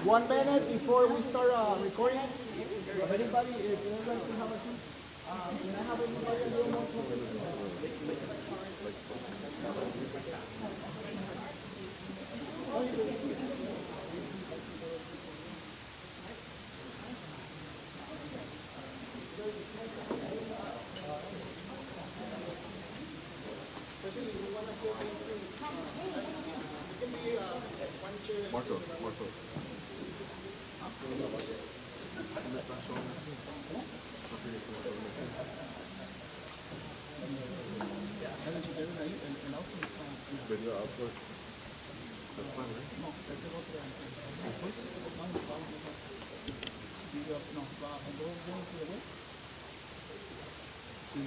1 minute before we start recording, if anybody would like to have a seat, can I have everybody a little more Marco. Video output. That's fine, right? No, ese es otro. Video, no, va en dos videos. Y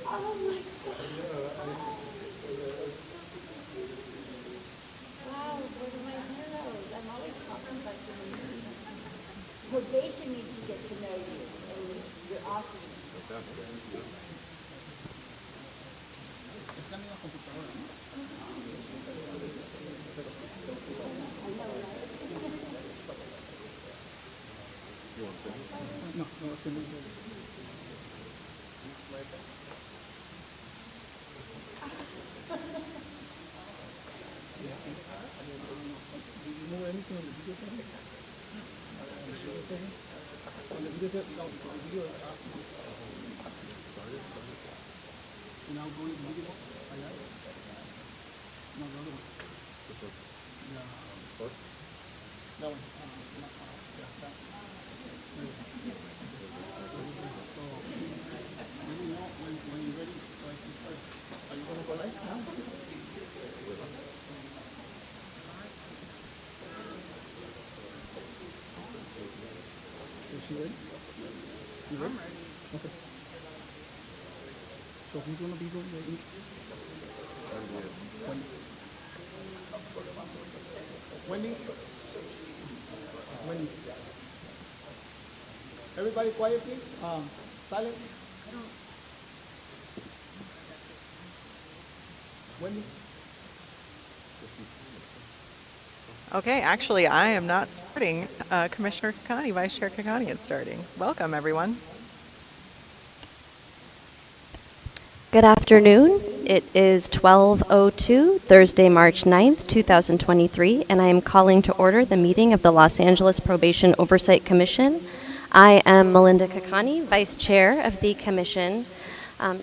Oh my God. Wow, one of my heroes. I'm always talking about you. Probation needs to get to know you, and you're awesome. Is she ready? You ready? Okay. So who's going to be doing the intro? Wendy? Wendy. Everybody quiet, please. Silence. Wendy? Okay, actually, I am not starting. Commissioner Kakani, Vice Chair Kakani is starting. Welcome, everyone. Good afternoon. It is 12:02, Thursday, March 9th, 2023, and I am calling to order the meeting of the Los Angeles Probation Oversight Commission. I am Melinda Kakani, Vice Chair of the Commission.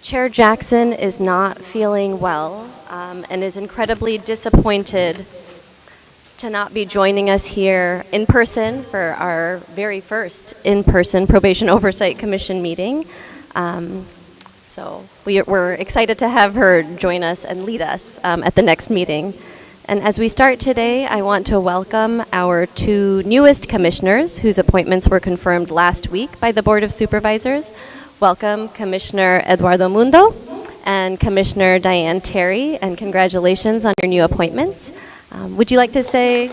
Chair Jackson is not feeling well and is incredibly disappointed to not be joining us here in person for our very first in-person Probation Oversight Commission meeting. So we're excited to have her join us and lead us at the next meeting. And as we start today, I want to welcome our two newest commissioners whose appointments were confirmed last week by the Board of Supervisors. Welcome Commissioner Eduardo Mundo and Commissioner Diane Terry, and congratulations on your new appointments. Would you like to say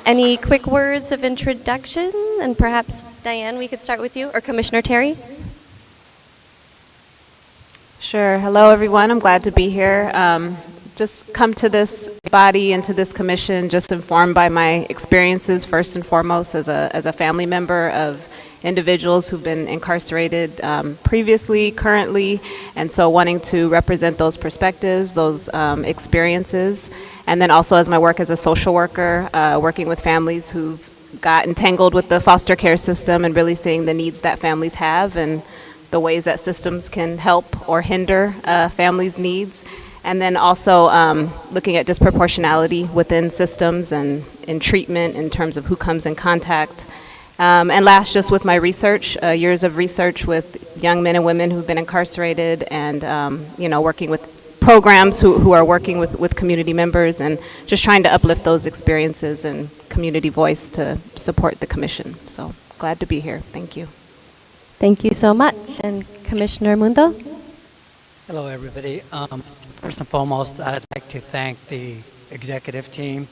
any quick words of introduction? And perhaps, Diane, we could start with you, or Commissioner Terry? Sure. Hello, everyone. I'm glad to be here. Just come to this body and to this commission just informed by my experiences, first and foremost, as a family member of individuals who've been incarcerated previously, currently, and so wanting to represent those perspectives, those experiences, and then also as my work as a social worker, working with families who've got entangled with the foster care system and really seeing the needs that families have and the ways that systems can help or hinder families' needs. And then also looking at disproportionality within systems and in treatment in terms of who comes in contact. And last, just with my research, years of research with young men and women who've been incarcerated and, working with programs who are working with community members, and just trying to uplift those experiences and community voice to support the commission. So glad to be here. Thank you. Thank you so much. And Commissioner Mundo? Hello, everybody. First and foremost, I'd like to thank the executive team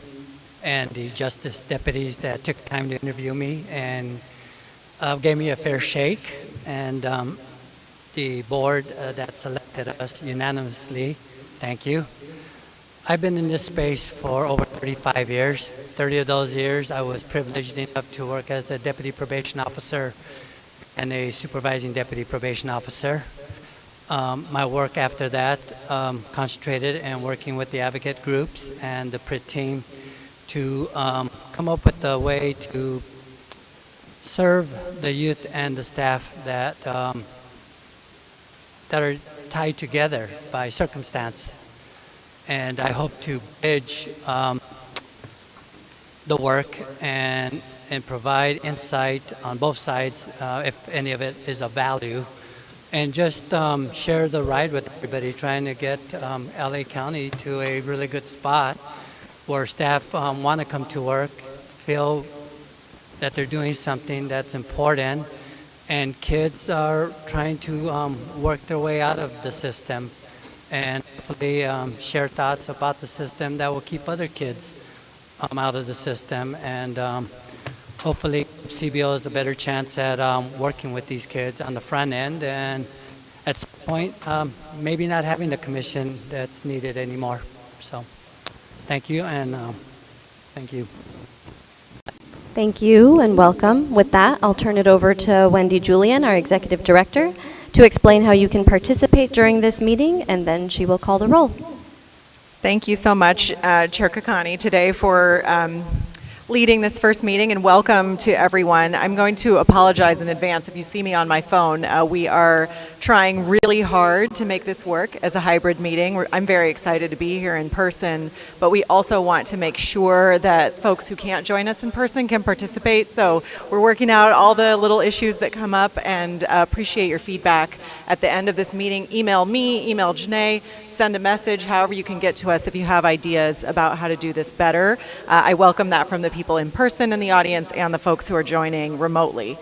and the justice deputies that took time to interview me and gave me a fair shake, and the board that selected us unanimously. Thank you. I've been in this space for over 35 years. 30 of those years I was privileged enough to work as a deputy probation officer and a supervising deputy probation officer. My work after that concentrated in working with the advocate groups and the PRIT team to come up with a way to serve the youth and the staff that are tied together by circumstance. And I hope to bridge the work and provide insight on both sides, if any of it is of value, and just share the ride with everybody, trying to get LA County to a really good spot where staff want to come to work, feel that they're doing something that's important, and kids are trying to work their way out of the system and hopefully share thoughts about the system that will keep other kids out of the system. And hopefully CBO has a better chance at working with these kids on the front end, and at some point maybe not having the commission that's needed anymore. So thank you, and thank you. Thank you and welcome. With that, I'll turn it over to Wendy Julian, our Executive Director, to explain how you can participate during this meeting, and then she will call the roll. Thank you so much, Chair Kakani, today for leading this first meeting, and welcome to everyone. I'm going to apologize in advance if you see me on my phone. We are trying really hard to make this work as a hybrid meeting. I'm very excited to be here in person, but we also want to make sure that folks who can't join us in person can participate. So we're working out all the little issues that come up, and appreciate your feedback at the end of this meeting. Email me, email Janae, send a message, however you can get to us if you have ideas about how to do this better. I welcome that from the people in person in the audience and the folks who are joining remotely.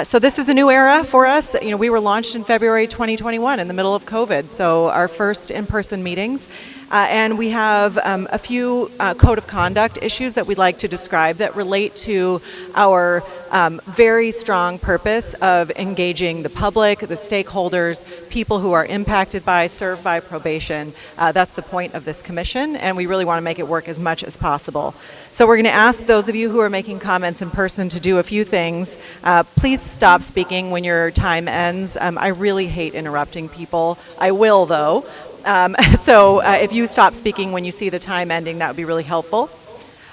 So this is a new era for us. You know, we were launched in February 2021 in the middle of COVID, so our first in-person meetings. And we have a few code of conduct issues that we'd like to describe that relate to our very strong purpose of engaging the public, the stakeholders, people who are impacted by, served by probation. That's the point of this commission, and we really want to make it work as much as possible. So we're going to ask those of you who are making comments in person to do a few things. Please stop speaking when your time ends. I really hate interrupting people. I will, though. So if you stop speaking when you see the time ending, that would be really helpful.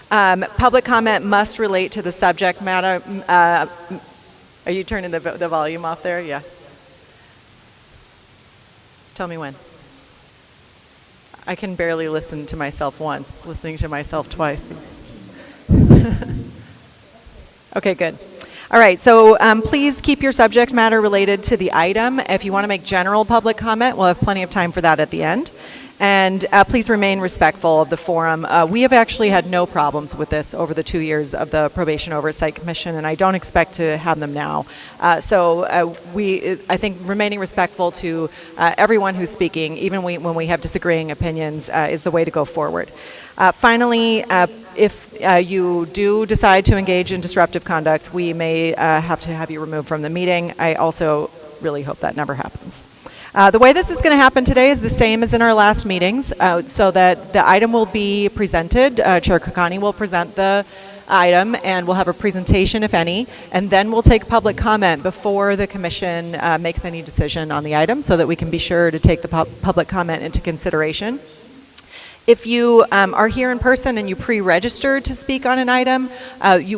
Public comment must relate to the subject matter. Are you turning the volume off there? Yeah. Tell me when. I can barely listen to myself once. Listening to myself twice. Okay, good. All right, so please keep your subject matter related to the item. If you want to make general public comment, we'll have plenty of time for that at the end. And please remain respectful of the forum. We have actually had no problems with this over the 2 years of the Probation Oversight Commission, and I don't expect to have them now. I think remaining respectful to everyone who's speaking, even when we have disagreeing opinions, is the way to go forward. Finally, if you do decide to engage in disruptive conduct, we may have to have you removed from the meeting. I also really hope that never happens. The way this is going to happen today is the same as in our last meetings, so that the item will be presented. Chair Kakani will present the item, and we'll have a presentation, if any, and then we'll take public comment before the commission makes any decision on the item, so that we can be sure to take the public comment into consideration. If you are here in person and you pre-registered to speak on an item,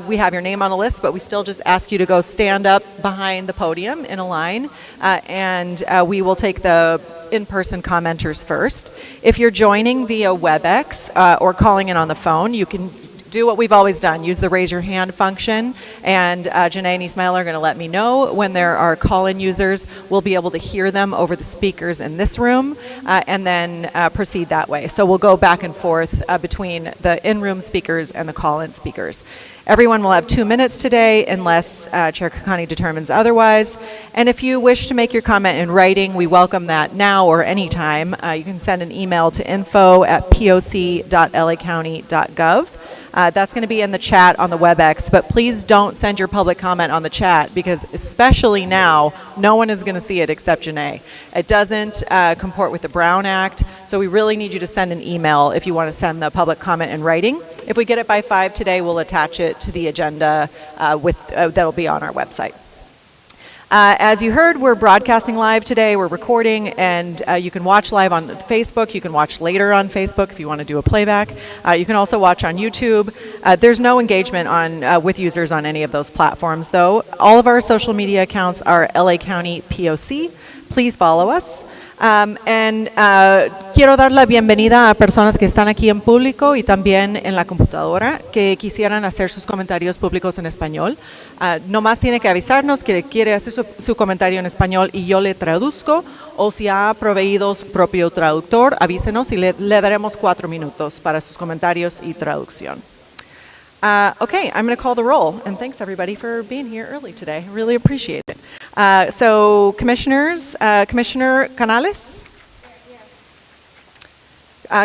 we have your name on a list, but we still just ask you to go stand up behind the podium in a line, and we will take the in-person commenters first. If you're joining via WebEx or calling in on the phone, you can do what we've always done. Use the raise your hand function, and Janae and Ismail are going to let me know when there are call-in users. We'll be able to hear them over the speakers in this room, and then proceed that way. So we'll go back and forth between the in-room speakers and the call-in speakers. Everyone will have 2 minutes today unless Chair Kakani determines otherwise. And if you wish to make your comment in writing, we welcome that now or anytime. You can send an email to info@poc.lacounty.gov. That's going to be in the chat on the WebEx, but please don't send your public comment on the chat, because especially now, no one is going to see it except Janae. It doesn't comport with the Brown Act, so we really need you to send an email if you want to send the public comment in writing. If we get it by 5 today, we'll attach it to the agenda that'll be on our website. As you heard, we're broadcasting live today. We're recording, and you can watch live on Facebook. You can watch later on Facebook if you want to do a playback. You can also watch on YouTube. There's no engagement with users on any of those platforms, though. All of our social media accounts are LA County POC. Please follow us. Quiero dar la bienvenida a personas que están aquí en público y también en la computadora que quisieran hacer sus comentarios públicos en español. No más tiene que avisarnos que quiere hacer su comentario en español y yo le traduzco, o si ha proveído su propio traductor, avísenos y le daremos 4 minutos para sus comentarios y traducción. Okay, I'm going to call the roll, and thanks everybody for being here early today. I really appreciate it. So, commissioners, Commissioner Canales?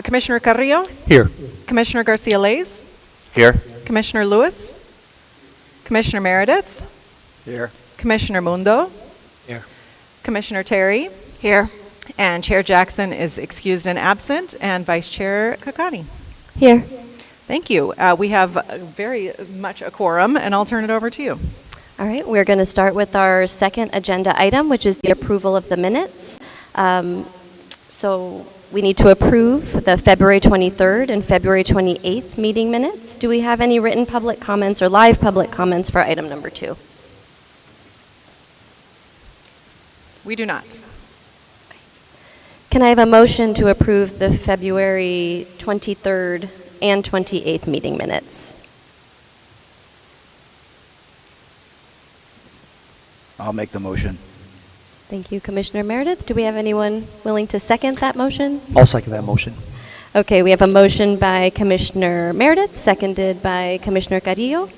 Commissioner Carrillo? Here. Commissioner Garcia-Lays? Here. Commissioner Lewis? Commissioner Meredith? Here. Commissioner Mundo? Here. Commissioner Terry? Here. And Chair Jackson is excused and absent, and Vice Chair Kakani. Here. Thank you. We have very much a quorum, and I'll turn it over to you. All right, we're going to start with our second agenda item, which is the approval of the minutes. So we need to approve the February 23rd and February 28th meeting minutes. Do we have any written public comments or live public comments for item number 2? We do not. Can I have a motion to approve the February 23rd and 28th meeting minutes? I'll make the motion. Thank you, Commissioner Meredith. Do we have anyone willing to second that motion? I'll second that motion. Okay, we have a motion by Commissioner Meredith, seconded by Commissioner Carrillo.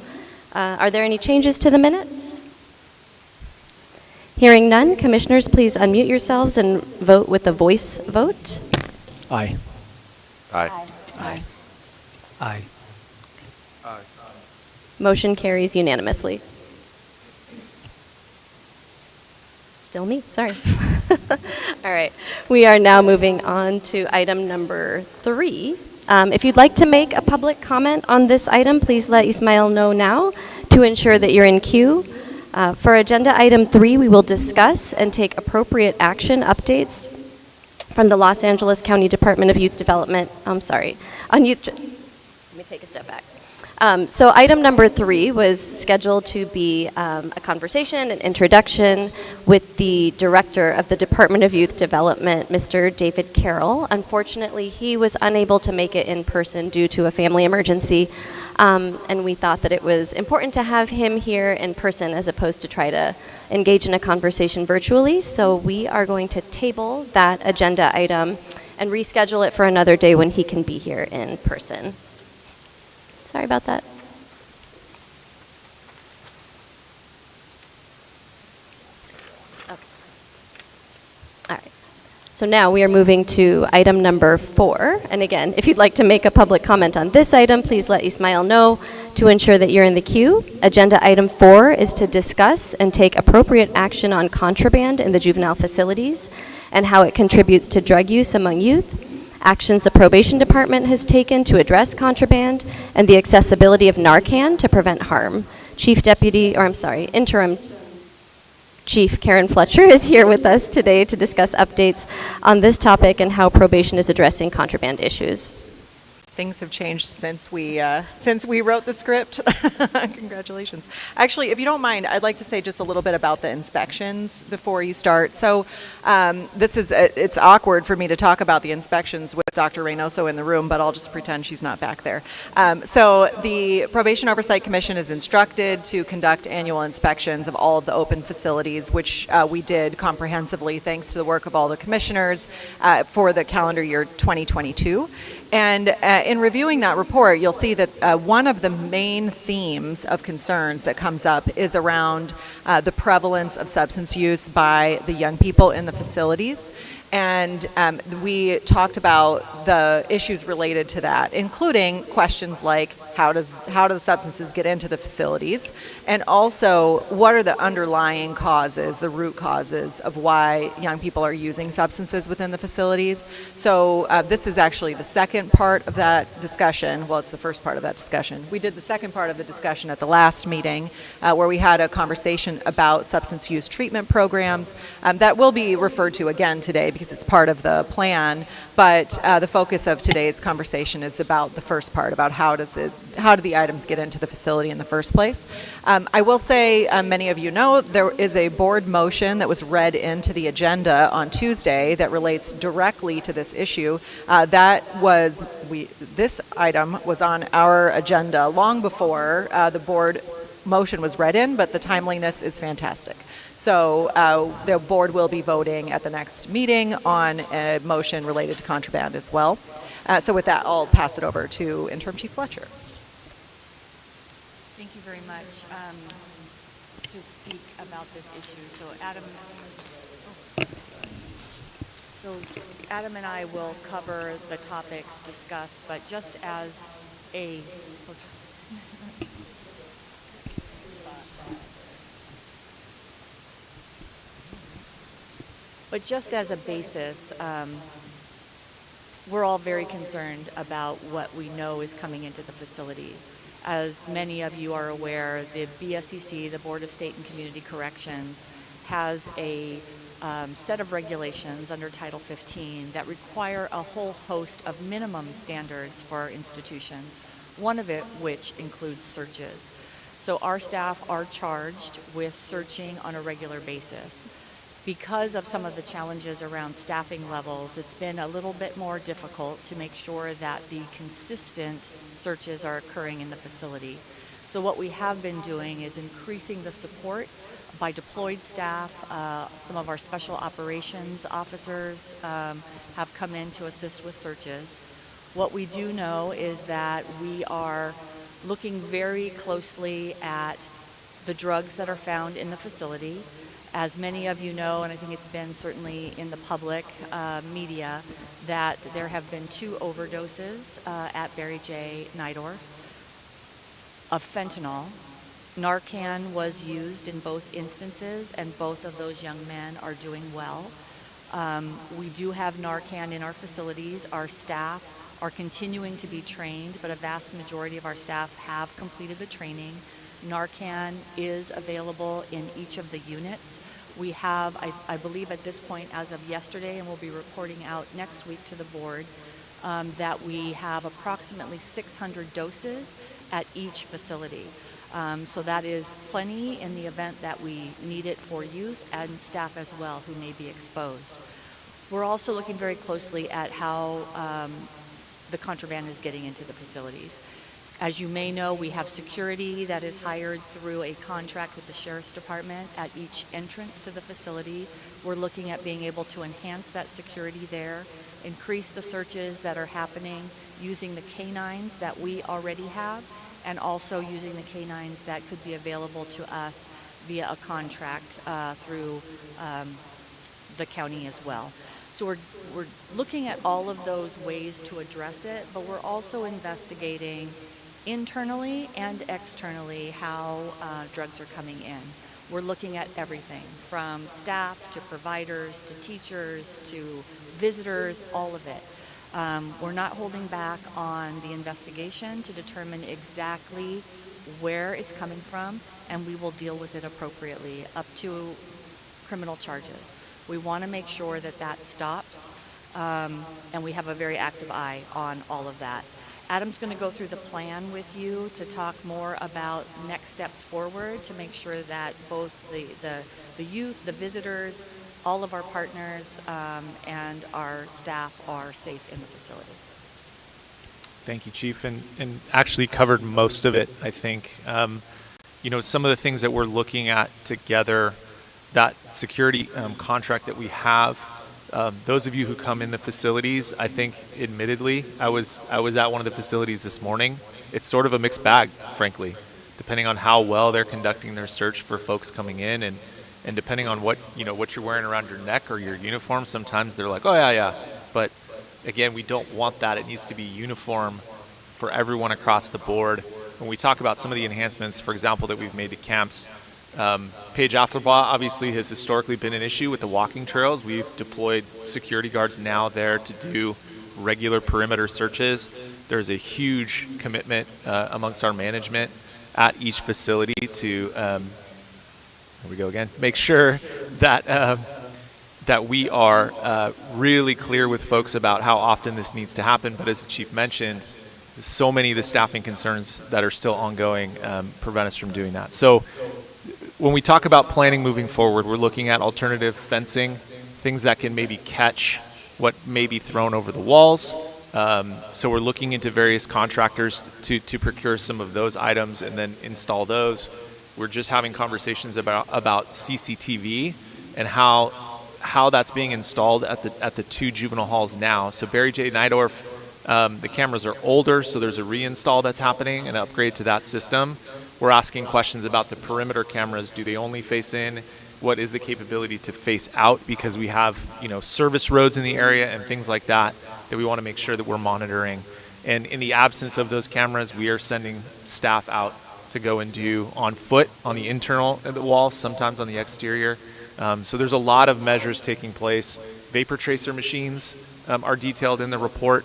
Are there any changes to the minutes? Hearing none, commissioners, please unmute yourselves and vote with a voice vote. Aye. Aye. Aye. Aye. Motion carries unanimously. Still me, sorry. All right, we are now moving on to item number 3. If you'd like to make a public comment on this item, please let Ismail know now to ensure that you're in queue. For agenda item 3, we will discuss and take appropriate action updates from the Los Angeles County Department of Youth Development. I'm sorry, on youth. Let me take a step back. So item number 3 was scheduled to be a conversation, an introduction with the director of the Department of Youth Development, Mr. David Carroll. Unfortunately, he was unable to make it in person due to a family emergency, and we thought that it was important to have him here in person as opposed to try to engage in a conversation virtually. So we are going to table that agenda item and reschedule it for another day when he can be here in person. Sorry about that. Okay. All right. So now we are moving to item number 4. And again, if you'd like to make a public comment on this item, please let Ismail know to ensure that you're in the queue. Agenda item 4 is to discuss and take appropriate action on contraband in the juvenile facilities and how it contributes to drug use among youth, actions the Probation Department has taken to address contraband, and the accessibility of Narcan to prevent harm. Interim Chief Karen Fletcher is here with us today to discuss updates on this topic and how probation is addressing contraband issues. Things have changed since we wrote the script. Congratulations. Actually, if you don't mind, I'd like to say just a little bit about the inspections before you start. So it's awkward for me to talk about the inspections with Dr. Reynoso in the room, but I'll just pretend she's not back there. So the Probation Oversight Commission is instructed to conduct annual inspections of all of the open facilities, which we did comprehensively thanks to the work of all the commissioners for the calendar year 2022. And in reviewing that report, you'll see that one of the main themes of concerns that comes up is around the prevalence of substance use by the young people in the facilities. And we talked about the issues related to that, including questions like how do the substances get into the facilities, and also what are the underlying causes, the root causes of why young people are using substances within the facilities. So this is actually the second part of that discussion. Well, it's the first part of that discussion. We did the second part of the discussion at the last meeting where we had a conversation about substance use treatment programs that will be referred to again today because it's part of the plan, but the focus of today's conversation is about the first part, about how do the items get into the facility in the first place. I will say, many of you know, there is a board motion that was read into the agenda on Tuesday that relates directly to this issue. This item was on our agenda long before the board motion was read in, but the timeliness is fantastic. So the board will be voting at the next meeting on a motion related to contraband as well. So with that, I'll pass it over to Interim Chief Fletcher. Thank you very much to speak about this issue. So Adam and I will cover the topics discussed, but just as a basis, we're all very concerned about what we know is coming into the facilities. As many of you are aware, the BSCC, the Board of State and Community Corrections, has a set of regulations under Title 15 that require a whole host of minimum standards for our institutions, one of it which includes searches. So our staff are charged with searching on a regular basis. Because of some of the challenges around staffing levels, it's been a little bit more difficult to make sure that the consistent searches are occurring in the facility. So what we have been doing is increasing the support by deployed staff. Some of our special operations officers have come in to assist with searches. What we do know is that we are looking very closely at the drugs that are found in the facility. As many of you know, and I think it's been certainly in the public media, that there have been 2 overdoses at Barry J. Nydorf of fentanyl. Narcan was used in both instances, and both of those young men are doing well. We do have Narcan in our facilities. Our staff are continuing to be trained, but a vast majority of our staff have completed the training. Narcan is available in each of the units. We have, I believe at this point, as of yesterday, and we'll be reporting out next week to the board, that we have approximately 600 doses at each facility. So that is plenty in the event that we need it for youth and staff as well who may be exposed. We're also looking very closely at how the contraband is getting into the facilities. As you may know, we have security that is hired through a contract with the Sheriff's Department at each entrance to the facility. We're looking at being able to enhance that security there, increase the searches that are happening using the canines that we already have, and also using the canines that could be available to us via a contract through the county as well. So we're looking at all of those ways to address it, but we're also investigating internally and externally how drugs are coming in. We're looking at everything from staff to providers to teachers to visitors, all of it. We're not holding back on the investigation to determine exactly where it's coming from, and we will deal with it appropriately up to criminal charges. We want to make sure that that stops, and we have a very active eye on all of that. Adam's going to go through the plan with you to talk more about next steps forward to make sure that both the youth, the visitors, all of our partners, and our staff are safe in the facility. Thank you, Chief, and actually covered most of it, I think. Some of the things that we're looking at together, that security contract that we have, those of you who come in the facilities, I think, admittedly, I was at one of the facilities this morning. It's sort of a mixed bag, frankly, depending on how well they're conducting their search for folks coming in, and depending on what you're wearing around your neck or your uniform. Sometimes they're like, oh yeah, but again, we don't want that. It needs to be uniform for everyone across the board. When we talk about some of the enhancements, for example, that we've made to camps, Page Afterbaugh obviously has historically been an issue with the walking trails. We've deployed security guards now there to do regular perimeter searches. There's a huge commitment amongst our management at each facility to, here we go again, make sure that that we are really clear with folks about how often this needs to happen. But as the Chief mentioned, so many of the staffing concerns that are still ongoing prevent us from doing that. So when we talk about planning moving forward, we're looking at alternative fencing, things that can maybe catch what may be thrown over the walls. So we're looking into various contractors to procure some of those items and then install those. We're just having conversations about CCTV and how that's being installed at the two juvenile halls now. So Barry J. Nydorf, the cameras are older, so there's a reinstall that's happening, an upgrade to that system. We're asking questions about the perimeter cameras. Do they only face in? What is the capability to face out? Because we have, service roads in the area and things like that we want to make sure that we're monitoring. And in the absence of those cameras, we are sending staff out to go and do on foot on the internal of the wall, sometimes on the exterior. So there's a lot of measures taking place. Vapor tracer machines are detailed in the report.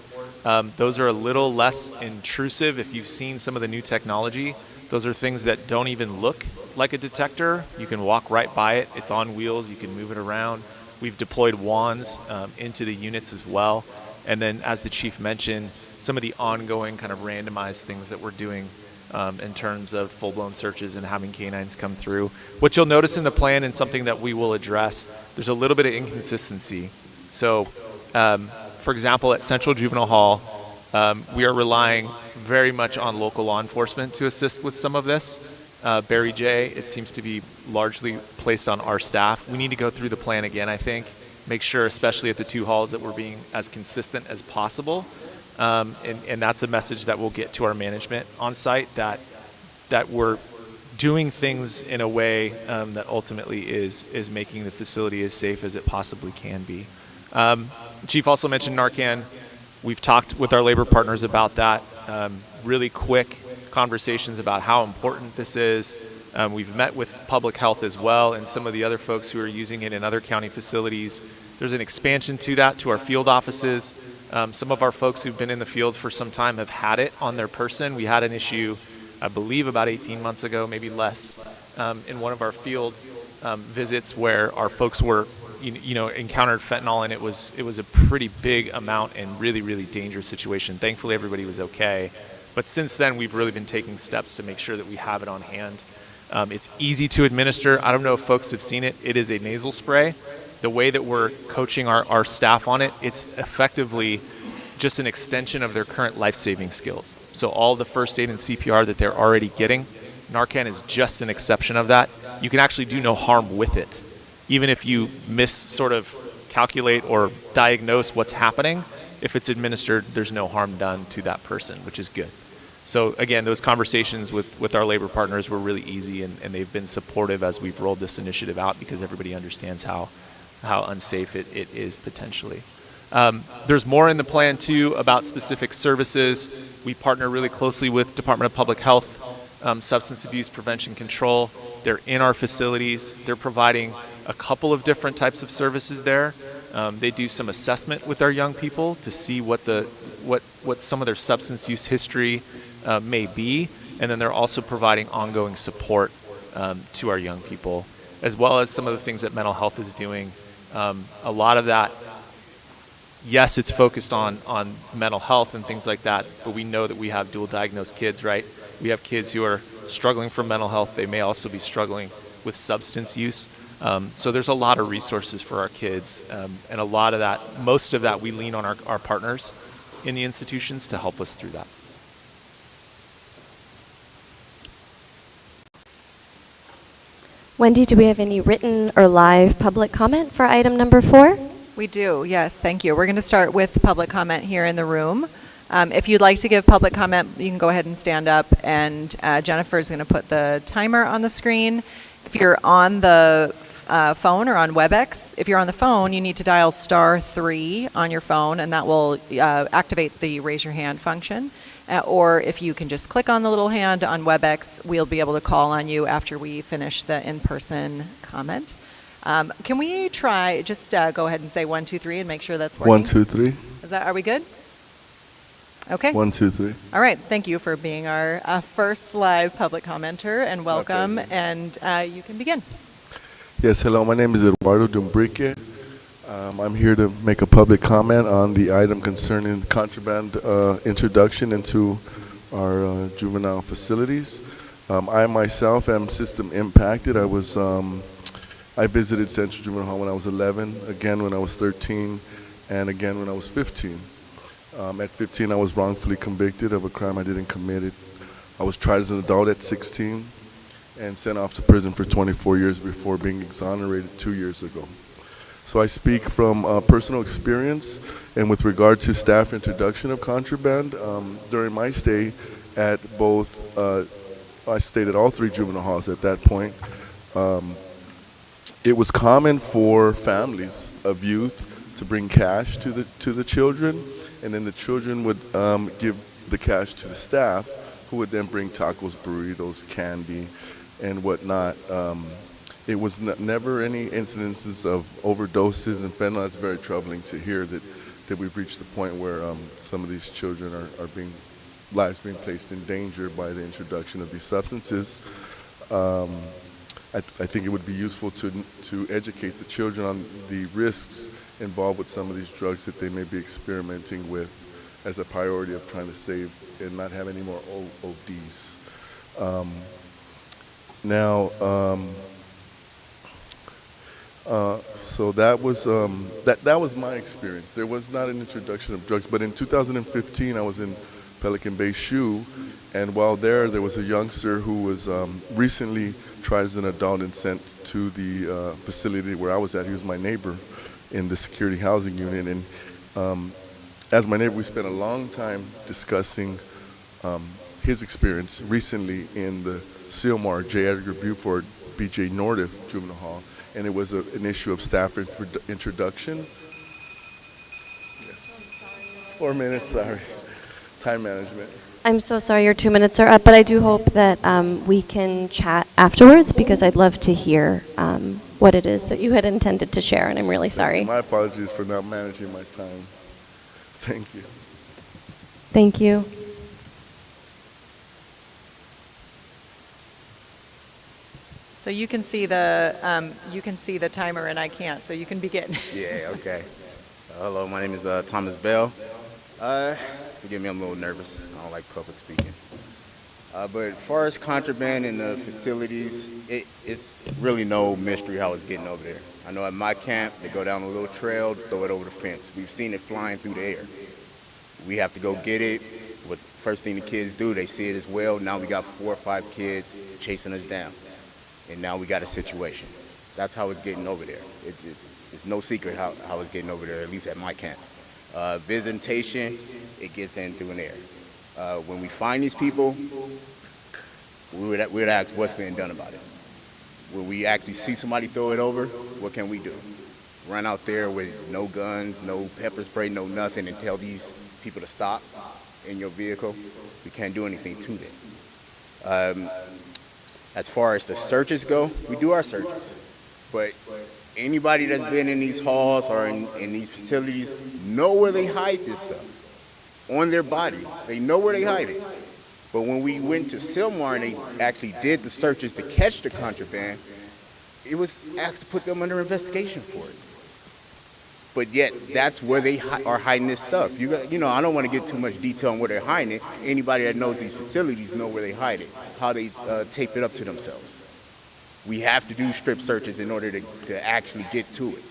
Those are a little less intrusive. If you've seen some of the new technology, those are things that don't even look like a detector. You can walk right by it. It's on wheels. You can move it around. We've deployed wands into the units as well. And then, as the Chief mentioned, some of the ongoing kind of randomized things that we're doing in terms of full-blown searches and having canines come through. What you'll notice in the plan, and something that we will address, there's a little bit of inconsistency. So, for example, at Central Juvenile Hall, we are relying very much on local law enforcement to assist with some of this. Barry J., it seems to be largely placed on our staff. We need to go through the plan again, I think, make sure, especially at the two halls, that we're being as consistent as possible. And that's a message that we'll get to our management on site, that we're doing things in a way that ultimately is making the facility as safe as it possibly can be. The Chief also mentioned Narcan. We've talked with our labor partners about that. Really quick conversations about how important this is. We've met with public health as well and some of the other folks who are using it in other county facilities. There's an expansion to that, to our field offices. Some of our folks who've been in the field for some time have had it on their person. We had an issue, I believe, about 18 months ago, maybe less, in one of our field visits where our folks were, encountered fentanyl, and it was a pretty big amount and really, really dangerous situation. Thankfully, everybody was okay. But since then, we've really been taking steps to make sure that we have it on hand. It's easy to administer. I don't know if folks have seen it. It is a nasal spray. The way that we're coaching our staff on it, it's effectively just an extension of their current life-saving skills. So all the first aid and CPR that they're already getting, Narcan is just an exception of that. You can actually do no harm with it. Even if you sort of calculate or diagnose what's happening, if it's administered, there's no harm done to that person, which is good. So again, those conversations with our labor partners were really easy, and they've been supportive as we've rolled this initiative out, because everybody understands how unsafe it is potentially. There's more in the plan too about specific services. We partner really closely with Department of Public Health, Substance Abuse Prevention Control. They're in our facilities. They're providing a couple of different types of services there. They do some assessment with our young people to see what some of their substance use history may be, and then they're also providing ongoing support to our young people, as well as some of the things that mental health is doing. A lot of that yes, it's focused on mental health and things like that, but we know that we have dual diagnosed kids, right? We have kids who are struggling from mental health. They may also be struggling with substance use. So there's a lot of resources for our kids, and a lot of that, most of that, we lean on our partners in the institutions to help us through that. Wendy, do we have any written or live public comment for item number 4? We do, yes, thank you. We're going to start with public comment here in the room. If you'd like to give public comment, you can go ahead and stand up, and Jennifer is going to put the timer on the screen. If you're on the phone or on WebEx, if you're on the phone, you need to dial *3 on your phone, and that will activate the raise your hand function. Or if you can just click on the little hand on WebEx, we'll be able to call on you after we finish the in-person comment. Can we try, just go ahead and say 1, 2, 3 and make sure that's working? 1, 2, 3. Are we good? Okay. 1, 2, 3. All right. Thank you for being our first live public commenter, and welcome. Okay. And you can begin. Yes, hello. My name is Eduardo Dumbrique. I'm here to make a public comment on the item concerning contraband introduction into our juvenile facilities. I myself am system impacted. I visited Central Juvenile Hall when I was 11, again when I was 13, and again when I was 15. At 15, I was wrongfully convicted of a crime I didn't commit. I was tried as an adult at 16 and sent off to prison for 24 years before being exonerated 2 years ago. So I speak from personal experience, and with regard to staff introduction of contraband, during my stay at both, I stayed at all 3 juvenile halls at that point. It was common for families of youth to bring cash to the children, and then the children would give the cash to the staff, who would then bring tacos, burritos, candy, and whatnot. It was never any incidences of overdoses and fentanyl. That's very troubling to hear that we've reached the point where some of these children are lives being placed in danger by the introduction of these substances. I think it would be useful to educate the children on the risks involved with some of these drugs that they may be experimenting with, as a priority of trying to save and not have any more ODs. So that was my experience. There was not an introduction of drugs, but in 2015 I was in Pelican Bay SHU, and while there was a youngster who was recently tried as an adult and sent to the facility where I was at. He was my neighbor in the security housing unit, and as my neighbor, we spent a long time discussing his experience recently in the Sylmar J. Edgar Buford B.J. Nordiff Juvenile Hall, and it was an issue of staff introduction. Yes. 4 minutes, sorry. Time management. I'm so sorry your 2 minutes are up, but I do hope that we can chat afterwards, because I'd love to hear what it is that you had intended to share, and I'm really sorry. My apologies for not managing my time. Thank you. Thank you. So you can see the timer, and I can't. So you can begin. Yeah. Okay. Hello. My name is Thomas Bell. Forgive me, I'm a little nervous. I don't like public speaking. But as far as contraband in the facilities, it's really no mystery how it's getting over there. I know at my camp, they go down a little trail, throw it over the fence. We've seen it flying through the air. We have to go get it. What first thing the kids do, they see it as well. Now we got 4 or 5 kids chasing us down. And now we got a situation. That's how it's getting over there. It's no secret how it's getting over there, at least at my camp. Visitation, it gets in through an air. When we find these people, we would ask what's being done about it. When we actually see somebody throw it over, what can we do? Run out there with no guns, no pepper spray, no nothing, and tell these people to stop in your vehicle? We can't do anything to them. As far as the searches go, we do our searches. But anybody that's been in these halls or in these facilities know where they hide this stuff. On their body, they know where they hide it. But when we went to Sylmar and they actually did the searches to catch the contraband, it was asked to put them under investigation for it. But yet, that's where they are hiding this stuff. You know, I don't want to get too much detail on where they're hiding it. Anybody that knows these facilities know where they hide it, how they tape it up to themselves. We have to do strip searches in order to actually get to it.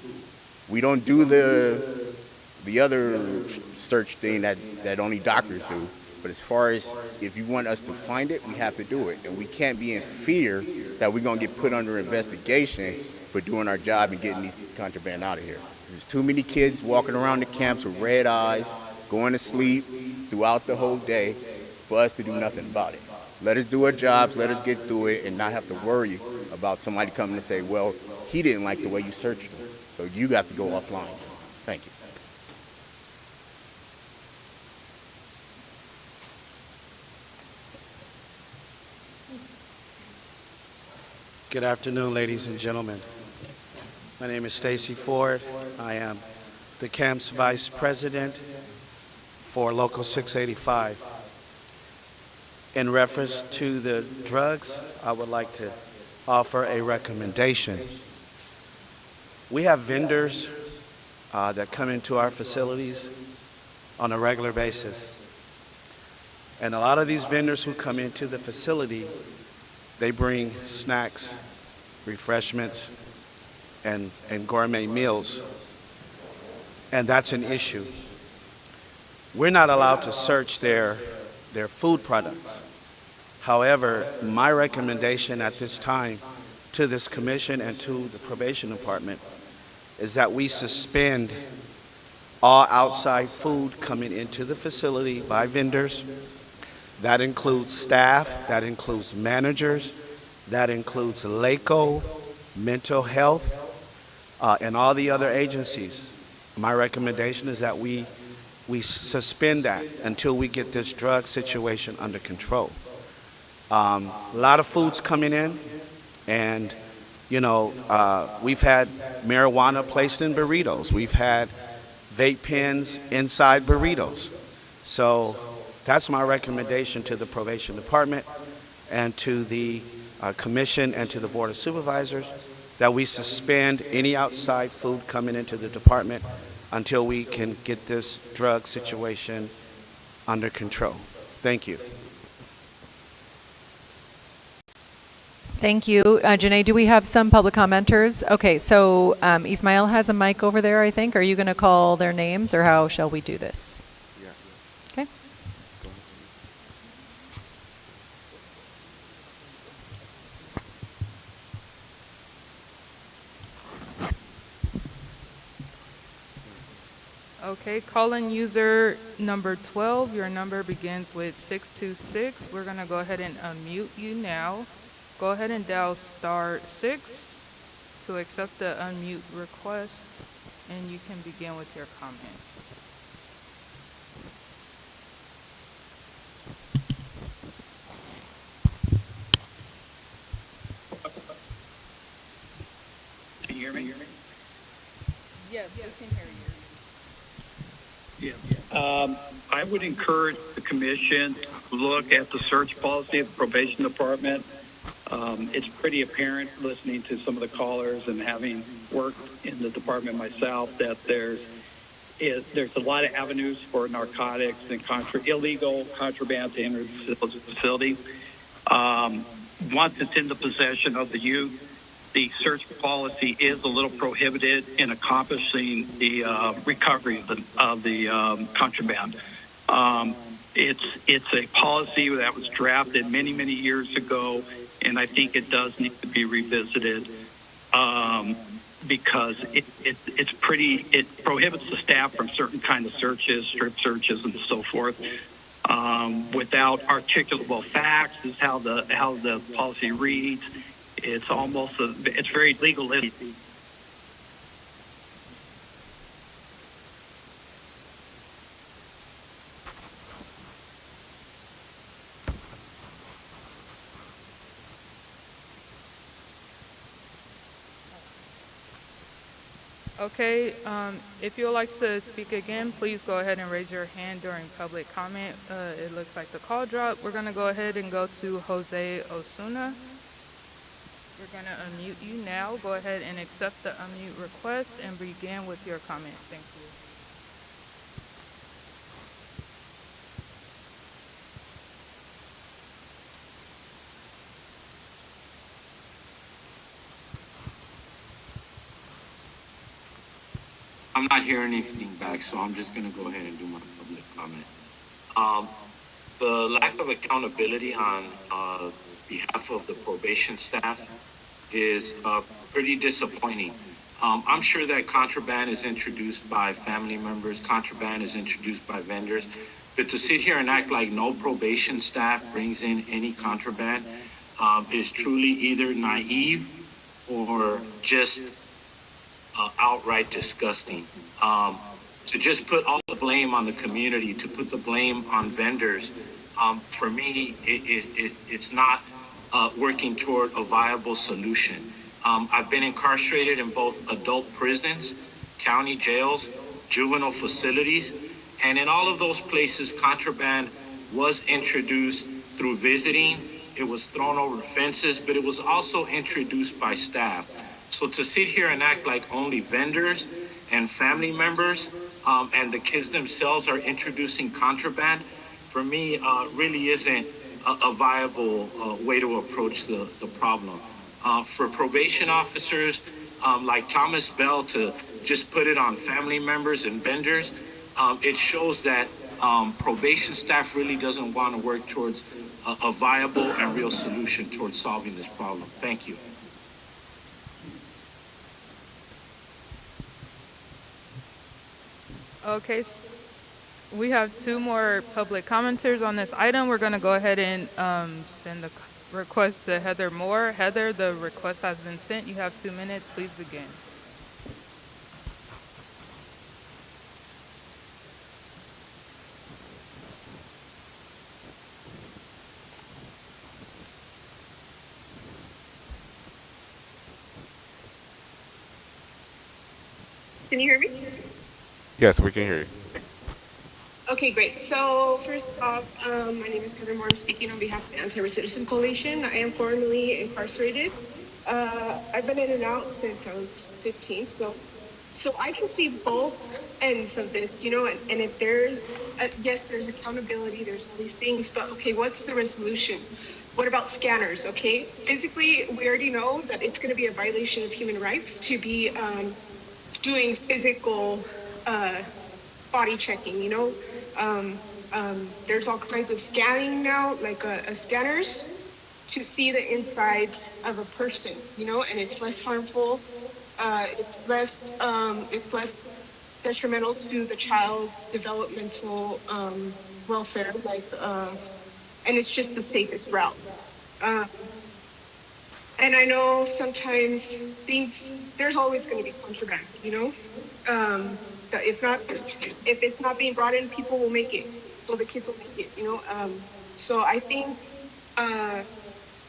We don't do the other search thing that only doctors do. But as far as if you want us to find it, we have to do it. And we can't be in fear that we're going to get put under investigation for doing our job and getting these contraband out of here. There's too many kids walking around the camps with red eyes, going to sleep throughout the whole day for us to do nothing about it. Let us do our jobs, let us get through it, and not have to worry about somebody coming to say, well, he didn't like the way you searched him, so you got to go offline. Thank you. Good afternoon, ladies and gentlemen. My name is Stacy Ford. I am the camp's vice president for Local 685. In reference to the drugs, I would like to offer a recommendation. We have vendors that come into our facilities on a regular basis. And a lot of these vendors who come into the facility, they bring snacks, refreshments, and gourmet meals. And that's an issue. We're not allowed to search their food products. However, my recommendation at this time to this commission and to the probation department is that we suspend all outside food coming into the facility by vendors. That includes staff, that includes managers, that includes LACO, mental health, and all the other agencies. My recommendation is that we suspend that until we get this drug situation under control. A lot of food's coming in, and you know, we've had marijuana placed in burritos. We've had vape pens inside burritos. So that's my recommendation to the probation department and to the commission and to the board of supervisors, that we suspend any outside food coming into the department until we can get this drug situation under control. Thank you. Thank you. Janae, do we have some public commenters? Okay, so Ismail has a mic over there, I think. Are you going to call their names, or how shall we do this? Yeah. Okay. Okay, call-in user number 12. Your number begins with 626. We're going to go ahead and unmute you now. Go ahead and dial *6 to accept the unmute request, and you can begin with your comment. Can you hear me? Yes, we can hear you. Yeah. I would encourage the commission to look at the search policy of the probation department. It's pretty apparent listening to some of the callers and having worked in the department myself that there's a lot of avenues for narcotics and illegal contraband to enter the facility. Once it's in the possession of the youth, the search policy is a little prohibited in accomplishing the recovery of the contraband. It's a policy that was drafted many, many years ago, and I think it does need to be revisited because it prohibits the staff from certain kind of searches, strip searches, and so forth. Without articulable facts is how the policy reads. It's almost it's very legalistic. Okay, if you would like to speak again, please go ahead and raise your hand during public comment. It looks like the call dropped. We're going to go ahead and go to Jose Osuna. We're going to unmute you now. Go ahead and accept the unmute request and begin with your comment. Thank you. I'm not hearing anything back, so I'm just going to go ahead and do my public comment. The lack of accountability on behalf of the probation staff is pretty disappointing. I'm sure that contraband is introduced by family members, contraband is introduced by vendors, but to sit here and act like no probation staff brings in any contraband is truly either naive or just outright disgusting. To just put all the blame on the community, to put the blame on vendors, for me, it's not working toward a viable solution. I've been incarcerated in both adult prisons, county jails, juvenile facilities, and in all of those places, contraband was introduced through visiting. It was thrown over fences, but it was also introduced by staff. So to sit here and act like only vendors and family members and the kids themselves are introducing contraband, for me, really isn't a viable way to approach the problem. For probation officers like Thomas Bell to just put it on family members and vendors, it shows that probation staff really doesn't want to work towards a viable and real solution towards solving this problem. Thank you. Okay, we have 2 more public commenters on this item. We're going to go ahead and send the request to Heather Moore. Heather, the request has been sent. You have 2 minutes. Please begin. Can you hear me? Yes, we can hear you. Okay, great. So first off, my name is Heather Moore. I'm speaking on behalf of the Anti-Recidivism Coalition. I am formerly incarcerated. I've been in and out since I was 15. So I can see both ends of this, you know, and if there's, yes, there's accountability, there's all these things, but okay, what's the resolution? What about scanners, okay? Physically, we already know that it's going to be a violation of human rights to be doing physical body checking, you know. There's all kinds of scanning now, like scanners to see the insides of a person, you know, and it's less harmful. It's less detrimental to the child's developmental welfare, like, and it's just the safest route. And I know sometimes there's always going to be contraband, you know. If it's not being brought in, people will make it. So the kids will make it, you know. So I think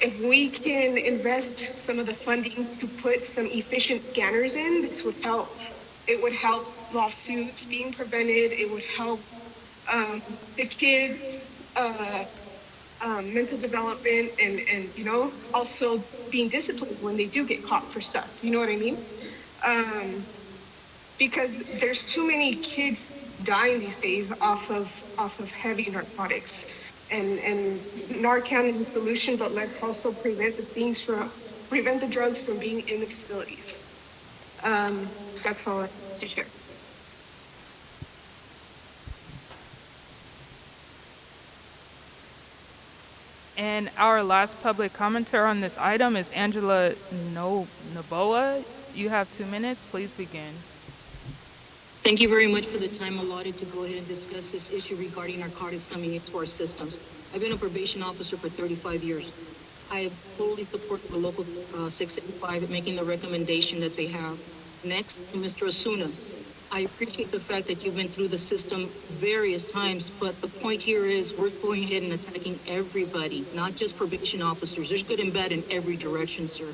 if we can invest some of the funding to put some efficient scanners in, this would help. It would help lawsuits being prevented. It would help the kids' mental development and, you know, also being disciplined when they do get caught for stuff. You know what I mean? Because there's too many kids dying these days off of heavy narcotics, and Narcan is a solution, but let's also prevent the drugs from being in the facilities. That's all I have to share. And our last public commenter on this item is Angela Noboa. You have 2 minutes. Please begin. Thank you very much for the time allotted to go ahead and discuss this issue regarding narcotics coming into our systems. I've been a probation officer for 35 years. I totally support the local 685 making the recommendation that they have. Next, to Mr. Osuna. I appreciate the fact that you've been through the system various times, but the point here is we're going ahead and attacking everybody, not just probation officers. There's good and bad in every direction, sir.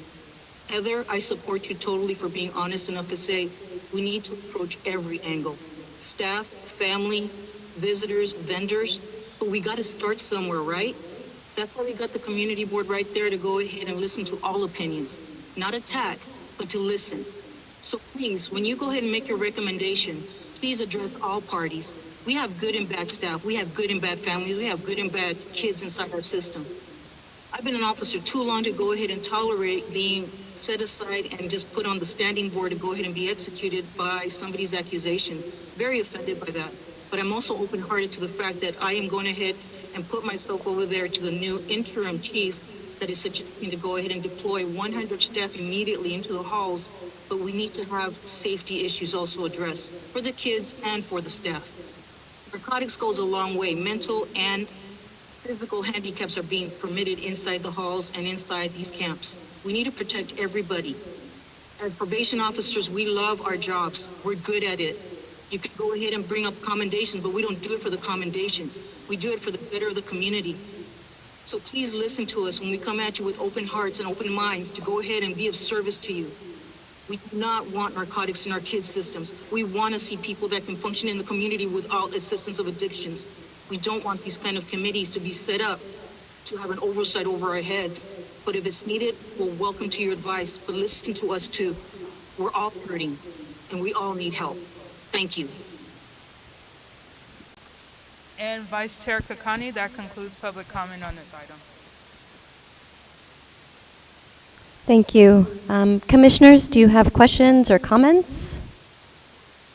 Heather, I support you totally for being honest enough to say we need to approach every angle. Staff, family, visitors, vendors, but we got to start somewhere, right? That's why we got the community board right there to go ahead and listen to all opinions, not attack, but to listen. So please, when you go ahead and make your recommendation, please address all parties. We have good and bad staff. We have good and bad families. We have good and bad kids inside our system. I've been an officer too long to go ahead and tolerate being set aside and just put on the standing board to go ahead and be executed by somebody's accusations. Very offended by that. But I'm also open-hearted to the fact that I am going ahead and put myself over there to the new interim chief that is suggesting to go ahead and deploy 100 staff immediately into the halls, but we need to have safety issues also addressed for the kids and for the staff. Narcotics goes a long way. Mental and physical handicaps are being permitted inside the halls and inside these camps. We need to protect everybody. As probation officers, we love our jobs. We're good at it. You can go ahead and bring up commendations, but we don't do it for the commendations. We do it for the better of the community. So please listen to us when we come at you with open hearts and open minds to go ahead and be of service to you. We do not want narcotics in our kids' systems. We want to see people that can function in the community without assistance of addictions. We don't want these kind of committees to be set up to have an oversight over our heads. But if it's needed, we're welcome to your advice. But listen to us too. We're all hurting and we all need help. Thank you. And Vice Chair Kakani, that concludes public comment on this item. Thank you. Commissioners, do you have questions or comments?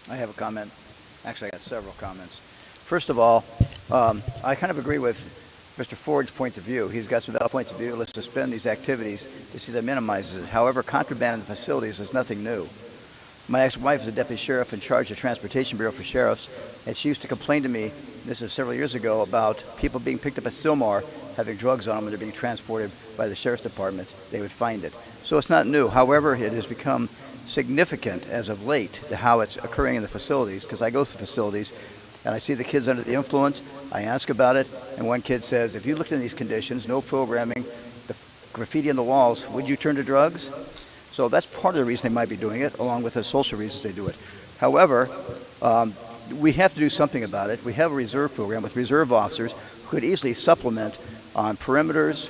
I have a comment. Actually, I got several comments. First of all, I kind of agree with Mr. Ford's point of view. He's got some valid points of view. Let's suspend these activities to see that minimizes it. However, contraband in the facilities is nothing new. My ex-wife is a deputy sheriff in charge of the Transportation Bureau for sheriffs, and she used to complain to me, this is several years ago, about people being picked up at Sylmar having drugs on them and they're being transported by the sheriff's department. They would find it. So it's not new. However, it has become significant as of late to how it's occurring in the facilities, because I go to facilities and I see the kids under the influence. I ask about it, and one kid says, if you looked in these conditions, no programming, the graffiti on the walls, would you turn to drugs? So that's part of the reason they might be doing it, along with the social reasons they do it. However, we have to do something about it. We have a reserve program with reserve officers who could easily supplement on perimeters,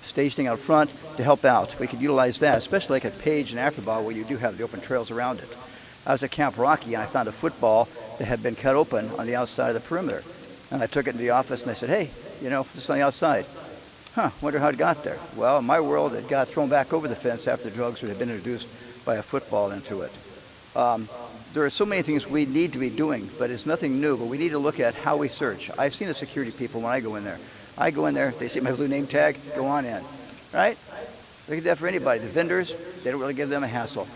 stationing out front to help out. We could utilize that, especially like at Page and Afterball, where you do have the open trails around it. I was at Camp Rocky and I found a football that had been cut open on the outside of the perimeter. And I took it to the office and I said, hey, you know, this is on the outside. Wonder how it got there. Well, in my world, it got thrown back over the fence after the drugs had been introduced by a football into it. There are so many things we need to be doing, but it's nothing new, but we need to look at how we search. I've seen the security people when I go in there. I go in there, they see my blue name tag, go on in, right? They can do that for anybody. The vendors, they don't really give them a hassle.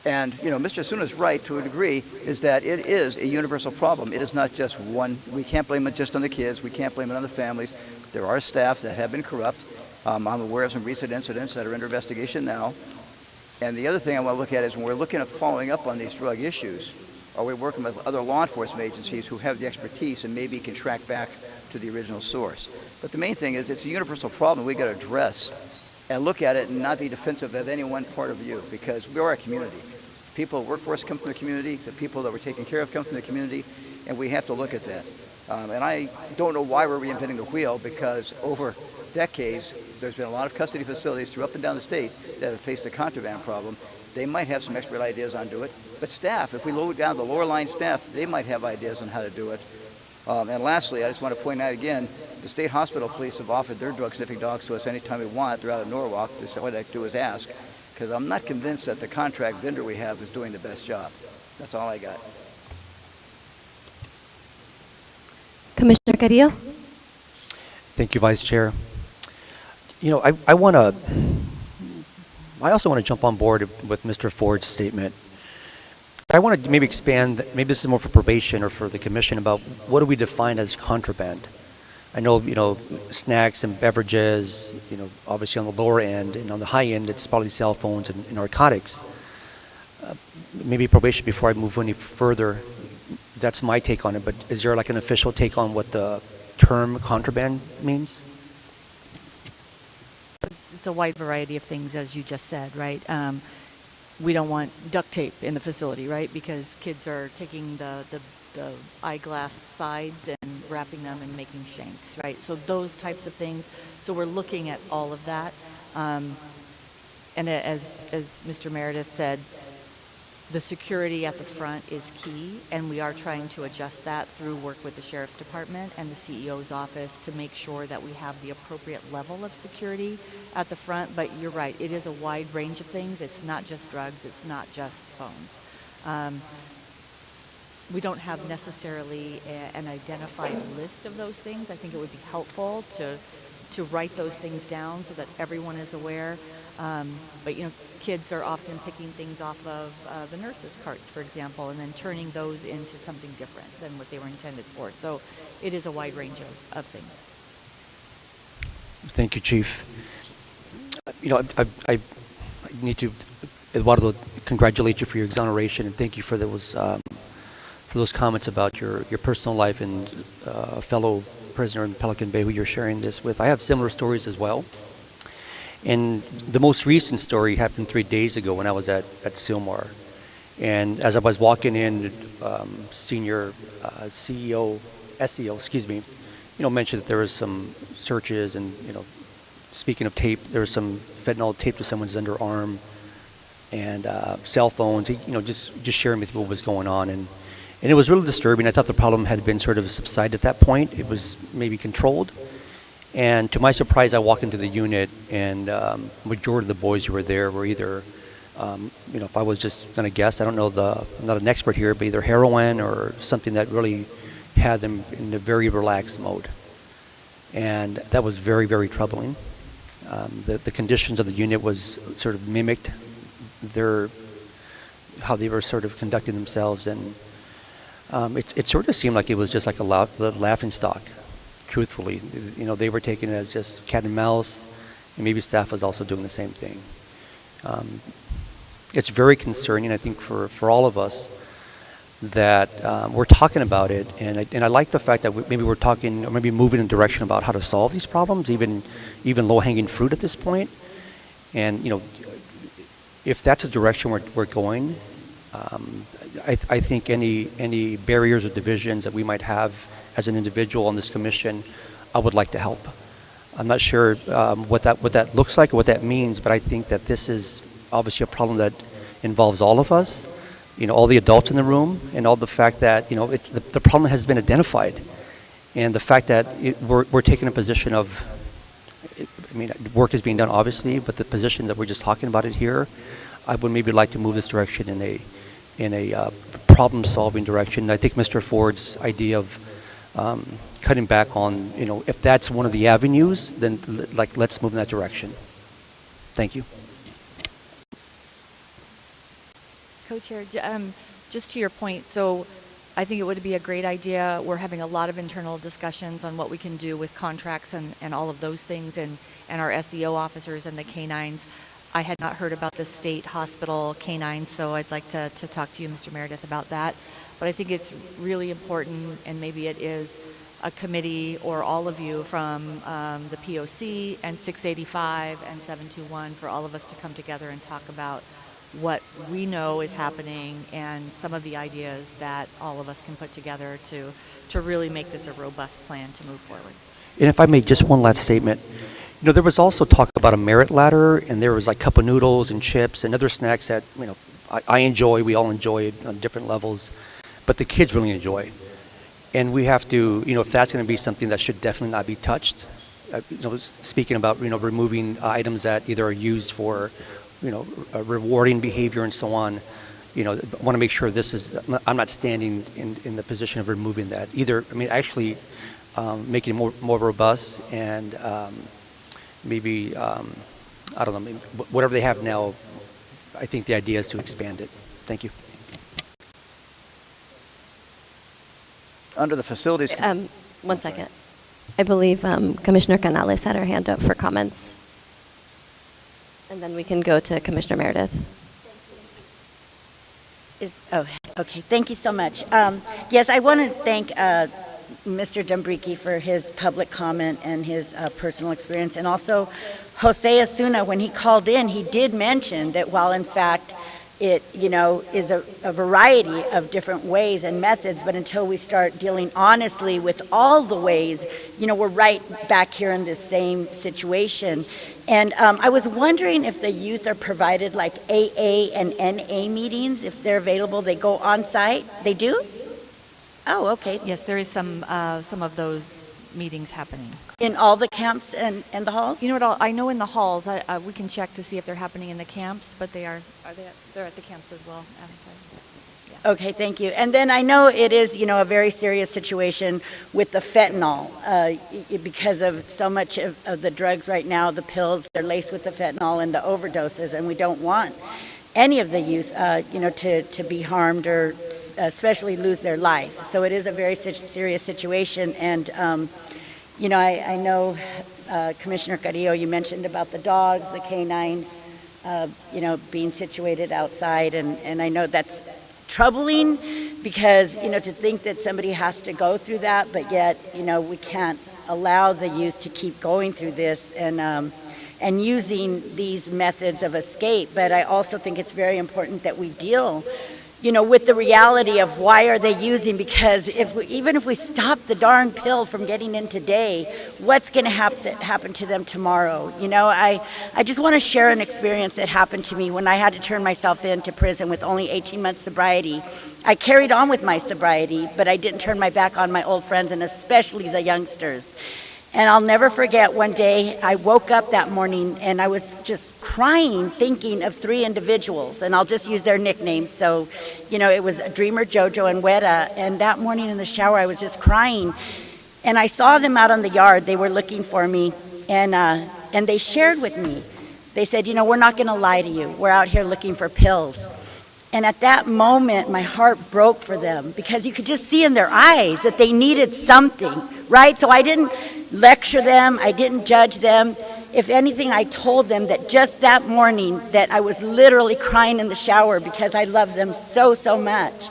And, you know, Mr. Asuna's right to a degree is that it is a universal problem. It is not just one. We can't blame it just on the kids. We can't blame it on the families. There are staff that have been corrupt. I'm aware of some recent incidents that are under investigation now. And the other thing I want to look at is when we're looking at following up on these drug issues, are we working with other law enforcement agencies who have the expertise and maybe can track back to the original source? But the main thing is it's a universal problem we got to address and look at it and not be defensive of any one part of you, because we are a community. People who work for us come from the community, the people that we're taking care of come from the community, and we have to look at that. And I don't know why we're reinventing the wheel, because over decades, there's been a lot of custody facilities through up and down the state that have faced a contraband problem. They might have some expert ideas on do it, but staff, if we load down the lower line staff, they might have ideas on how to do it. And lastly, I just want to point out again, the state hospital police have offered their drug-sniffing dogs to us anytime we want. They're out of Norwalk. What I do is ask, because I'm not convinced that the contract vendor we have is doing the best job. That's all I got. Commissioner Carrillo? Thank you, Vice Chair. You know, I also want to jump on board with Mr. Ford's statement. I want to maybe expand, maybe this is more for probation or for the commission, about what do we define as contraband? I know, you know, snacks and beverages, you know, obviously on the lower end, and on the high end, it's probably cell phones and narcotics. Maybe probation, before I move any further, that's my take on it, but is there like an official take on what the term contraband means? It's a wide variety of things, as you just said, right? We don't want duct tape in the facility, right? Because kids are taking the the eyeglass sides and wrapping them and making shanks, right? So those types of things. So we're looking at all of that. And as Mr. Meredith said, the security at the front is key, and we are trying to adjust that through work with the Sheriff's Department and the CEO's office to make sure that we have the appropriate level of security at the front. But you're right, it is a wide range of things. It's not just drugs, it's not just phones. We don't have necessarily an identified list of those things. I think it would be helpful to write those things down so that everyone is aware. But kids are often picking things off of the nurses' carts, for example, and then turning those into something different than what they were intended for. So it is a wide range of things. Thank you, Chief. I need to, Eduardo, congratulate you for your exoneration, and thank you for those comments about your personal life and a fellow prisoner in Pelican Bay who you're sharing this with. I have similar stories as well. And the most recent story happened 3 days ago when I was at Sylmar. And as I was walking in, senior SEO, mentioned that there was some searches and, speaking of tape, there was some fentanyl taped to someone's underarm and cell phones, just sharing with me what was going on. And it was really disturbing. I thought the problem had been sort of subsided at that point. It was maybe controlled. And to my surprise, I walked into the unit, and majority of the boys who were there were either, if I was just going to guess, I don't know, I'm not an expert here, but either heroin or something that really had them in a very relaxed mode. And that was very, very troubling. The conditions of the unit was sort of mimicked how they were sort of conducting themselves, and it sort of seemed like it was just like a laughing stock. Truthfully, they were taking it as just cat and mouse, and maybe staff was also doing the same thing. It's very concerning, I think, for all of us that we're talking about it, and I like the fact that maybe we're talking, or maybe moving in a direction about how to solve these problems, even low-hanging fruit at this point. And if that's the direction we're going, I think any barriers or divisions that we might have as an individual on this commission, I would like to help. I'm not sure what that looks like or what that means, but I think that this is obviously a problem that involves all of us, all the adults in the room, and all the fact that the problem has been identified, and the fact that we're taking a position of, work is being done obviously, but the position that we're just talking about it here, I would maybe like to move this direction in a problem-solving direction. I think Mr. Ford's idea of cutting back on, if that's one of the avenues, then let's move in that direction. Thank you. Co-Chair, just to your point, so I think it would be a great idea. We're having a lot of internal discussions on what we can do with contracts and all of those things, and our SEO officers and the canines. I had not heard about the state hospital canines, so I'd like to talk to you, Mr. Meredith, about that. But I think it's really important, and maybe it is a committee or all of you from the POC and 685 and 721 for all of us to come together and talk about what we know is happening and some of the ideas that all of us can put together to really make this a robust plan to move forward. And if I may, just one last statement. There was also talk about a merit ladder, and there was like cup of noodles and chips and other snacks that, I enjoy, we all enjoy it on different levels, but the kids really enjoy. And we have to, if that's going to be something that should definitely not be touched, speaking about, removing items that either are used for, rewarding behavior and so on, I want to make sure I'm not standing in the position of removing that either. Actually making it more robust and maybe, I don't know, whatever they have now, I think the idea is to expand it. Thank you. Under the facilities... One second. I believe Commissioner Canales had her hand up for comments. And then we can go to Commissioner Meredith. Okay. Thank you so much. Yes, I want to thank Mr. Dombricki for his public comment and his personal experience, and also Jose Asuna. When he called in, he did mention that while in fact it, is a variety of different ways and methods, but until we start dealing honestly with all the ways, we're right back here in this same situation. And I was wondering if the youth are provided like AA and NA meetings, if they're available, they go on site. They do? Oh, okay. Yes, there is some of those meetings happening. In all the camps and the halls? You know what? I know in the halls. We can check to see if they're happening in the camps, but they're at the camps as well. Yeah. Okay, thank you. And then I know it is, a very serious situation with the fentanyl because of so much of the drugs right now, the pills, they're laced with the fentanyl and the overdoses, and we don't want any of the youth, to be harmed or especially lose their life. So it is a very serious situation. And, I know, Commissioner Carrillo, you mentioned about the dogs, the canines, being situated outside. And I know that's troubling because, to think that somebody has to go through that, but yet, we can't allow the youth to keep going through this and using these methods of escape. But I also think it's very important that we deal, with the reality of why are they using, because even if we stop the darn pill from getting in today, what's going to happen to them tomorrow? I just want to share an experience that happened to me when I had to turn myself into prison with only 18 months sobriety. I carried on with my sobriety, but I didn't turn my back on my old friends and especially the youngsters. And I'll never forget one day I woke up that morning and I was just crying thinking of 3 individuals, and I'll just use their nicknames. So, it was Dreamer, Jojo, and Weta. And that morning in the shower I was just crying. And I saw them out on the yard. They were looking for me, and they shared with me. They said, we're not going to lie to you. We're out here looking for pills. And at that moment, my heart broke for them because you could just see in their eyes that they needed something, right? So I didn't lecture them. I didn't judge them. If anything, I told them that just that morning that I was literally crying in the shower because I love them so, so much.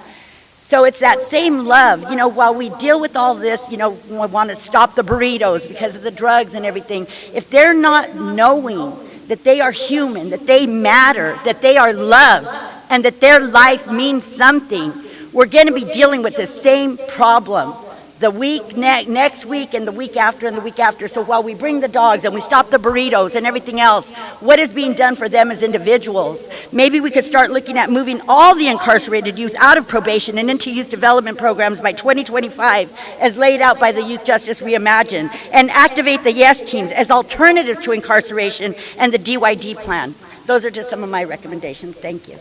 So it's that same love, while we deal with all this, we want to stop the burritos because of the drugs and everything. If they're not knowing that they are human, that they matter, that they are loved, and that their life means something, we're going to be dealing with the same problem the week, next week, and the week after, and the week after. So while we bring the dogs and we stop the burritos and everything else, what is being done for them as individuals? Maybe we could start looking at moving all the incarcerated youth out of probation and into youth development programs by 2025, as laid out by the Youth Justice Reimagined, and activate the YES teams as alternatives to incarceration and the DYD plan. Those are just some of my recommendations. Thank you.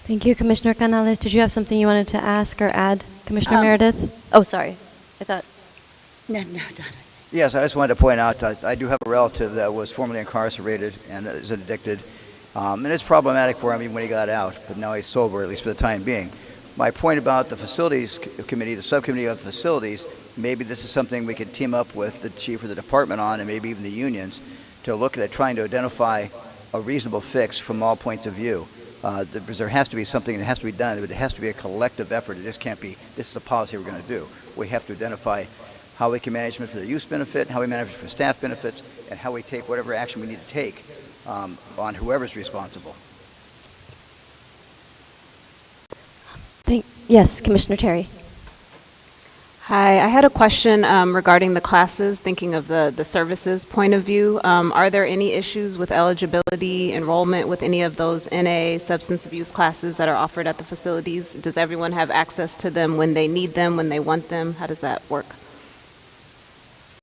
Thank you, Commissioner Canales. Did you have something you wanted to ask or add, Commissioner Meredith? Oh, sorry. I thought. No. Yes, I just wanted to point out I do have a relative that was formerly incarcerated and is addicted. And it's problematic for him even when he got out, but now he's sober, at least for the time being. My point about the facilities committee, the subcommittee of facilities, maybe this is something we could team up with the chief of the department on, and maybe even the unions, to look at trying to identify a reasonable fix from all points of view. Because there has to be something that has to be done, but it has to be a collective effort. It just can't be, this is a policy we're going to do. We have to identify how we can manage it for the youth benefit, how we manage it for staff benefits, and how we take whatever action we need to take on whoever's responsible. Yes, Commissioner Terry. Hi, I had a question regarding the classes, thinking of the services point of view. Are there any issues with eligibility, enrollment with any of those NA substance abuse classes that are offered at the facilities? Does everyone have access to them when they need them, when they want them? How does that work?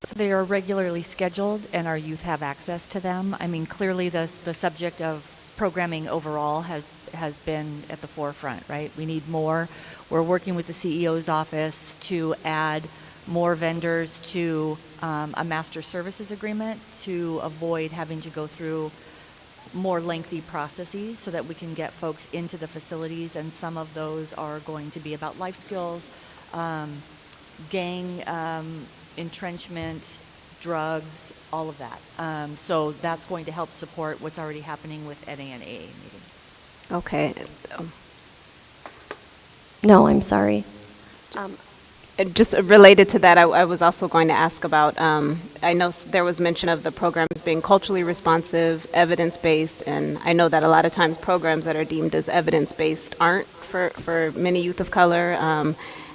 So they are regularly scheduled and our youth have access to them. I mean, clearly the subject of programming overall has been at the forefront, right? We need more. We're working with the CEO's office to add more vendors to a master services agreement to avoid having to go through more lengthy processes so that we can get folks into the facilities, and some of those are going to be about life skills, gang entrenchment, drugs, all of that. So that's going to help support what's already happening with NA and AA meetings. Okay. No, I'm sorry. Just related to that, I was also going to ask about, I know there was mention of the programs being culturally responsive, evidence-based, and I know that a lot of times programs that are deemed as evidence-based aren't for many youth of color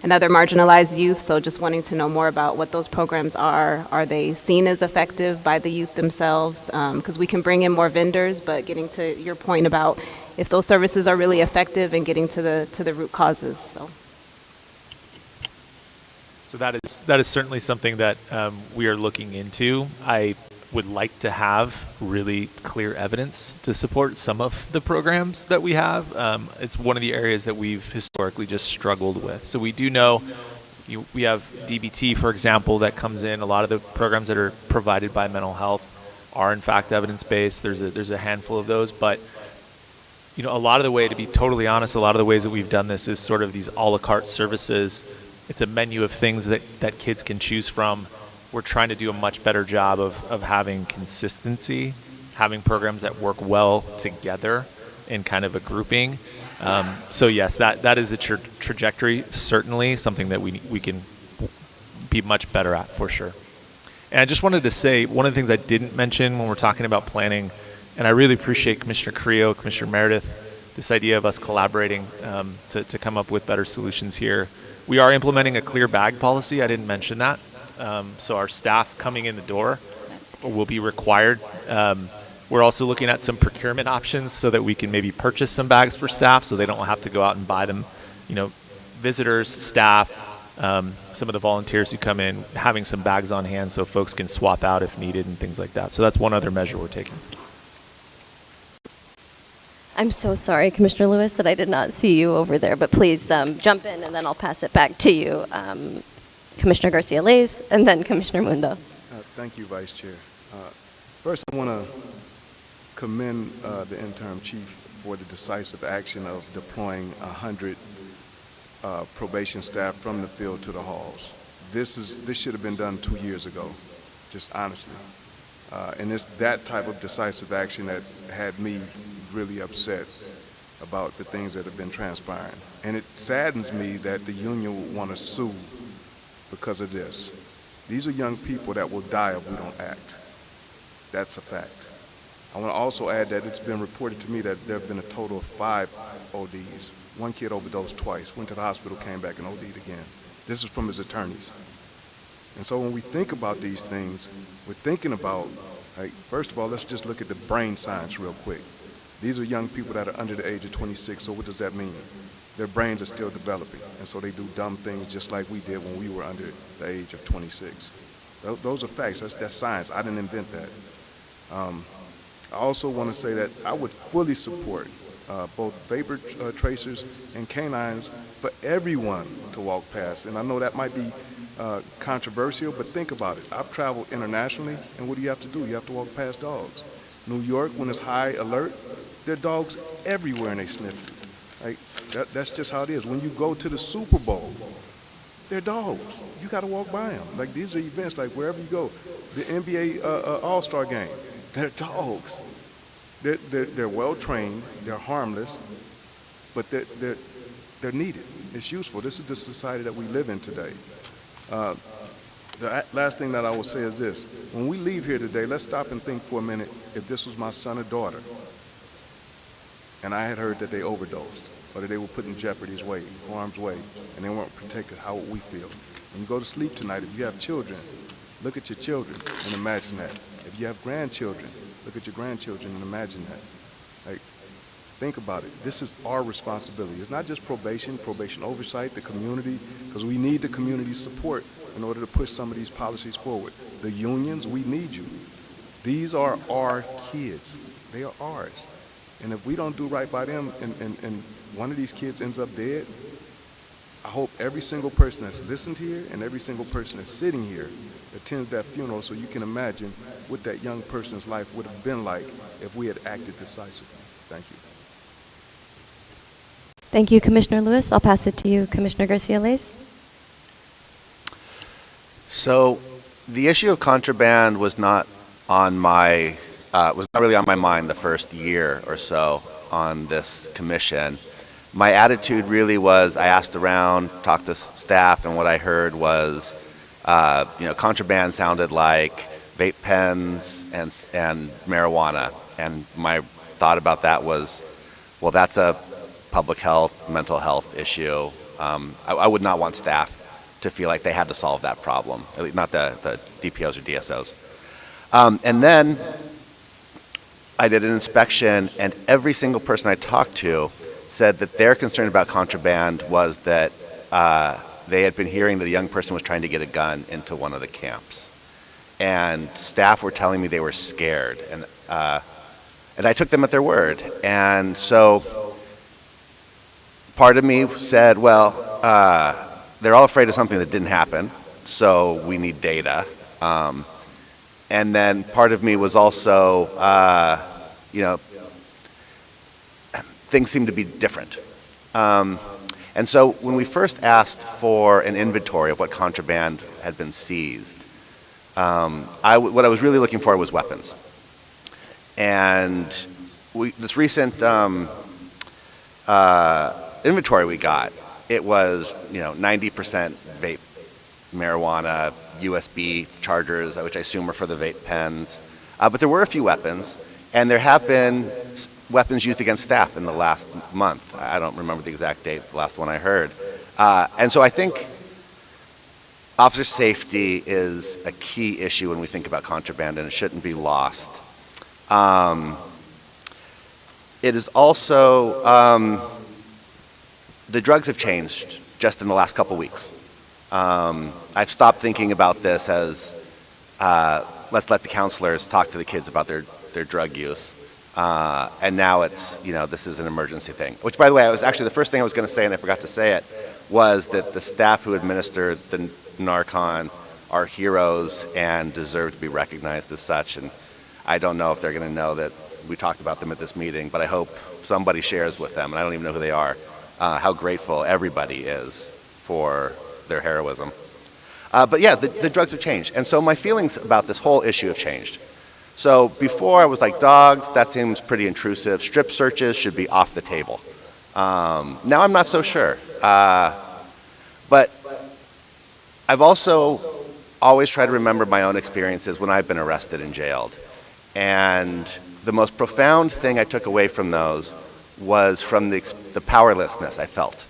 and other marginalized youth, so just wanting to know more about what those programs are. Are they seen as effective by the youth themselves? Because we can bring in more vendors, but getting to your point about if those services are really effective and getting to the root causes. So that is certainly something that we are looking into. I would like to have really clear evidence to support some of the programs that we have. It's one of the areas that we've historically just struggled with. So we do know we have DBT, for example, that comes in. A lot of the programs that are provided by mental health are in fact evidence-based. There's a handful of those, but a lot of the way, to be totally honest, a lot of the ways that we've done this is sort of these a la carte services. It's a menu of things that kids can choose from. We're trying to do a much better job of having consistency, having programs that work well together in kind of a grouping. So yes, that is the trajectory, certainly something that we can be much better at for sure. And I just wanted to say, one of the things I didn't mention when we're talking about planning, and I really appreciate Commissioner Carrillo, Commissioner Meredith, this idea of us collaborating to come up with better solutions here. We are implementing a clear bag policy. I didn't mention that. So our staff coming in the door will be required. We're also looking at some procurement options so that we can maybe purchase some bags for staff so they don't have to go out and buy them. Visitors, staff, some of the volunteers who come in, having some bags on hand so folks can swap out if needed and things like that. So that's one other measure we're taking. I'm so sorry, Commissioner Lewis, that I did not see you over there, but please jump in and then I'll pass it back to you. Commissioner Garcia-Lays and then Commissioner Mundo. Thank you, Vice Chair. First, I want to commend the interim chief for the decisive action of deploying 100 probation staff from the field to the halls. This should have been done 2 years ago, just honestly. And it's that type of decisive action that had me really upset about the things that have been transpiring. And it saddens me that the union would want to sue because of this. These are young people that will die if we don't act. That's a fact. I want to also add that it's been reported to me that there have been a total of 5 ODs. One kid overdosed twice, went to the hospital, came back and OD'd again. This is from his attorneys. And so when we think about these things, we're thinking about, first of all, let's just look at the brain science real quick. These are young people that are under the age of 26, so what does that mean? Their brains are still developing, and so they do dumb things just like we did when we were under the age of 26. Those are facts. That's science. I didn't invent that. I also want to say that I would fully support both vapor tracers and canines for everyone to walk past. And I know that might be controversial, but think about it. I've traveled internationally, and what do you have to do? You have to walk past dogs. New York, when it's high alert, there are dogs everywhere and they sniff you. That's just how it is. When you go to the Super Bowl, there are dogs. You got to walk by them. These are events, wherever you go. The NBA All-Star game, there are dogs. They're well trained, they're harmless, but they're needed. It's useful. This is the society that we live in today. The last thing that I will say is this. When we leave here today, let's stop and think for a minute if this was my son or daughter, and I had heard that they overdosed, or that they were put in jeopardy's way, harm's way, and they weren't protected, how would we feel? When you go to sleep tonight, if you have children, look at your children and imagine that. If you have grandchildren, look at your grandchildren and imagine that. Think about it. This is our responsibility. It's not just probation oversight, the community, because we need the community support in order to push some of these policies forward. The unions, we need you. These are our kids. They are ours. And if we don't do right by them and one of these kids ends up dead, I hope every single person that's listened here and every single person that's sitting here attends that funeral so you can imagine what that young person's life would have been like if we had acted decisively. Thank you. Thank you, Commissioner Lewis. I'll pass it to you, Commissioner Garcia-Lays. So the issue of contraband was not really on my mind the first year or so on this commission. my attitude really was, I asked around, talked to staff, and what I heard was, contraband sounded like vape pens and marijuana. And my thought about that was, well, that's a public health, mental health issue. I would not want staff to feel like they had to solve that problem, at least not the DPOs or DSOs. And then I did an inspection, and every single person I talked to said that their concern about contraband was that they had been hearing that a young person was trying to get a gun into one of the camps. And staff were telling me they were scared, and I took them at their word. And so part of me said, well, they're all afraid of something that didn't happen, so we need data. And then part of me was also, things seem to be different. And so when we first asked for an inventory of what contraband had been seized, what I was really looking for was weapons. And this recent inventory we got, it was 90% vape, marijuana, USB chargers, which I assume are for the vape pens. But there were a few weapons, and there have been weapons used against staff in the last month. I don't remember the exact date, the last one I heard. And so I think officer safety is a key issue when we think about contraband, and it shouldn't be lost. It is also, the drugs have changed just in the last couple weeks. I've stopped thinking about this as, let's let the counselors talk to the kids about their drug use. And now it's, this is an emergency thing. Which, by the way, the first thing I was going to say, and I forgot to say it, was that the staff who administered the Narcan are heroes and deserve to be recognized as such. And I don't know if they're going to know that we talked about them at this meeting, but I hope somebody shares with them, and I don't even know who they are, how grateful everybody is for their heroism. But yeah, the drugs have changed. And so my feelings about this whole issue have changed. So before I was like, dogs, that seems pretty intrusive. Strip searches should be off the table. Now I'm not so sure. But I've also always tried to remember my own experiences when I've been arrested and jailed. And the most profound thing I took away from those was from the powerlessness I felt.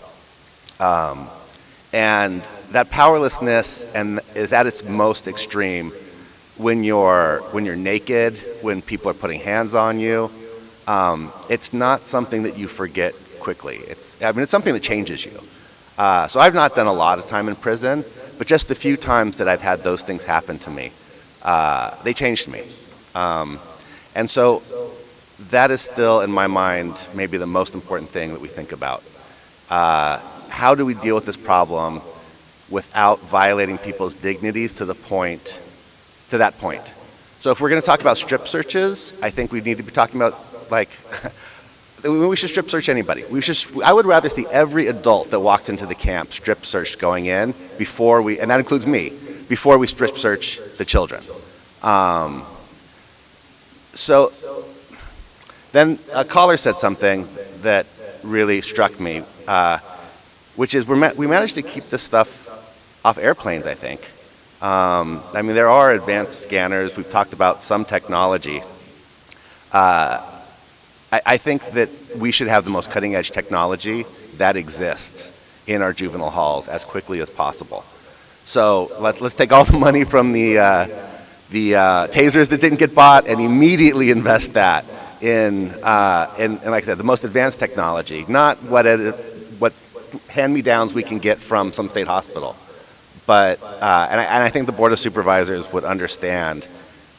And that powerlessness is at its most extreme when you're naked, when people are putting hands on you. It's not something that you forget quickly. It's something that changes you. So I've not done a lot of time in prison, but just the few times that I've had those things happen to me, they changed me. And so that is still, in my mind, maybe the most important thing that we think about. How do we deal with this problem without violating people's dignities to that point? So if we're going to talk about strip searches, I think we need to be talking about, we should strip search anybody. I would rather see every adult that walks into the camp strip searched going in before and that includes me, before we strip search the children. So then a caller said something that really struck me, which is we managed to keep this stuff off airplanes, I think. There are advanced scanners. We've talked about some technology. I think that we should have the most cutting-edge technology that exists in our juvenile halls as quickly as possible. So let's take all the money from the tasers that didn't get bought and immediately invest that in like I said, the most advanced technology, not what hand-me-downs we can get from some state hospital. But and I think the Board of Supervisors would understand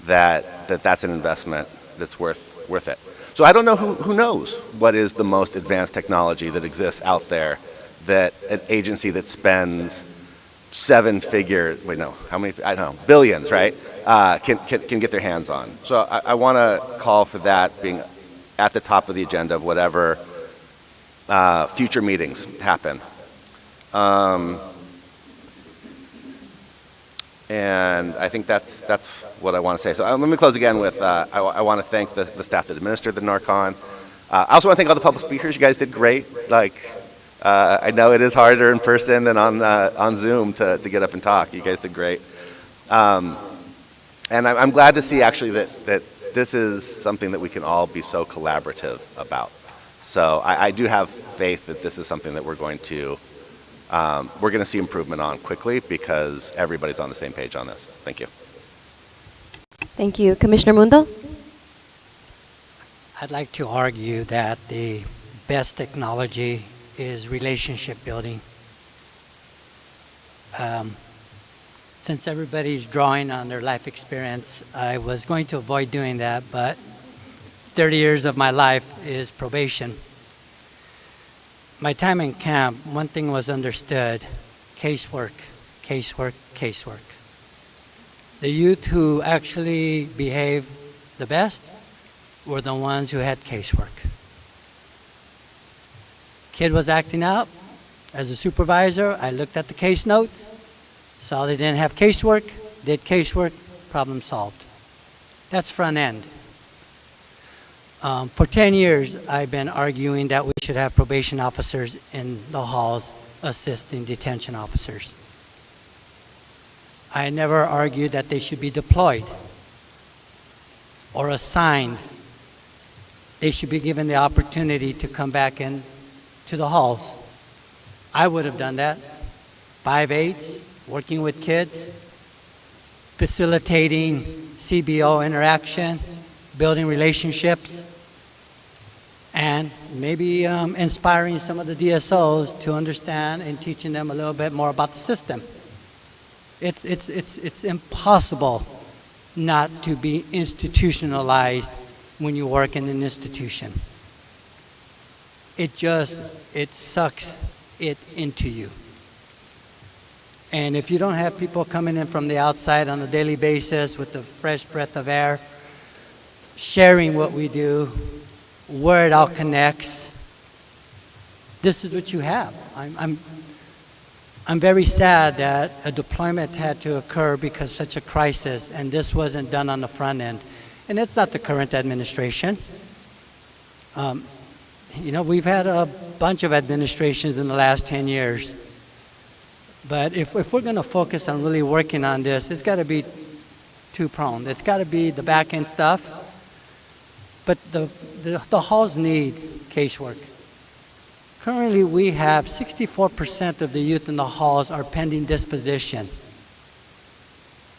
that's an investment that's worth it. So I don't know who knows what is the most advanced technology that exists out there that an agency that spends billions, right, can get their hands on. So I want to call for that being at the top of the agenda of whatever future meetings happen. And I think that's what I want to say. So let me close again with I want to thank the staff that administered the Narcan. I also want to thank all the public speakers. You guys did great. I know it is harder in person than on Zoom to get up and talk. You guys did great. And I'm glad to see actually that this is something that we can all be so collaborative about. So I do have faith that this is something that we're going to see improvement on quickly because everybody's on the same page on this. Thank you. Thank you. Commissioner Mundo? I'd like to argue that the best technology is relationship building. Since everybody's drawing on their life experience, I was going to avoid doing that, but 30 years of my life is probation. My time in camp, one thing was understood: casework, casework, casework. The youth who actually behaved the best were the ones who had casework. Kid was acting out. As a supervisor, I looked at the case notes, saw they didn't have casework, did casework, problem solved. That's front end. For 10 years, I've been arguing that we should have probation officers in the halls assisting detention officers. I never argued that they should be deployed or assigned. They should be given the opportunity to come back in to the halls. I would have done that. 5/8s, working with kids, facilitating CBO interaction, building relationships, and maybe inspiring some of the DSOs to understand and teaching them a little bit more about the system. It's impossible not to be institutionalized when you work in an institution. It sucks it into you. And if you don't have people coming in from the outside on a daily basis with the fresh breath of air, sharing what we do, where it all connects, this is what you have. I'm very sad that a deployment had to occur because of such a crisis, and this wasn't done on the front end. And it's not the current administration. We've had a bunch of administrations in the last 10 years. But if we're going to focus on really working on this, it's got to be two-pronged. It's got to be the back-end stuff, but the halls need casework. Currently, we have 64% of the youth in the halls are pending disposition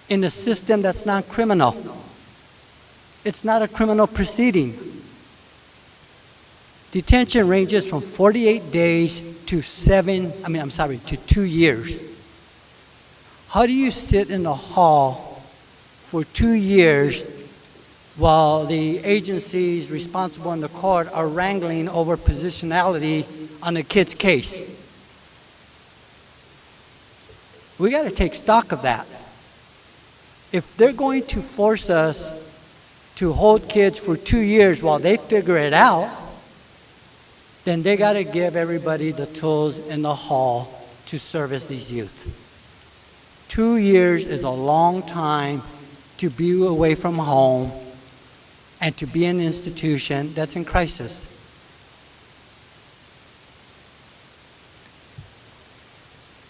in a system that's not criminal. It's not a criminal proceeding. Detention ranges from 48 days to 2 years. How do you sit in the hall for 2 years while the agencies responsible in the court are wrangling over positionality on a kid's case? We got to take stock of that. If they're going to force us to hold kids for 2 years while they figure it out, then they got to give everybody the tools in the hall to service these youth. 2 years is a long time to be away from home and to be in an institution that's in crisis.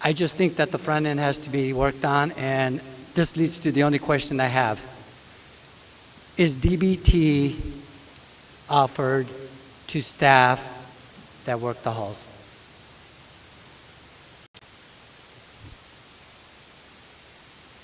I just think that the front end has to be worked on, and this leads to the only question I have. Is DBT offered to staff that work the halls?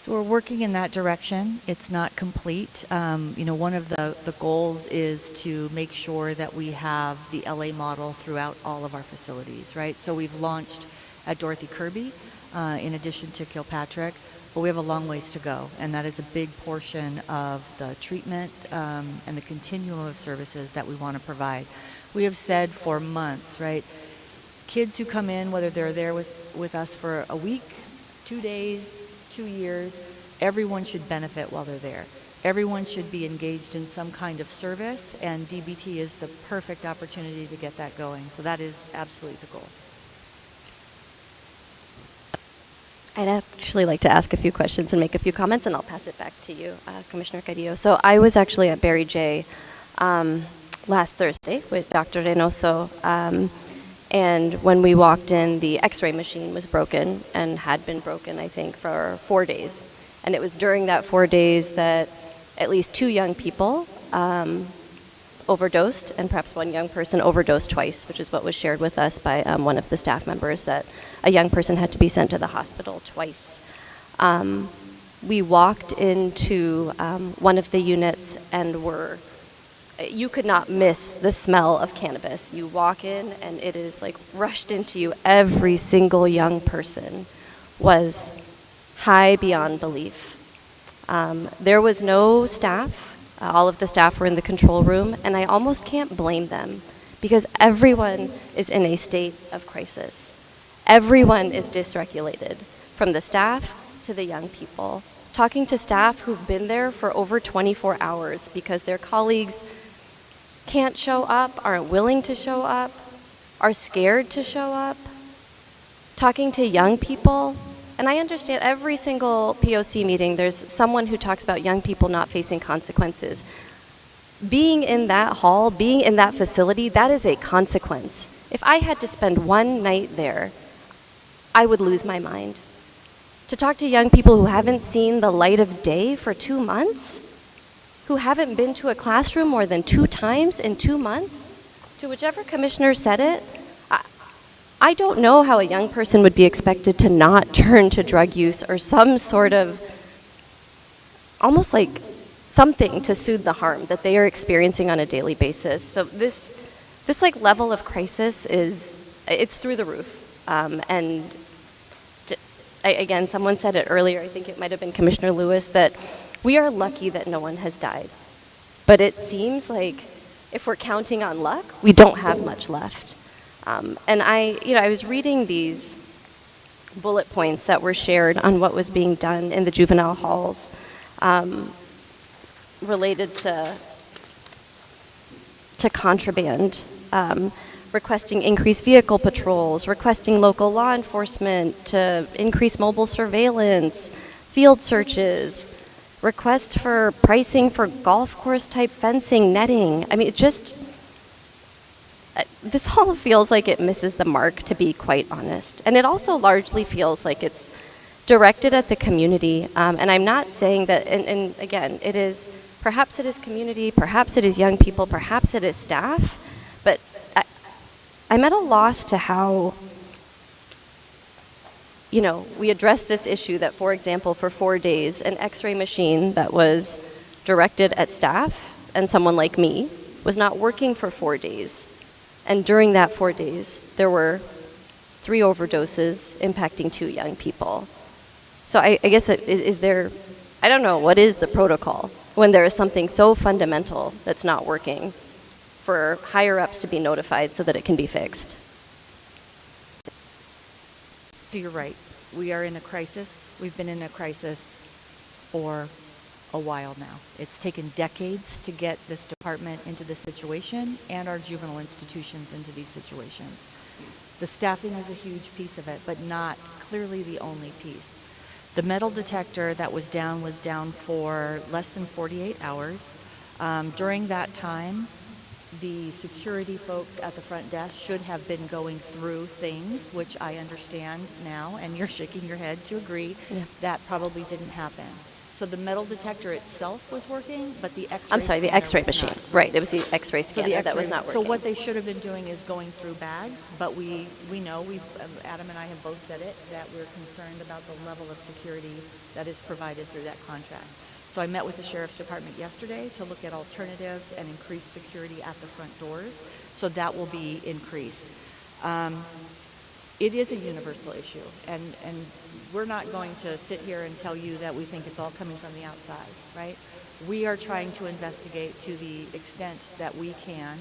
So we're working in that direction. It's not complete. One of the goals is to make sure that we have the LA model throughout all of our facilities, right? So we've launched at Dorothy Kirby, in addition to Kilpatrick, but we have a long ways to go, and that is a big portion of the treatment and the continuum of services that we want to provide. We have said for months, right, kids who come in, whether they're there with us for a week, 2 days, 2 years, everyone should benefit while they're there. Everyone should be engaged in some kind of service, and DBT is the perfect opportunity to get that going. So that is absolutely the goal. I'd actually like to ask a few questions and make a few comments, and I'll pass it back to you, Commissioner Carrillo. So I was actually at Barry J. last Thursday with Dr. Reynoso. And when we walked in, the x-ray machine was broken and had been broken, I think, for 4 days. And it was during that 4 days that at least 2 young people overdosed, and perhaps one young person overdosed twice, which is what was shared with us by one of the staff members, that a young person had to be sent to the hospital twice. We walked into one of the units and you could not miss the smell of cannabis. You walk in and it is like rushed into you. Every single young person was high beyond belief. There was no staff. All of the staff were in the control room, and I almost can't blame them because everyone is in a state of crisis. Everyone is dysregulated, from the staff to the young people. Talking to staff who've been there for over 24 hours because their colleagues can't show up, aren't willing to show up, are scared to show up. Talking to young people, and I understand every single POC meeting there's someone who talks about young people not facing consequences. Being in that hall, being in that facility, that is a consequence. If I had to spend one night there, I would lose my mind. To talk to young people who haven't seen the light of day for 2 months, who haven't been to a classroom more than 2 times in 2 months, to whichever commissioner said it, I don't know how a young person would be expected to not turn to drug use or some sort of, almost like something to soothe the harm that they are experiencing on a daily basis. So this like level of crisis it's through the roof. Again, someone said it earlier, I think it might have been Commissioner Lewis, that we are lucky that no one has died. But it seems like if we're counting on luck, we don't have much left. And I was reading these bullet points that were shared on what was being done in the juvenile halls related to contraband, requesting increased vehicle patrols, requesting local law enforcement to increase mobile surveillance, field searches, request for pricing for golf course type fencing, netting. I mean, this all feels like it misses the mark, to be quite honest. And it also largely feels like it's directed at the community. And I'm not saying that, and again, perhaps it is community, perhaps it is young people, perhaps it is staff, but I'm at a loss to how, we address this issue that, for example, for 4 days, an x-ray machine that was directed at staff and someone like me was not working for 4 days. And during that 4 days, there were 3 overdoses impacting 2 young people. So I guess I don't know, what is the protocol when there is something so fundamental that's not working for higher ups to be notified so that it can be fixed? So you're right. We are in a crisis. We've been in a crisis for a while now. It's taken decades to get this department into this situation and our juvenile institutions into these situations. The staffing is a huge piece of it, but not clearly the only piece. The metal detector that was down for less than 48 hours. During that time, the security folks at the front desk should have been going through things, which I understand now, and you're shaking your head to agree, that probably didn't happen. So the metal detector itself was working, but the x-ray I'm sorry, the x-ray machine. Right, it was the x-ray scanner that was not working. So what they should have been doing is going through bags, but we know, Adam and I have both said it, that we're concerned about the level of security that is provided through that contract. So I met with the Sheriff's Department yesterday to look at alternatives and increase security at the front doors. So that will be increased. It is a universal issue, and we're not going to sit here and tell you that we think it's all coming from the outside, right? We are trying to investigate to the extent that we can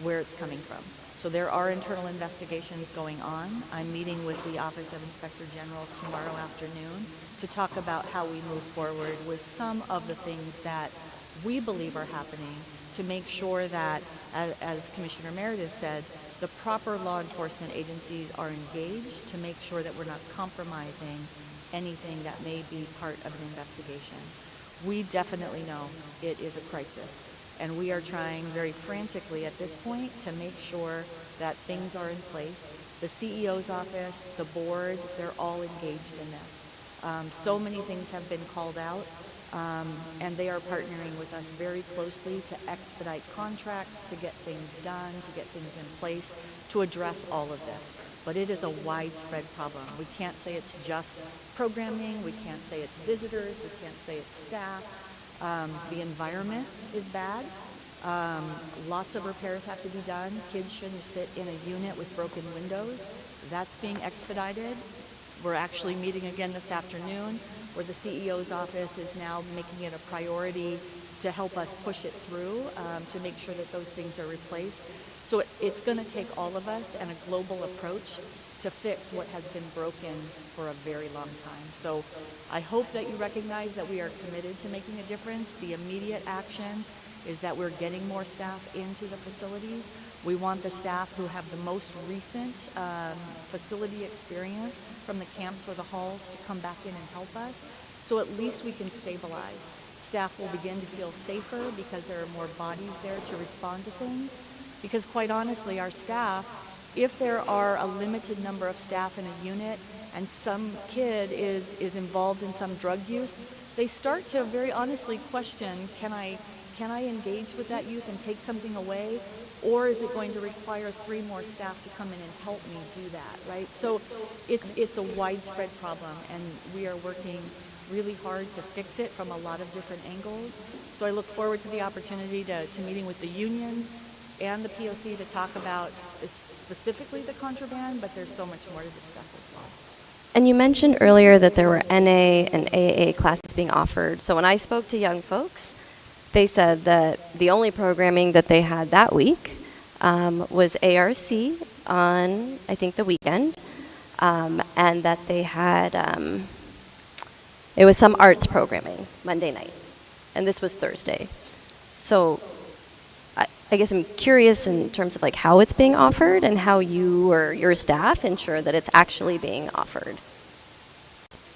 where it's coming from. So there are internal investigations going on. I'm meeting with the Office of Inspector General tomorrow afternoon to talk about how we move forward with some of the things that we believe are happening to make sure that, as Commissioner Meredith said, the proper law enforcement agencies are engaged to make sure that we're not compromising anything that may be part of an investigation. We definitely know it is a crisis. And we are trying very frantically at this point to make sure that things are in place. The CEO's office, the board, they're all engaged in this. So many things have been called out, and they are partnering with us very closely to expedite contracts, to get things done, to get things in place, to address all of this. But it is a widespread problem. We can't say it's just programming, we can't say it's visitors, we can't say it's staff. The environment is bad. Lots of repairs have to be done. Kids shouldn't sit in a unit with broken windows. That's being expedited. We're actually meeting again this afternoon, where the CEO's office is now making it a priority to help us push it through, to make sure that those things are replaced. So it's going to take all of us and a global approach to fix what has been broken for a very long time. So I hope that you recognize that we are committed to making a difference. The immediate action is that we're getting more staff into the facilities. We want the staff who have the most recent facility experience from the camps or the halls to come back in and help us. So at least we can stabilize. Staff will begin to feel safer because there are more bodies there to respond to things. Because quite honestly, our staff, if there are a limited number of staff in a unit and some kid is involved in some drug use, they start to very honestly question, can I engage with that youth and take something away? Or is it going to require 3 more staff to come in and help me do that, right? So it's a widespread problem, and we are working really hard to fix it from a lot of different angles. So I look forward to the opportunity to meeting with the unions and the POC to talk about specifically the contraband, but there's so much more to discuss as well. And you mentioned earlier that there were NA and AA classes being offered. So when I spoke to young folks, they said that the only programming that they had that week was ARC on, I think, the weekend, and that they had, it was some arts programming Monday night, and this was Thursday. So I guess I'm curious in terms of like how it's being offered and how you or your staff ensure that it's actually being offered.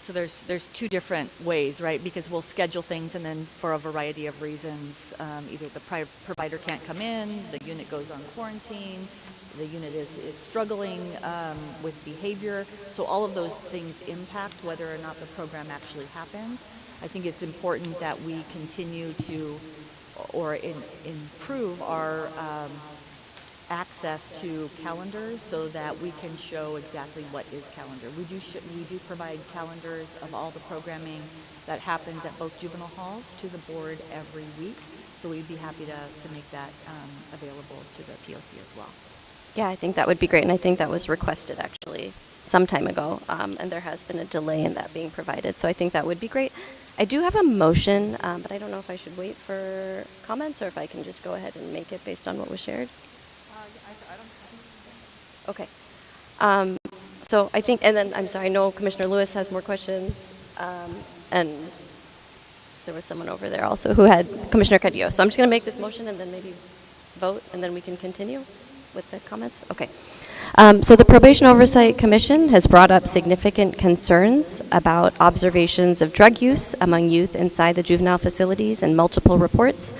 So there's 2 different ways, right? Because we'll schedule things, and then for a variety of reasons, either the provider can't come in, the unit goes on quarantine, the unit is struggling with behavior. So all of those things impact whether or not the program actually happens. I think it's important that we continue to improve our access to calendars so that we can show exactly what is calendar. We do provide calendars of all the programming that happens at both juvenile halls to the board every week. So we'd be happy to make that available to the POC as well. Yeah, I think that would be great, and I think that was requested actually some time ago, and there has been a delay in that being provided. So I think that would be great. I do have a motion, but I don't know if I should wait for comments or if I can just go ahead and make it based on what was shared. Okay. So I think, and then I'm sorry, I know Commissioner Lewis has more questions, and there was someone over there also who had Commissioner Cadillo. So I'm just going to make this motion and then maybe vote, and then we can continue with the comments. Okay. So the Probation Oversight Commission has brought up significant concerns about observations of drug use among youth inside the juvenile facilities and multiple reports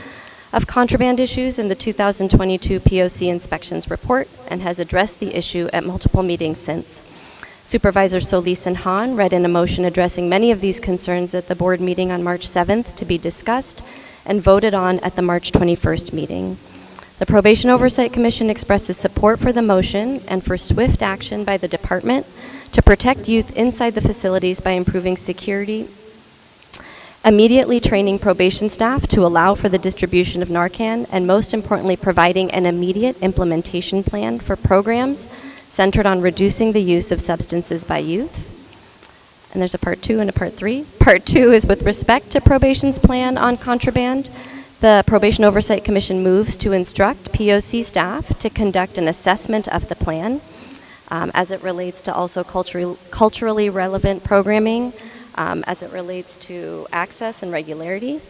of contraband issues in the 2022 POC inspections report, and has addressed the issue at multiple meetings since. Supervisor Solis and Hahn read in a motion addressing many of these concerns at the board meeting on March 7th to be discussed and voted on at the March 21st meeting. The Probation Oversight Commission expresses support for the motion and for swift action by the department to protect youth inside the facilities by improving security, immediately training probation staff to allow for the distribution of Narcan, and most importantly, providing an immediate implementation plan for programs centered on reducing the use of substances by youth. And there's a part 2 and a part 3. Part 2 is with respect to probation's plan on contraband. The Probation Oversight Commission moves to instruct POC staff to conduct an assessment of the plan as it relates to also culturally relevant programming, as it relates to access and regularity,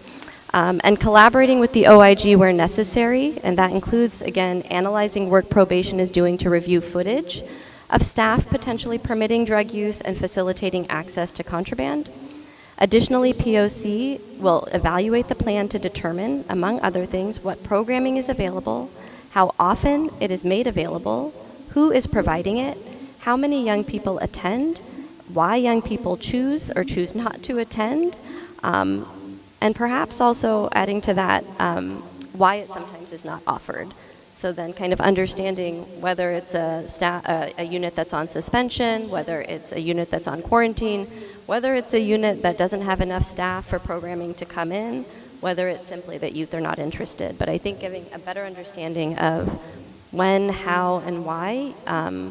and collaborating with the OIG where necessary, and that includes, again, analyzing work probation is doing to review footage of staff potentially permitting drug use and facilitating access to contraband. Additionally, POC will evaluate the plan to determine, among other things, what programming is available, how often it is made available, who is providing it, how many young people attend, why young people choose or choose not to attend, and perhaps also adding to that why it sometimes is not offered. So then kind of understanding whether it's a unit that's on suspension, whether it's a unit that's on quarantine, whether it's a unit that doesn't have enough staff for programming to come in, whether it's simply that youth are not interested. But I think giving a better understanding of when, how, and why,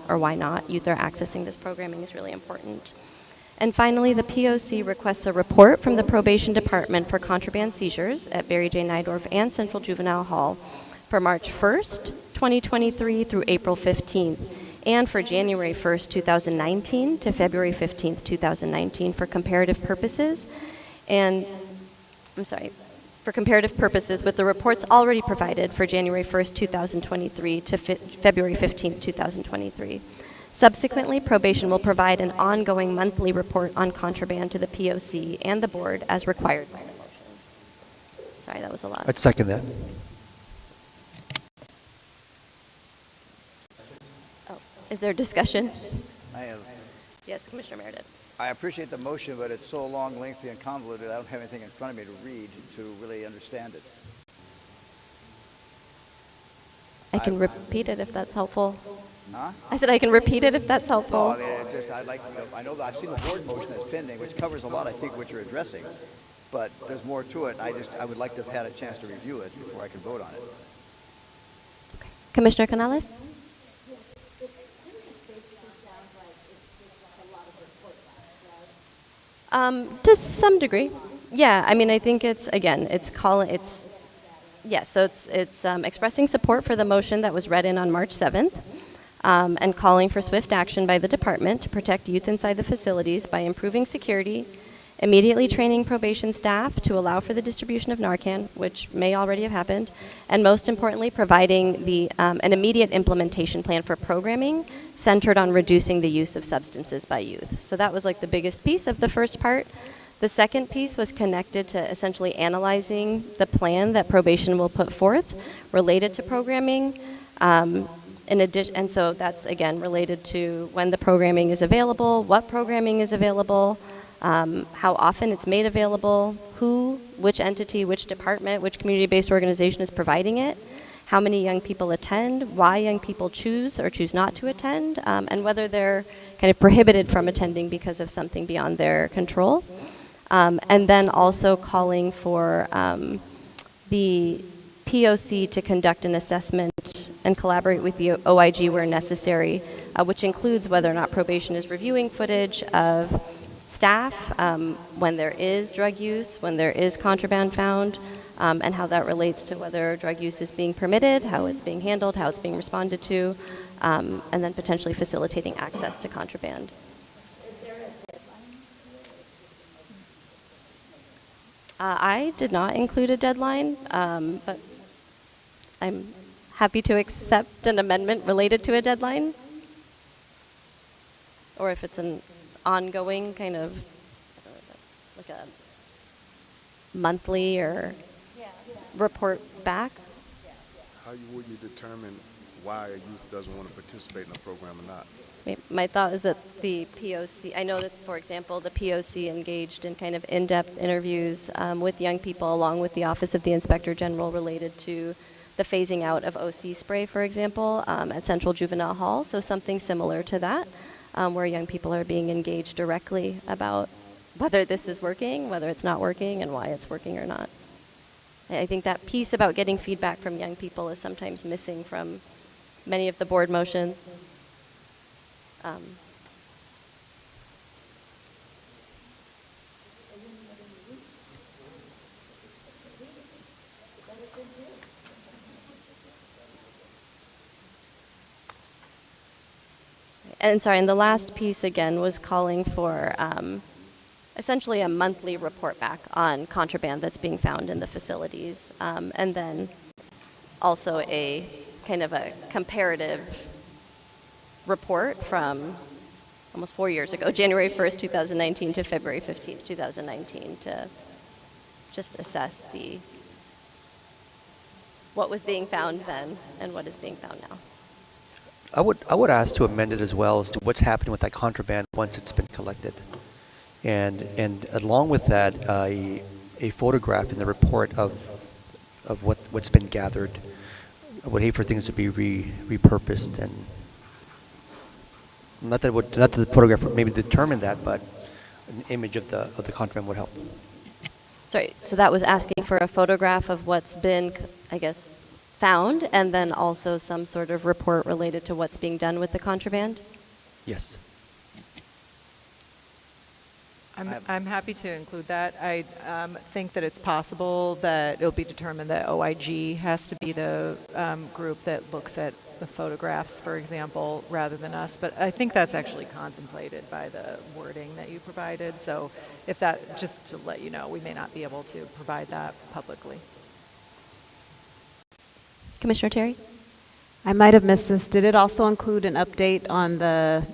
or why not, youth are accessing this programming is really important. And finally, the POC requests a report from the Probation Department for contraband seizures at Barry J. Nydorf and Central Juvenile Hall for March 1st, 2023 through April 15th, and for January 1st, 2019 to February 15th, 2019 for comparative purposes. And, for comparative purposes with the reports already provided for January 1st, 2023 to February 15th, 2023. Subsequently, probation will provide an ongoing monthly report on contraband to the POC and the board as required by the motion. Sorry, that was a lot. I'd second that. Oh, is there discussion? I have. Yes, Commissioner Meredith. I appreciate the motion, but it's so long, lengthy, and convoluted, I don't have anything in front of me to read to really understand it. I can repeat it if that's helpful. Huh? I said I can repeat it if that's helpful. No, I'd like to, I know that I've seen the board motion that's pending, which covers a lot, I think, what you're addressing, but there's more to it. I would like to have had a chance to review it before I can vote on it. Commissioner Canales? To some degree, yeah. I mean, I think it's expressing support for the motion that was read in on March 7th, and calling for swift action by the department to protect youth inside the facilities by improving security, immediately training probation staff to allow for the distribution of Narcan, which may already have happened, and most importantly, providing an immediate implementation plan for programming centered on reducing the use of substances by youth. So that was like the biggest piece of the first part. The second piece was connected to essentially analyzing the plan that probation will put forth related to programming. In addition, and so that's again related to when the programming is available, what programming is available, how often it's made available, who, which entity, which department, which community-based organization is providing it, how many young people attend, why young people choose or choose not to attend, and whether they're kind of prohibited from attending because of something beyond their control. And then also calling for the POC to conduct an assessment and collaborate with the OIG where necessary, which includes whether or not probation is reviewing footage of staff when there is drug use, when there is contraband found, and how that relates to whether drug use is being permitted, how it's being handled, how it's being responded to, and then potentially facilitating access to contraband. I did not include a deadline, but I'm happy to accept an amendment related to a deadline. Or if it's an ongoing kind of, like a monthly or report back. How would you determine why a youth doesn't want to participate in a program or not? My thought is that the POC, I know that, for example, the POC engaged in kind of in-depth interviews with young people along with the Office of the Inspector General related to the phasing out of OC spray, for example, at Central Juvenile Hall. So something similar to that, where young people are being engaged directly about whether this is working, whether it's not working, and why it's working or not. I think that piece about getting feedback from young people is sometimes missing from many of the board motions. And the last piece again was calling for essentially a monthly report back on contraband that's being found in the facilities, and then also a kind of a comparative report from almost 4 years ago, January 1st, 2019 to February 15th, 2019, to just assess what was being found then and what is being found now. I would ask to amend it as well as to what's happening with that contraband once it's been collected. And along with that, a photograph in the report of what's been gathered. I would hate for things to be repurposed, and not that the photograph would maybe determine that, but an image of the contraband would help. Sorry, so that was asking for a photograph of what's been, I guess, found, and then also some sort of report related to what's being done with the contraband? Yes. I'm happy to include that. I think that it's possible that it'll be determined that OIG has to be the group that looks at the photographs, for example, rather than us. But I think that's actually contemplated by the wording that you provided. So if that, just to let you know, we may not be able to provide that publicly. Commissioner Terry? I might have missed this. Did it also include an update on the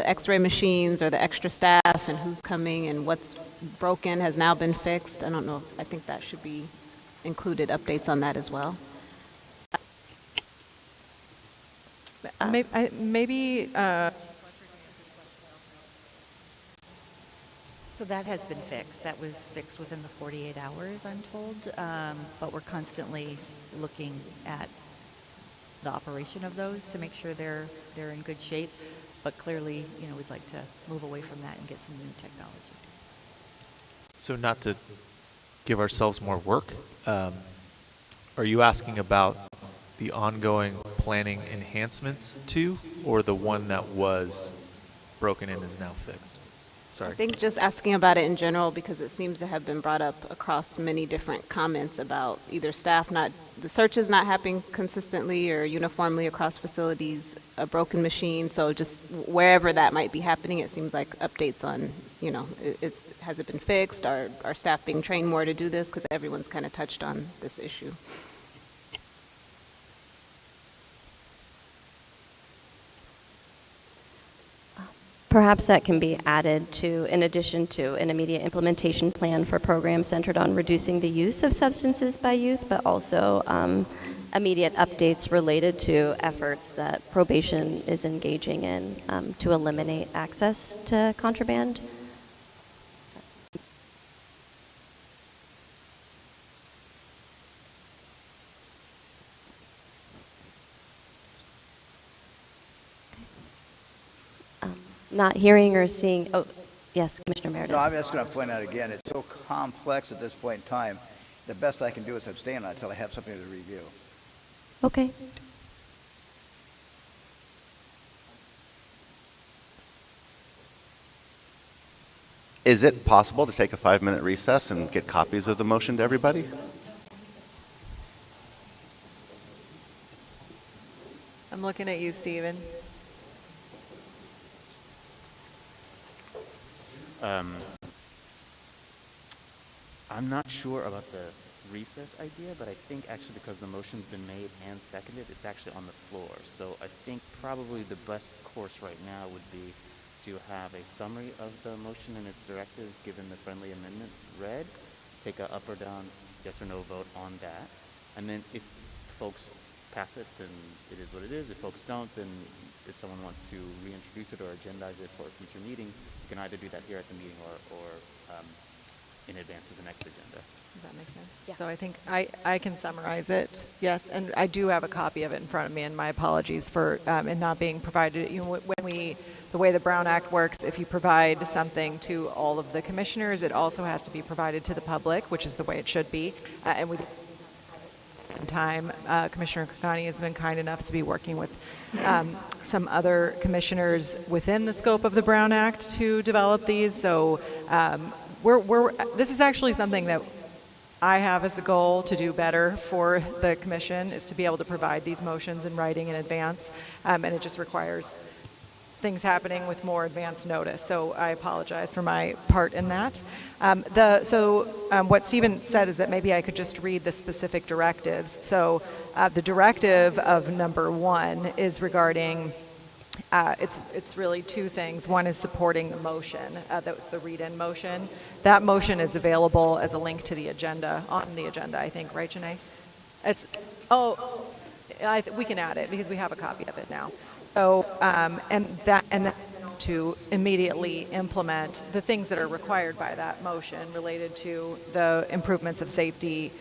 x-ray machines or the extra staff and who's coming and what's broken has now been fixed? I don't know. I think that should be included, updates on that as well. Maybe So that has been fixed. That was fixed within the 48 hours, I'm told. But we're constantly looking at the operation of those to make sure they're in good shape. But clearly, we'd like to move away from that and get some new technology. So not to give ourselves more work, are you asking about the ongoing planning enhancements to, or the one that was broken and is now fixed? Sorry. I think just asking about it in general, because it seems to have been brought up across many different comments about either staff the searches not happening consistently or uniformly across facilities, a broken machine. So just wherever that might be happening, it seems like updates on, has it been fixed? Are staff being trained more to do this? Because everyone's kind of touched on this issue. Perhaps that can be added to, in addition to an immediate implementation plan for programs centered on reducing the use of substances by youth, but also immediate updates related to efforts that probation is engaging in to eliminate access to contraband. Not hearing or seeing, oh, yes, Commissioner Meredith. No, I'm just going to point out again, it's so complex at this point in time. The best I can do is abstain on it until I have something to review. Okay. Is it possible to take a 5-minute recess and get copies of the motion to everybody? I'm looking at you, Stephen. I'm not sure about the recess idea, but I think actually because the motion's been made and seconded, it's actually on the floor. So I think probably the best course right now would be to have a summary of the motion and its directives given the friendly amendments read, take a up or down, yes or no vote on that. And then if folks pass it, then it is what it is. If folks don't, then if someone wants to reintroduce it or agendize it for a future meeting, you can either do that here at the meeting or in advance of the next agenda. Does that make sense? Yeah. So I think I can summarize it, yes, and I do have a copy of it in front of me, and my apologies for it not being provided. The way the Brown Act works, if you provide something to all of the commissioners, it also has to be provided to the public, which is the way it should be, and we time. Commissioner Kakani has been kind enough to be working with some other commissioners within the scope of the Brown Act to develop these. So this is actually something that I have as a goal to do better for the commission, is to be able to provide these motions in writing in advance, and it just requires things happening with more advance notice. So I apologize for my part in that. What Stephen said is that maybe I could just read the specific directives. So the directive of number 1 is regarding It's really two things. One is supporting the motion. That was the read-in motion. That motion is available as a link to the agenda, on the agenda, I think, right, Janae? We can add it because we have a copy of it now. So, and then to immediately implement the things that are required by that motion related to the improvements of safety,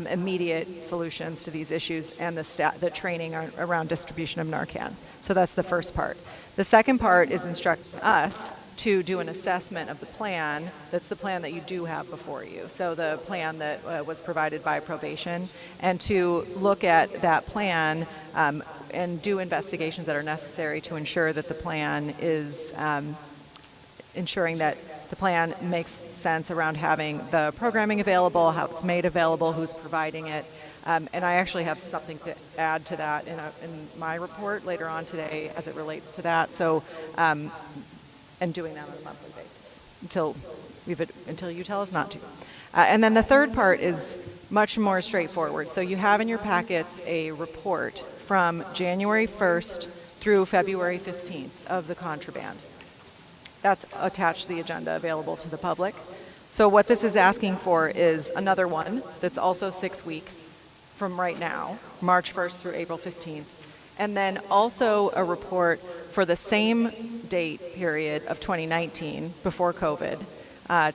immediate solutions to these issues, and the training around distribution of Narcan. So that's the first part. The second part is instructing us to do an assessment of the plan. That's the plan that you do have before you. So the plan that was provided by probation, and to look at that plan and do investigations that are necessary to ensure that the plan is ensuring that the plan makes sense around having the programming available, how it's made available, who's providing it. And I actually have something to add to that in my report later on today as it relates to that. So, and doing that on a monthly basis until you tell us not to. And then the third part is much more straightforward. So you have in your packets a report from January 1st through February 15th of the contraband. That's attached to the agenda, available to the public. So what this is asking for is another one that's also 6 weeks from right now, March 1st through April 15th. And then also a report for the same date period of 2019, before COVID,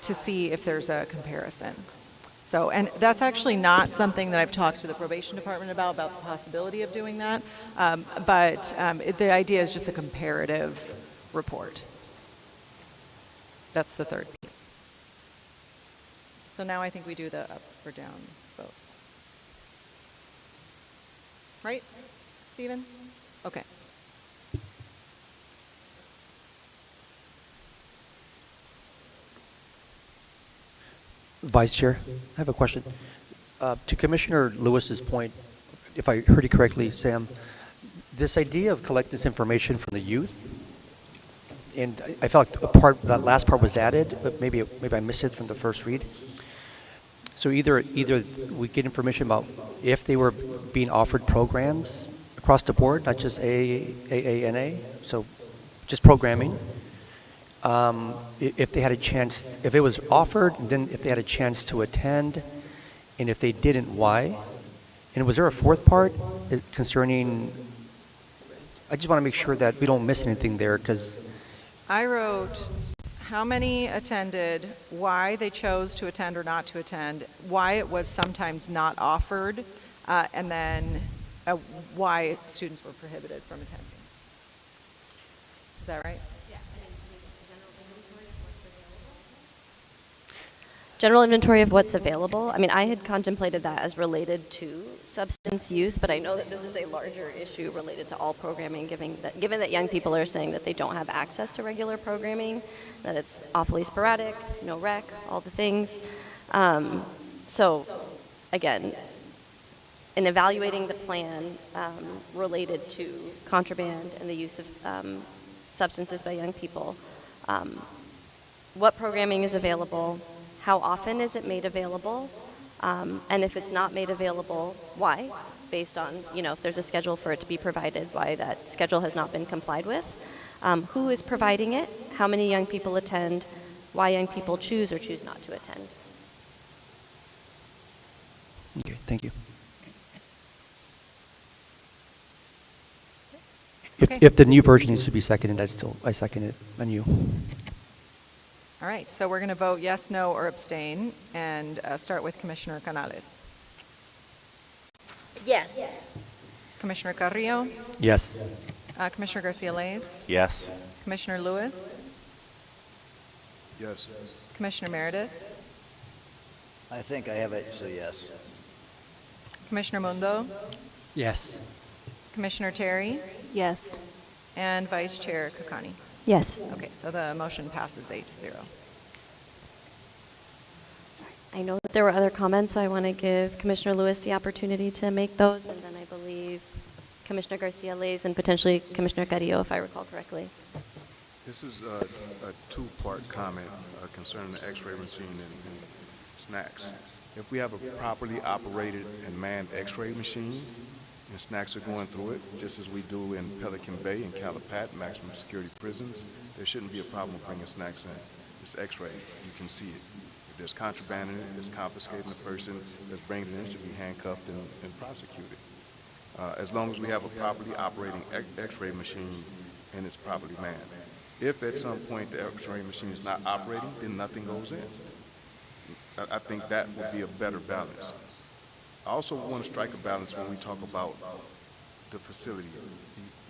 to see if there's a comparison. So, and that's actually not something that I've talked to the probation department about the possibility of doing that, but the idea is just a comparative report. That's the third piece. So now I think we do the up or down vote. Right, Stephen? Okay. Vice Chair, I have a question. To Commissioner Lewis's point, if I heard you correctly, Sam, this idea of collecting this information from the youth, and I felt like that last part was added, but maybe I missed it from the first read. So either we get information about if they were being offered programs across the board, not just AANA, so just programming. If they had a chance, if it was offered, and then if they had a chance to attend, and if they didn't, why? And was there a fourth part concerning, I just want to make sure that we don't miss anything there, because I wrote how many attended, why they chose to attend or not to attend, why it was sometimes not offered, and then why students were prohibited from attending. Is that right? General inventory of what's available. I mean, I had contemplated that as related to substance use, but I know that this is a larger issue related to all programming, given that young people are saying that they don't have access to regular programming, that it's awfully sporadic, no rec, all the things. So, again, in evaluating the plan related to contraband and the use of substances by young people, what programming is available, how often is it made available, and if it's not made available, why? Based on, if there's a schedule for it to be provided, why that schedule has not been complied with. Who is providing it? How many young people attend? Why young people choose or choose not to attend? Okay, thank you. Okay. If the new version needs to be seconded, I second it anew. All right, so we're going to vote yes, no, or abstain, and start with Commissioner Canales. Yes. Commissioner Carrillo? Yes. Commissioner Garcia-Leyes? Yes. Commissioner Lewis? Yes. Commissioner Meredith? I think I have it, so yes. Commissioner Mundo? Yes. Commissioner Terry? Yes. And Vice Chair Kakani? Yes. Okay, so the motion passes 8-0. I know that there were other comments, so I want to give Commissioner Lewis the opportunity to make those, and then I believe Commissioner Garcia-Leyes and potentially Commissioner Carrillo, if I recall correctly. This is a two-part comment concerning the X-ray machine and snacks. If we have a properly operated and manned X-ray machine, and snacks are going through it, just as we do in Pelican Bay and Calapat, maximum security prisons. There shouldn't be a problem with bringing snacks in. It's x-ray, you can see it. If there's contraband in it, it's confiscating. The person that's bringing it in should be handcuffed and prosecuted. As long as we have a properly operating x-ray machine and it's properly manned. If at some point the x-ray machine is not operating, then nothing goes in. I think that would be a better balance. I also want to strike a balance when we talk about the facility.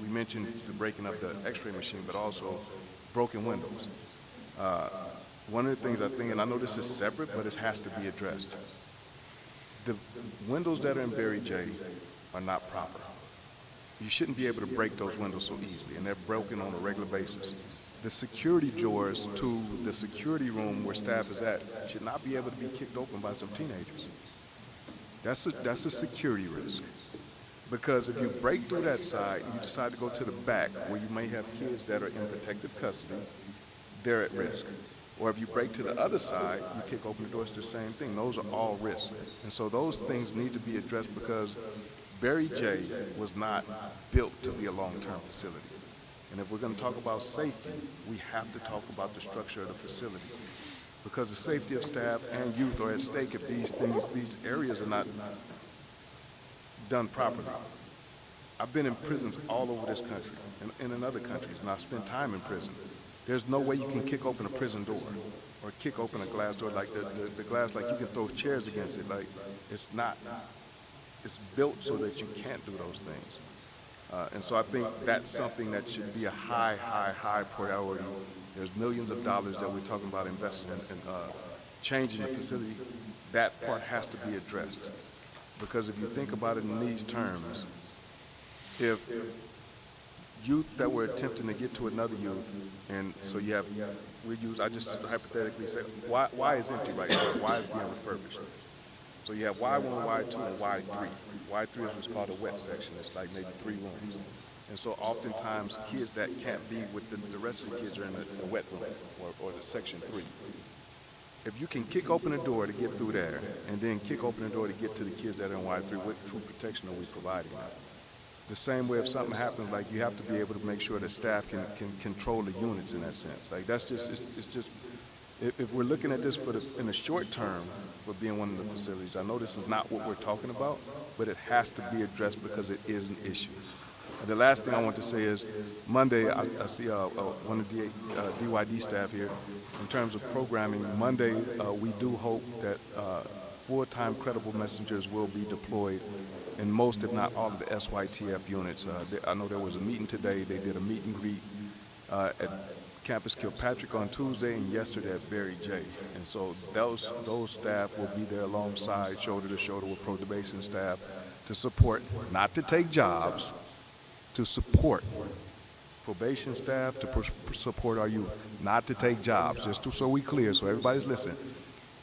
We mentioned the breaking up the x-ray machine, but also broken windows. One of the things I think, and I know this is separate, but it has to be addressed. The windows that are in Barry J are not proper. You shouldn't be able to break those windows so easily, and they're broken on a regular basis. The security drawers to the security room where staff is at should not be able to be kicked open by some teenagers. That's a security risk. Because if you break through that side and you decide to go to the back where you may have kids that are in protective custody, they're at risk. Or if you break to the other side, you kick open the doors, it's the same thing. Those are all risks. And so those things need to be addressed because Barry J was not built to be a long-term facility. And if we're going to talk about safety, we have to talk about the structure of the facility. Because the safety of staff and youth are at stake if these areas are not done properly. I've been in prisons all over this country and in other countries, and I've spent time in prison. There's no way you can kick open a prison door or kick open a glass door like the glass, like you can throw chairs against it. Like, it's not. It's built so that you can't do those things. And so I think that's something that should be a high priority. There's millions of dollars that we're talking about investing in changing the facility. That part has to be addressed. Because if you think about it in these terms, if youth that were attempting to get to another youth, and so you have, I just hypothetically say, Y is empty right now, Y is being refurbished. So you have Y1, Y2, and Y3. Y3 is what's called a wet section. It's like maybe 3 rooms. And so oftentimes kids that can't be with the rest of the kids are in the wet room or the section 3. If you can kick open a door to get through there and then kick open a door to get to the kids that are in Y3, what true protection are we providing them? The same way if something happens, like you have to be able to make sure that staff can control the units in that sense. Like that's just, it's just, if we're looking at this in the short term for being one of the facilities, I know this is not what we're talking about, but it has to be addressed because it is an issue. And the last thing I want to say is Monday, I see one of the DYD staff here. In terms of programming, Monday we do hope that full-time credible messengers will be deployed in most, if not all, of the SYTF units. I know there was a meeting today. They did a meet and greet at Campus Kilpatrick on Tuesday and yesterday at Barry J. And so those staff will be there alongside, shoulder to shoulder with probation staff to support, not to take jobs, to support probation staff, to support our youth, not to take jobs, just so we clear, so everybody's listening.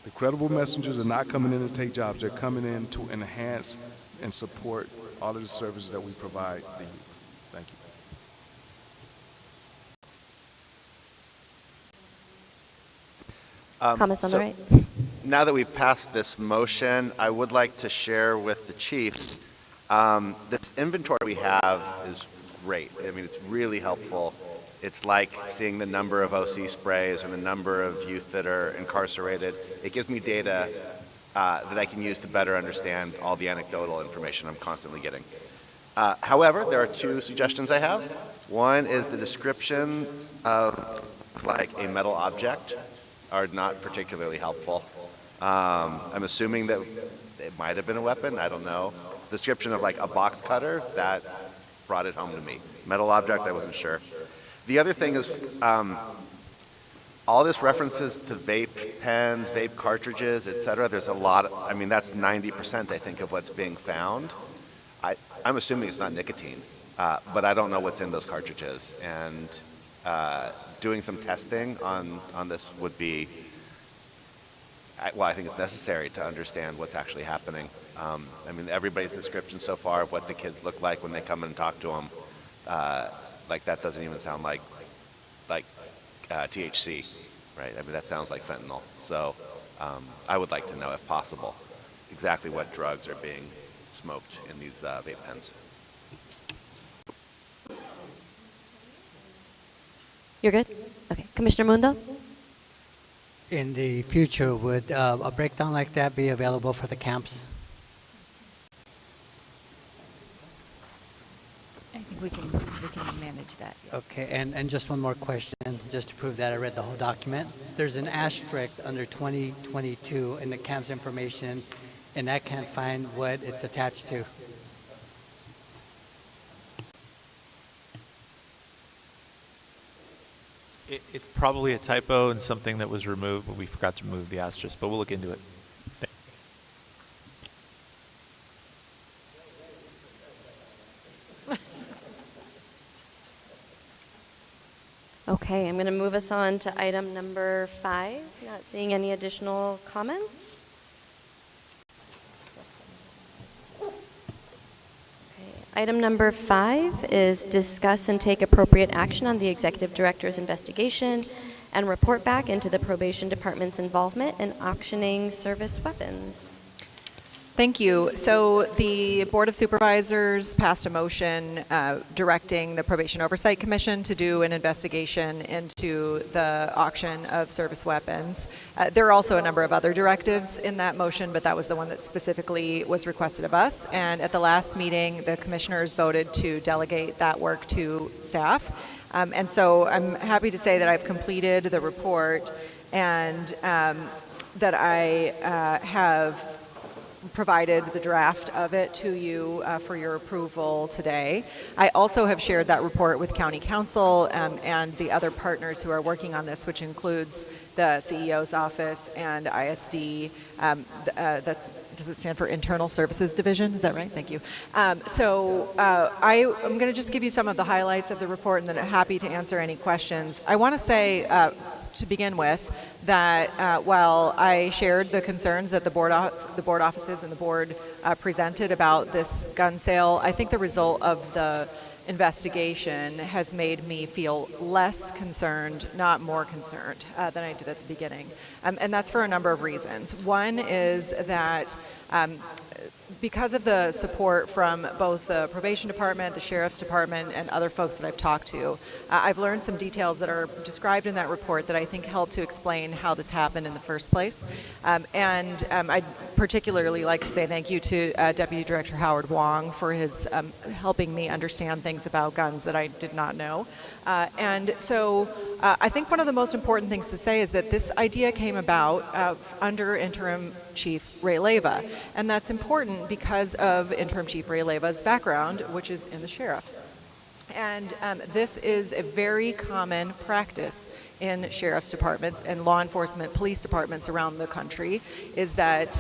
The credible messengers are not coming in to take jobs. They're coming in to enhance and support all of the services that we provide the youth. Thank you. Comments on the right? Now that we've passed this motion, I would like to share with the chief, this inventory we have is great. I mean, it's really helpful. It's like seeing the number of OC sprays and the number of youth that are incarcerated. It gives me data that I can use to better understand all the anecdotal information I'm constantly getting. However, there are 2 suggestions I have. One is the descriptions of like a metal object are not particularly helpful. I'm assuming that it might have been a weapon, I don't know. Description of like a box cutter, that brought it home to me. Metal object, I wasn't sure. The other thing is, all this references to vape pens, vape cartridges, etc. There's a lot, I mean, that's 90% I think of what's being found. I'm assuming it's not nicotine, but I don't know what's in those cartridges. And doing some testing on this would be, well, I think it's necessary to understand what's actually happening. I mean, everybody's description so far of what the kids look like when they come and talk to them, like that doesn't even sound like THC, right? I mean, that sounds like fentanyl. So I would like to know, if possible, exactly what drugs are being smoked in these vape pens. You're good? Okay. Commissioner Mundo? In the future, would a breakdown like that be available for the camps? I think we can manage that. Okay, and just one more question, just to prove that I read the whole document. There's an asterisk under 2022 in the camps information, and I can't find what it's attached to. It's probably a typo and something that was removed, but we forgot to remove the asterisk, but we'll look into it. Okay, I'm going to move us on to item number 5. Not seeing any additional comments. Item number 5 is discuss and take appropriate action on the Executive Director's investigation and report back into the Probation Department's involvement in auctioning service weapons. Thank you. So the Board of Supervisors passed a motion directing the Probation Oversight Commission to do an investigation into the auction of service weapons. There are also a number of other directives in that motion, but that was the one that specifically was requested of us. And at the last meeting, the commissioners voted to delegate that work to staff. And so I'm happy to say that I've completed the report and that I have provided the draft of it to you for your approval today. I also have shared that report with County Council and the other partners who are working on this, which includes the CEO's office and ISD. Does it stand for Internal Services Division? Is that right? Thank you. I'm going to just give you some of the highlights of the report, and then I'm happy to answer any questions. I want to say, to begin with, that while I shared the concerns that the board offices and the board presented about this gun sale, I think the result of the investigation has made me feel less concerned, not more concerned, than I did at the beginning. And that's for a number of reasons. One is that because of the support from both the Probation Department, the Sheriff's Department, and other folks that I've talked to, I've learned some details that are described in that report that I think help to explain how this happened in the first place. I'd particularly like to say thank you to Deputy Director Howard Wong for his helping me understand things about guns that I did not know. I think one of the most important things to say is that this idea came about under Interim Chief Ray Leyva, and that's important because of Interim Chief Ray Leyva's background, which is in the sheriff. And this is a very common practice in sheriff's departments and law enforcement police departments around the country, is that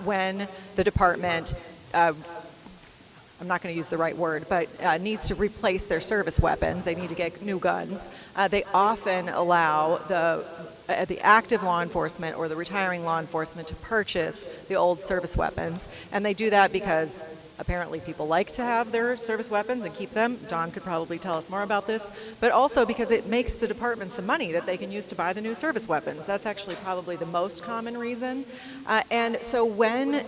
when the department I'm not going to use the right word, but needs to replace their service weapons, they need to get new guns, they often allow the active law enforcement or the retiring law enforcement to purchase the old service weapons. And they do that because apparently people like to have their service weapons and keep them. Don could probably tell us more about this. But also because it makes the department some money that they can use to buy the new service weapons. That's actually probably the most common reason. And so when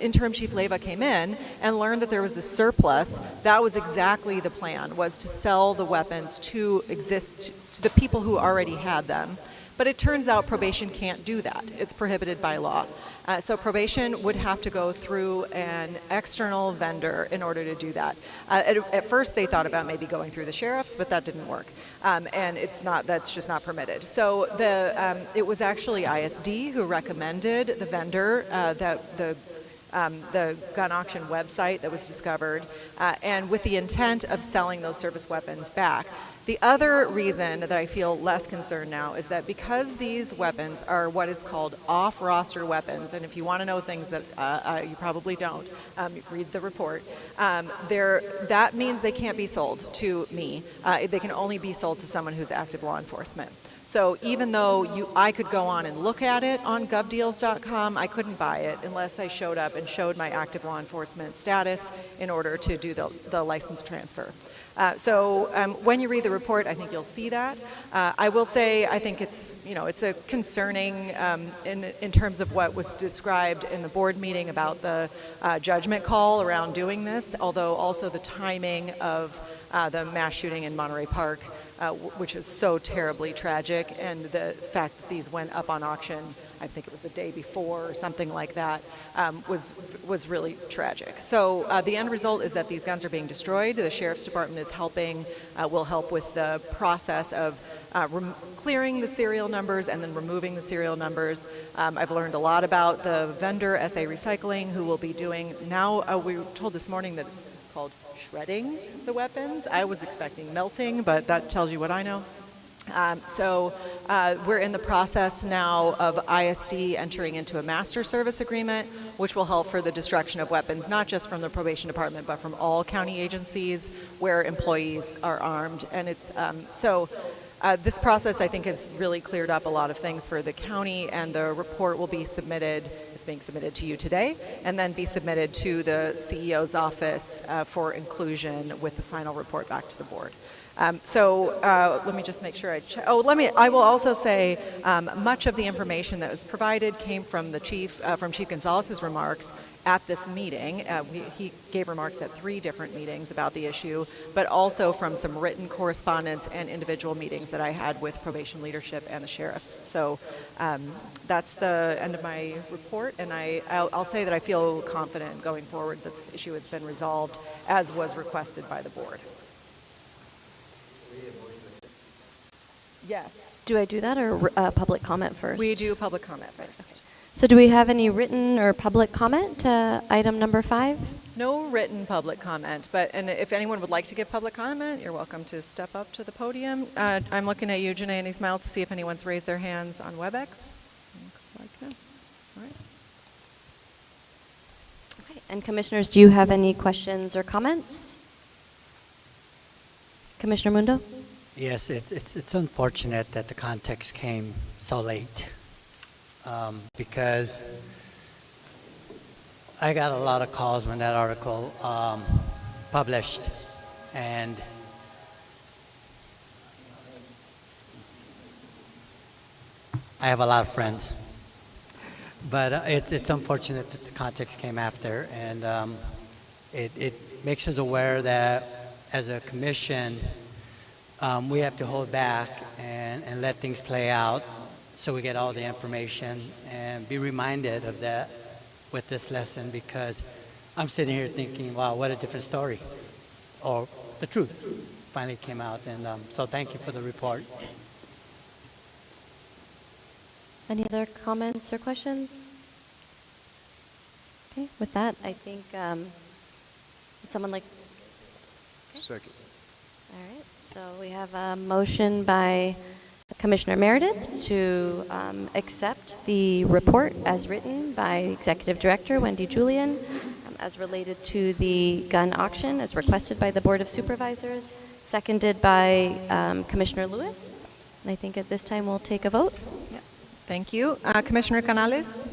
Interim Chief Leyva came in and learned that there was this surplus, that was exactly the plan, was to sell the weapons to the people who already had them. But it turns out probation can't do that. It's prohibited by law. So probation would have to go through an external vendor in order to do that. At first they thought about maybe going through the sheriffs, but that didn't work. And that's just not permitted. So it was actually ISD who recommended the vendor that the gun auction website that was discovered, and with the intent of selling those service weapons back. The other reason that I feel less concerned now is that because these weapons are what is called off-roster weapons, and if you want to know things that you probably don't, read the report, that means they can't be sold to me. They can only be sold to someone who's active law enforcement. So even though I could go on and look at it on govdeals.com, I couldn't buy it unless I showed up and showed my active law enforcement status in order to do the license transfer. When you read the report, I think you'll see that. I will say I think it's a concerning in terms of what was described in the board meeting about the judgment call around doing this, although also the timing of the mass shooting in Monterey Park which is so terribly tragic. And the fact that these went up on auction, I think it was the day before or something like that, was really tragic. So the end result is that these guns are being destroyed. The Sheriff's Department is helping, will help with the process of clearing the serial numbers and then removing the serial numbers. I've learned a lot about the vendor, SA Recycling, who will be doing, now we were told this morning that it's called shredding the weapons. I was expecting melting, but that tells you what I know. So we're in the process now of ISD entering into a master service agreement, which will help for the destruction of weapons, not just from the probation department, but from all county agencies where employees are armed. And it's this process, I think, has really cleared up a lot of things for the county, and the report will be submitted. It's being submitted to you today, and then be submitted to the CEO's office for inclusion with the final report back to the board. Let me just make sure I check. I will also say much of the information that was provided came from the chief, from Chief Gonzalez's remarks at this meeting. He gave remarks at 3 different meetings about the issue, but also from some written correspondence and individual meetings that I had with probation leadership and the sheriffs. So that's the end of my report, and I'll say that I feel confident going forward that this issue has been resolved as was requested by the board. Yes. Do I do that or public comment first? We do public comment first. Okay. So do we have any written or public comment to item number 5? No written public comment, and if anyone would like to give public comment, you're welcome to step up to the podium. I'm looking at you, Janae and Ismail, to see if anyone's raised their hands on WebEx. Looks like no. All right. Okay. And commissioners, do you have any questions or comments? Commissioner Mundo? Yes, it's unfortunate that the context came so late, because I got a lot of calls when that article published, and I have a lot of friends, but it's unfortunate that the context came after, and it makes us aware that as a commission, we have to hold back and let things play out so we get all the information and be reminded of that with this lesson, because I'm sitting here thinking, wow, what a different story. Or the truth finally came out. And so thank you for the report. Any other comments or questions? Okay, with that, I think, would someone like? Okay. Second. All right, so we have a motion by Commissioner Meredith to accept the report as written by Executive Director Wendy Julian as related to the gun auction as requested by the Board of Supervisors, seconded by Commissioner Lewis. And I think at this time we'll take a vote. Yep. Thank you. Commissioner Canales?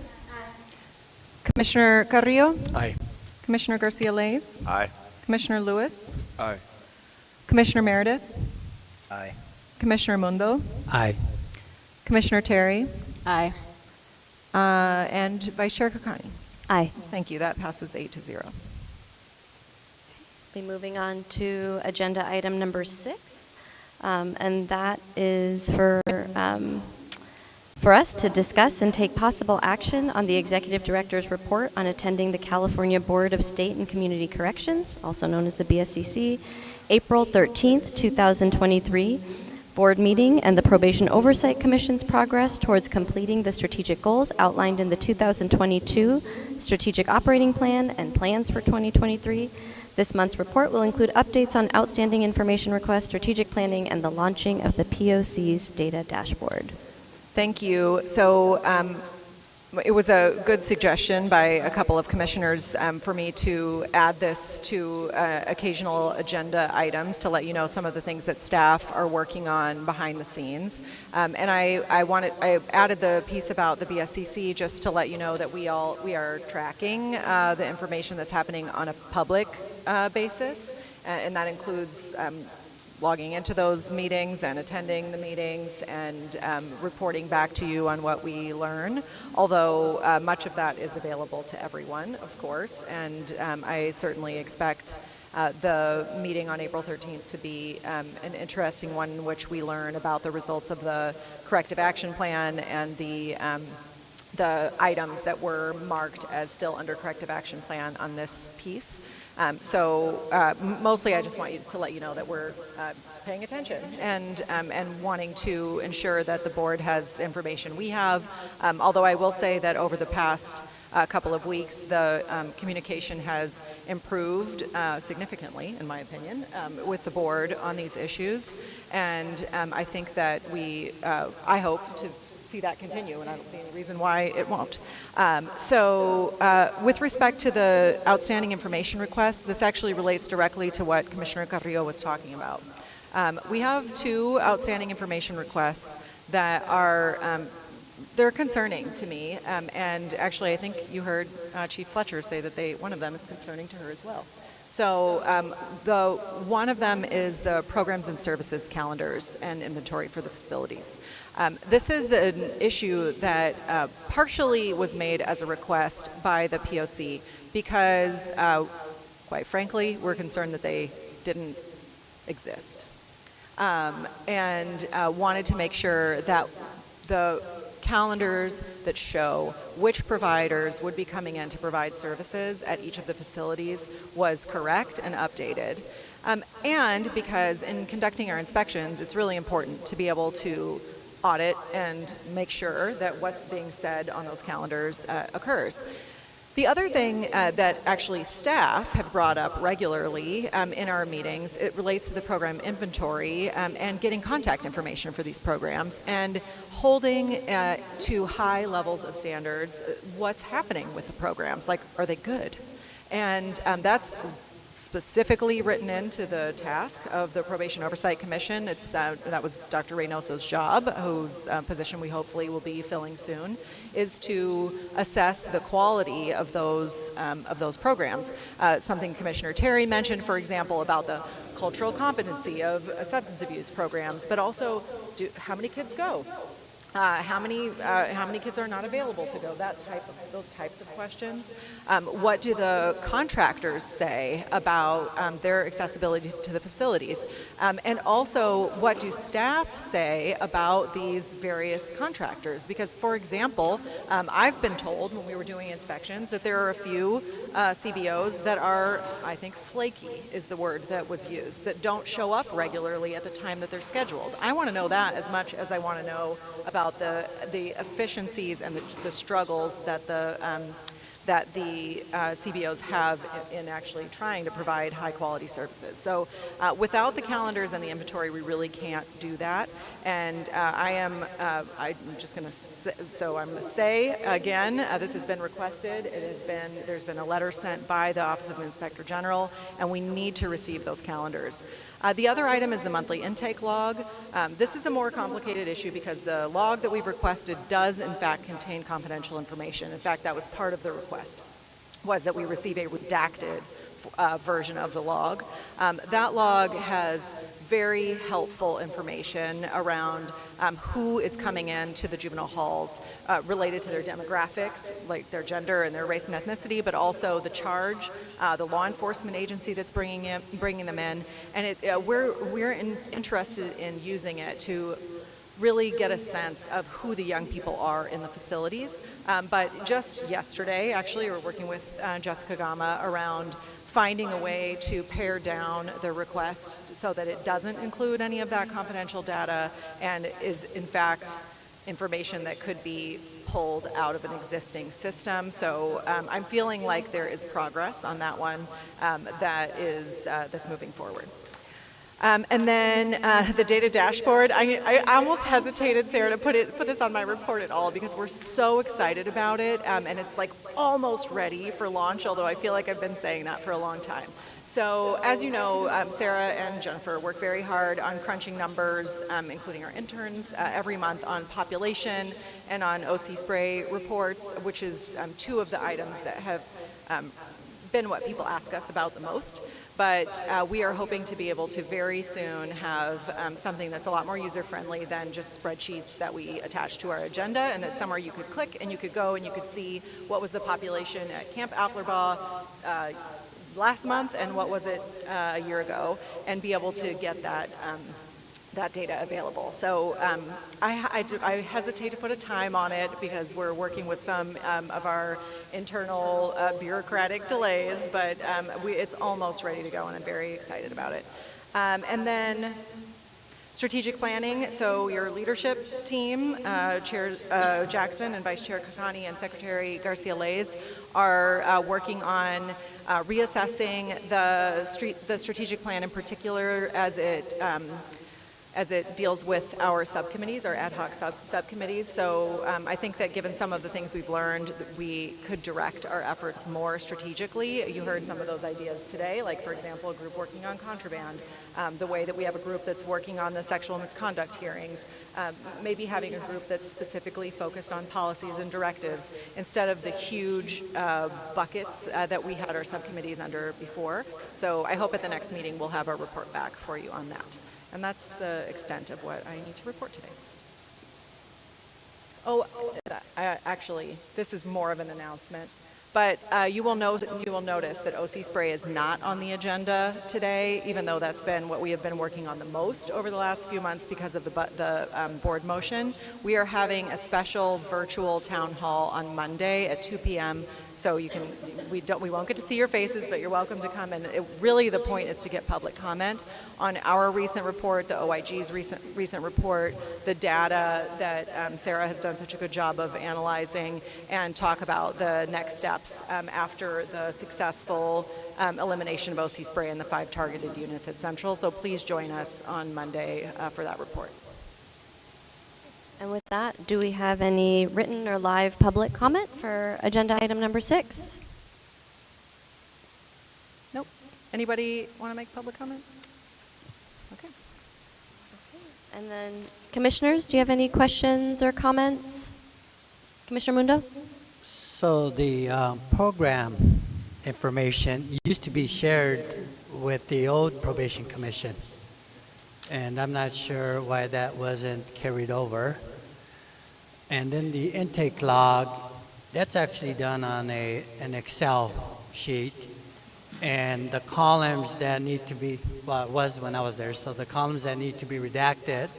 Commissioner Carrillo? Aye. Commissioner Garcia-Lays? Aye. Commissioner Lewis? Aye. Commissioner Meredith? Aye. Commissioner Mundo? Aye. Commissioner Terry? Aye. And Vice Chair Kakani? Aye. Thank you. That passes 8-0. Be moving on to agenda item number 6, and that is for us to discuss and take possible action on the Executive Director's report on attending the California Board of State and Community Corrections, also known as the BSCC, April 13th, 2023, board meeting and the Probation Oversight Commission's progress towards completing the strategic goals outlined in the 2022 Strategic Operating Plan and plans for 2023. This month's report will include updates on outstanding information requests, strategic planning, and the launching of the POC's data dashboard. Thank you. So it was a good suggestion by a couple of commissioners for me to add this to occasional agenda items to let you know some of the things that staff are working on behind the scenes. And I added the piece about the BSCC just to let you know that we are tracking the information that's happening on a public basis, and that includes logging into those meetings and attending the meetings and reporting back to you on what we learn, although much of that is available to everyone, of course, and I certainly expect the meeting on April 13th to be an interesting one in which we learn about the results of the corrective action plan and the items that were marked as still under corrective action plan on this piece. Mostly I just want to let you know that we're paying attention and wanting to ensure that the board has the information we have. Although I will say that over the past couple of weeks, the communication has improved significantly, in my opinion, with the board on these issues. And I think that I hope to see that continue, and I don't see any reason why it won't. With respect to the outstanding information request, this actually relates directly to what Commissioner Carrillo was talking about. We have 2 outstanding information requests that are they're concerning to me, and actually I think you heard Chief Fletcher say that one of them is concerning to her as well. So one of them is the programs and services calendars and inventory for the facilities. This is an issue that partially was made as a request by the POC because, quite frankly, we're concerned that they didn't exist, and wanted to make sure that the calendars that show which providers would be coming in to provide services at each of the facilities was correct and updated. And because in conducting our inspections, it's really important to be able to audit and make sure that what's being said on those calendars occurs. The other thing that actually staff have brought up regularly in our meetings, it relates to the program inventory and getting contact information for these programs and holding to high levels of standards what's happening with the programs, like are they good? And that's specifically written into the task of the Probation Oversight Commission. That was Dr. Reynoso's job, whose position we hopefully will be filling soon, is to assess the quality of those programs. Something Commissioner Terry mentioned, for example, about the cultural competency of substance abuse programs, but also how many kids go? How many kids are not available to go? Those types of questions. What do the contractors say about their accessibility to the facilities? And also, what do staff say about these various contractors? Because, for example, I've been told when we were doing inspections that there are a few CBOs that are, I think, flaky is the word that was used, that don't show up regularly at the time that they're scheduled. I want to know that as much as I want to know about the efficiencies and the struggles that the CBOs have in actually trying to provide high quality services. So without the calendars and the inventory, we really can't do that. And I'm just going to say again, this has been requested. There's been a letter sent by the Office of the Inspector General, and we need to receive those calendars. The other item is the monthly intake log. This is a more complicated issue because the log that we've requested does in fact contain confidential information. In fact, that was part of the request, was that we receive a redacted version of the log. That log has very helpful information around who is coming in to the juvenile halls related to their demographics, like their gender and their race and ethnicity, but also the charge, the law enforcement agency that's bringing them in. And we're interested in using it to really get a sense of who the young people are in the facilities. But just yesterday, actually, we were working with Jessica Gama around finding a way to pare down the request so that it doesn't include any of that confidential data and is in fact information that could be pulled out of an existing system. So I'm feeling like there is progress on that one that's moving forward. And then the data dashboard, I almost hesitated, Sarah, to put this on my report at all because we're so excited about it, and it's like almost ready for launch, although I feel like I've been saying that for a long time. So as you know, Sarah and Jennifer work very hard on crunching numbers, including our interns, every month on population and on OC spray reports, which is 2 of the items that have been what people ask us about the most, but we are hoping to be able to very soon have something that's a lot more user-friendly than just spreadsheets that we attach to our agenda, and that somewhere you could click and you could go and you could see what was the population at Camp Aflerbaugh last month and what was it a year ago, and be able to get that that data available. So I hesitate to put a time on it because we're working with some of our internal bureaucratic delays, but it's almost ready to go, and I'm very excited about it. And then strategic planning, so your leadership team, Chair Jackson and Vice Chair Kakani and Secretary Garcia-Lays are working on reassessing the strategic plan in particular as it deals with our subcommittees, our ad hoc subcommittees. So I think that given some of the things we've learned, we could direct our efforts more strategically. You heard some of those ideas today, like for example, a group working on contraband, the way that we have a group that's working on the sexual misconduct hearings, maybe having a group that's specifically focused on policies and directives instead of the huge buckets that we had our subcommittees under before. So I hope at the next meeting we'll have a report back for you on that. And that's the extent of what I need to report today. Oh, actually, this is more of an announcement. But you will notice that OC spray is not on the agenda today, even though that's been what we have been working on the most over the last few months because of the board motion. We are having a special virtual town hall on Monday at 2 p.m. So we won't get to see your faces, but you're welcome to come. And really the point is to get public comment on our recent report, the OIG's recent report, the data that Sarah has done such a good job of analyzing, and talk about the next steps after the successful elimination of OC spray in the 5 targeted units at Central. So please join us on Monday for that report. And with that, do we have any written or live public comment for agenda item number 6? Nope. Anybody want to make public comment? Okay. And then, commissioners, do you have any questions or comments? Commissioner Mundo? So the program information used to be shared with the old Probation Commission, and I'm not sure why that wasn't carried over. And then the intake log, that's actually done on an Excel sheet, and the columns that need to be, well, it was when I was there, so the columns that need to be redacted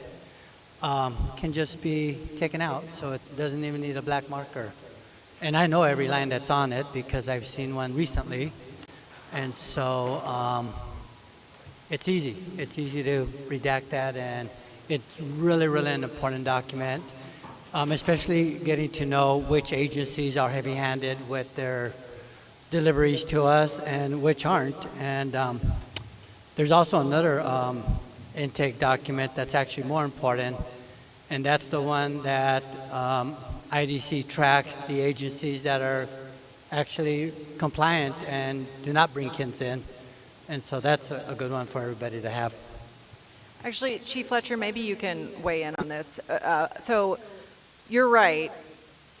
can just be taken out, so it doesn't even need a black marker. And I know every line that's on it because I've seen one recently, and so it's easy. It's easy to redact that, and it's really, really an important document, especially getting to know which agencies are heavy-handed with their deliveries to us and which aren't. And there's also another intake document that's actually more important, and that's the one that IDC tracks the agencies that are actually compliant and do not bring kids in. And so that's a good one for everybody to have. Actually, Chief Fletcher, maybe you can weigh in on this. So you're right,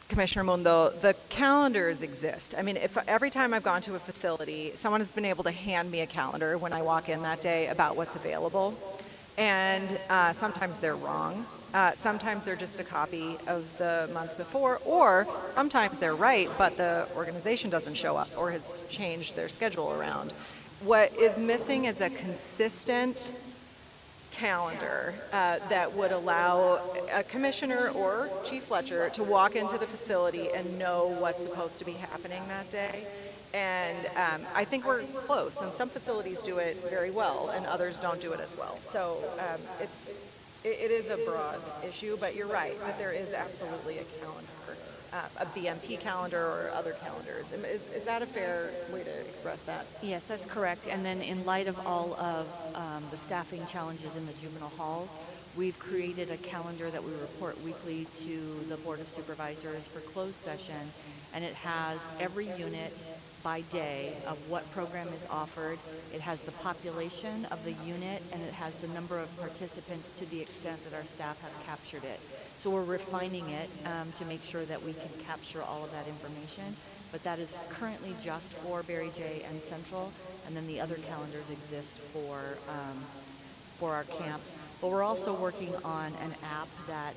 Commissioner Mundo, the calendars exist. I mean, if every time I've gone to a facility, someone has been able to hand me a calendar when I walk in that day about what's available. And sometimes they're wrong. Sometimes they're just a copy of the month before, or sometimes they're right, but the organization doesn't show up or has changed their schedule around. What is missing is a consistent calendar that would allow a commissioner or Chief Fletcher to walk into the facility and know what's supposed to be happening that day. And I think we're close, and some facilities do it very well, and others don't do it as well. So it is a broad issue, but you're right that there is absolutely a calendar, a BMP calendar or other calendars. Is that a fair way to express that? Yes, that's correct. And then in light of all of the staffing challenges in the juvenile halls, we've created a calendar that we report weekly to the Board of Supervisors for closed session, and it has every unit by day of what program is offered. It has the population of the unit, and it has the number of participants to the extent that our staff have captured it. So we're refining it to make sure that we can capture all of that information. but that is currently just for Barry J and Central, and then the other calendars exist for our camps. But we're also working on an app that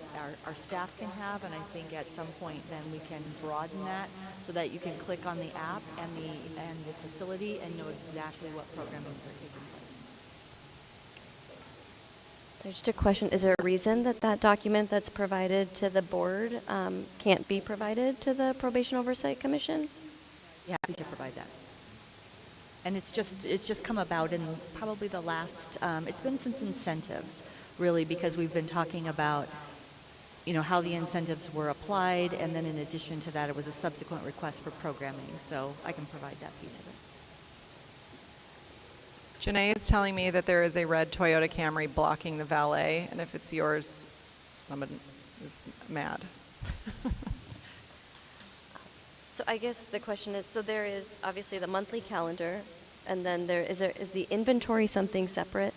our staff can have, and I think at some point then we can broaden that so that you can click on the app and the facility and know exactly what programming are taking place. There's just a question. Is there a reason that that document that's provided to the board can't be provided to the Probation Oversight Commission? Yeah, happy to provide that. And it's just come about in probably the last, it's been since incentives, really, because we've been talking about, how the incentives were applied, and then in addition to that, it was a subsequent request for programming. So I can provide that piece of it. Janae is telling me that there is a red Toyota Camry blocking the valet, and if it's yours, someone is mad. So I guess the question is, so there is obviously the monthly calendar, and then is the inventory something separate?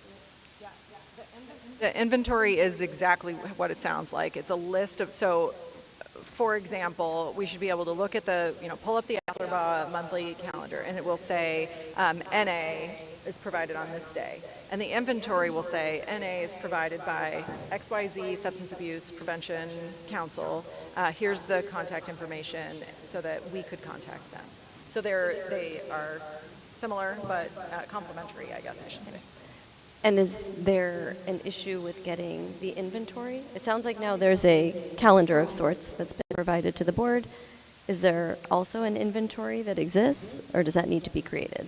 The inventory is exactly what it sounds like. It's a list of, so for example, we should be able to look at pull up the Atherba monthly calendar, and it will say NA is provided on this day. And the inventory will say NA is provided by XYZ Substance Abuse Prevention Council. Here's the contact information so that we could contact them. So they are similar, but complementary, I guess I should say. And is there an issue with getting the inventory? It sounds like now there's a calendar of sorts that's been provided to the board. Is there also an inventory that exists, or does that need to be created?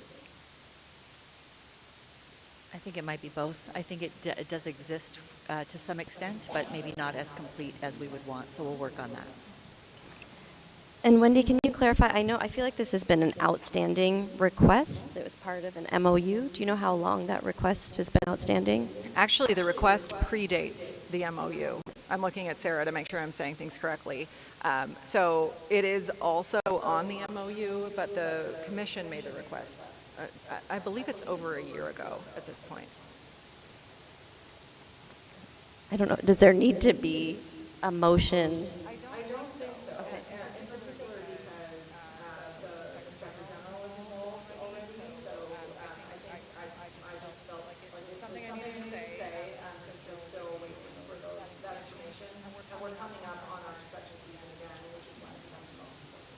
I think it might be both. I think it does exist to some extent, but maybe not as complete as we would want, so we'll work on that. And Wendy, can you clarify? I feel like this has been an outstanding request. It was part of an MOU. Do you know how long that request has been outstanding? Actually, the request predates the MOU. I'm looking at Sarah to make sure I'm saying things correctly. So it is also on the MOU, but the commission made the request. I believe it's over a year ago at this point. I don't know. Does there need to be a motion? I don't think so. Okay. In particular because the Inspector General was involved already, so I just felt like it was something I needed to say since we're still waiting for that information. And we're coming up on our inspection season again, which is when it becomes most important.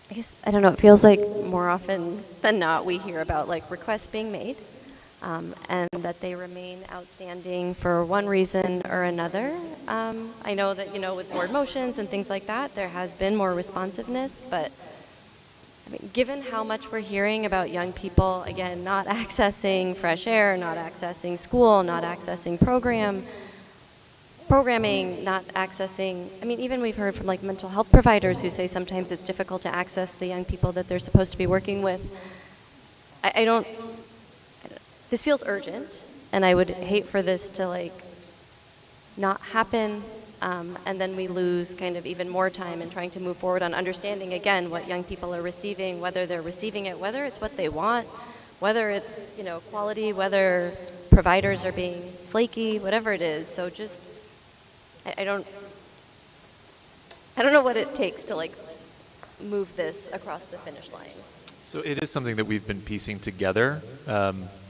I guess, I don't know, it feels like more often than not we hear about requests being made and that they remain outstanding for one reason or another. I know that, with board motions and things like that, there has been more responsiveness, but I mean, given how much we're hearing about young people, again, not accessing fresh air, not accessing school, not accessing programming, not accessing, even we've heard from mental health providers who say sometimes it's difficult to access the young people that they're supposed to be working with. This feels urgent, and I would hate for this to not happen, and then we lose kind of even more time in trying to move forward on understanding again what young people are receiving, whether they're receiving it, whether it's what they want, whether it's quality, whether providers are being flaky, whatever it is. So just I don't know what it takes to move this across the finish line. So it is something that we've been piecing together